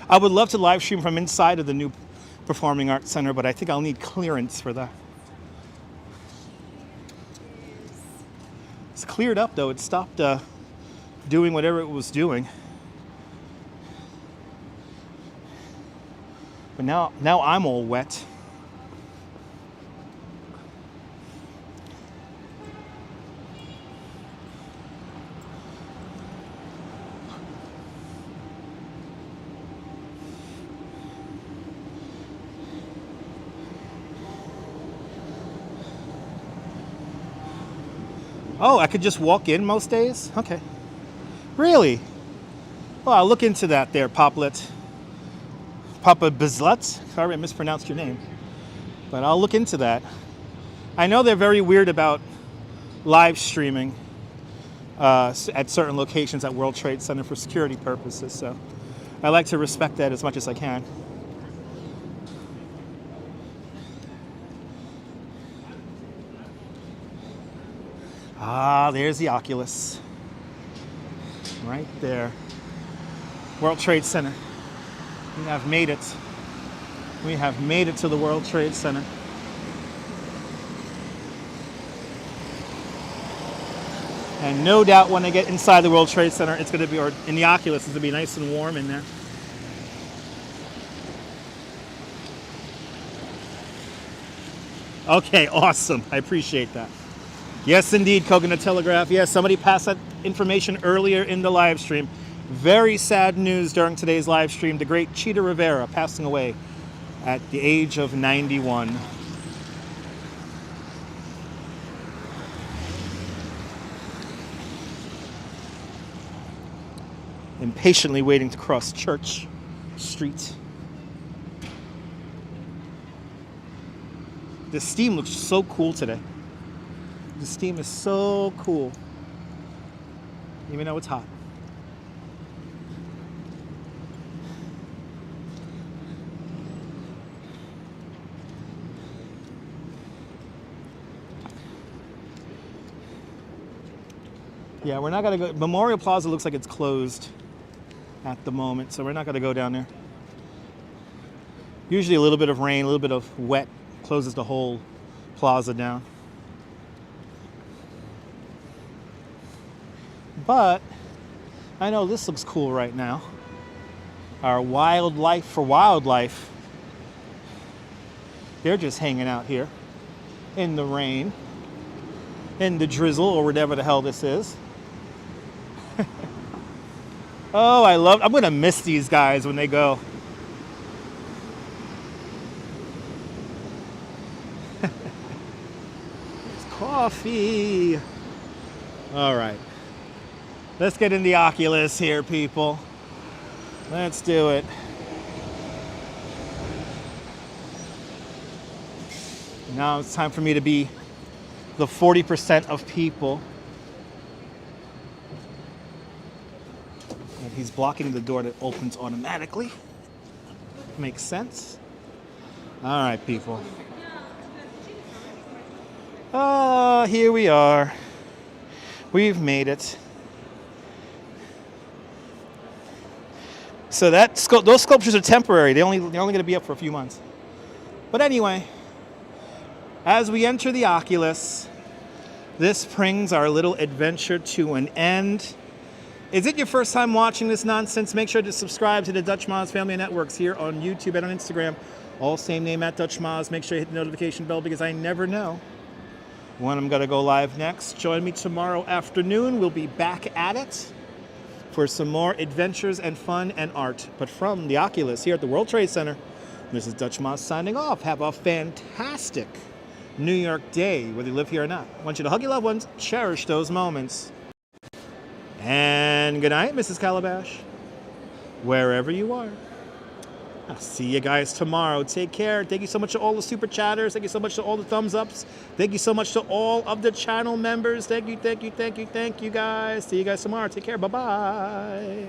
[SPEAKER 3] I would love to live stream from inside of the new Performing Arts Center, but I think I'll need clearance for that. It's cleared up though. It stopped doing whatever it was doing. But now I'm all wet. Oh, I could just walk in most days? Okay. Really? Well, I'll look into that there, Poplet. Papa Bizlet. Sorry I mispronounced your name. But I'll look into that. I know they're very weird about live streaming at certain locations at World Trade Center for security purposes, so I like to respect that as much as I can. Ah, there's the Oculus. Right there. World Trade Center. We have made it. We have made it to the World Trade Center. And no doubt when I get inside the World Trade Center, it's going to be, or in the Oculus, it's going to be nice and warm in there. Okay, awesome. I appreciate that. Yes, indeed, Coconut Telegraph. Yes, somebody passed that information earlier in the live stream. Very sad news during today's live stream. The great Cheetah Rivera passing away at the age of 91. Impatiently waiting to cross Church Street. The steam looks so cool today. The steam is so cool, even though it's hot. Yeah, we're not gonna go. Memorial Plaza looks like it's closed at the moment, so we're not gonna go down there. Usually a little bit of rain, a little bit of wet closes the whole plaza down. But I know this looks cool right now. Our wildlife for wildlife. They're just hanging out here in the rain, in the drizzle, or whatever the hell this is. Oh, I'm gonna miss these guys when they go. It's coffee. All right. Let's get in the Oculus here, people. Let's do it. Now it's time for me to be the 40% of people. And he's blocking the door that opens automatically. Makes sense. All right, people. Oh, here we are. We've made it. So those sculptures are temporary. They're only going to be up for a few months. But anyway, as we enter the Oculus, this brings our little adventure to an end. Is it your first time watching this nonsense? Make sure to subscribe to the Dutch Moz Family Networks here on YouTube and on Instagram. All same name at Dutch Moz. Make sure you hit the notification bell because I never know when I'm going to go live next. Join me tomorrow afternoon. We'll be back at it for some more adventures and fun and art. But from the Oculus here at the World Trade Center, this is Dutch Moz signing off. Have a fantastic New York day, whether you live here or not. I want you to hug your loved ones, cherish those moments. And good night, Mrs. Calabash, wherever you are. I'll see you guys tomorrow. Take care. Thank you so much to all the super chatters. Thank you so much to all the thumbs ups. Thank you so much to all of the channel members. Thank you, thank you, thank you, thank you, guys. See you guys tomorrow. Take care. Bye-bye.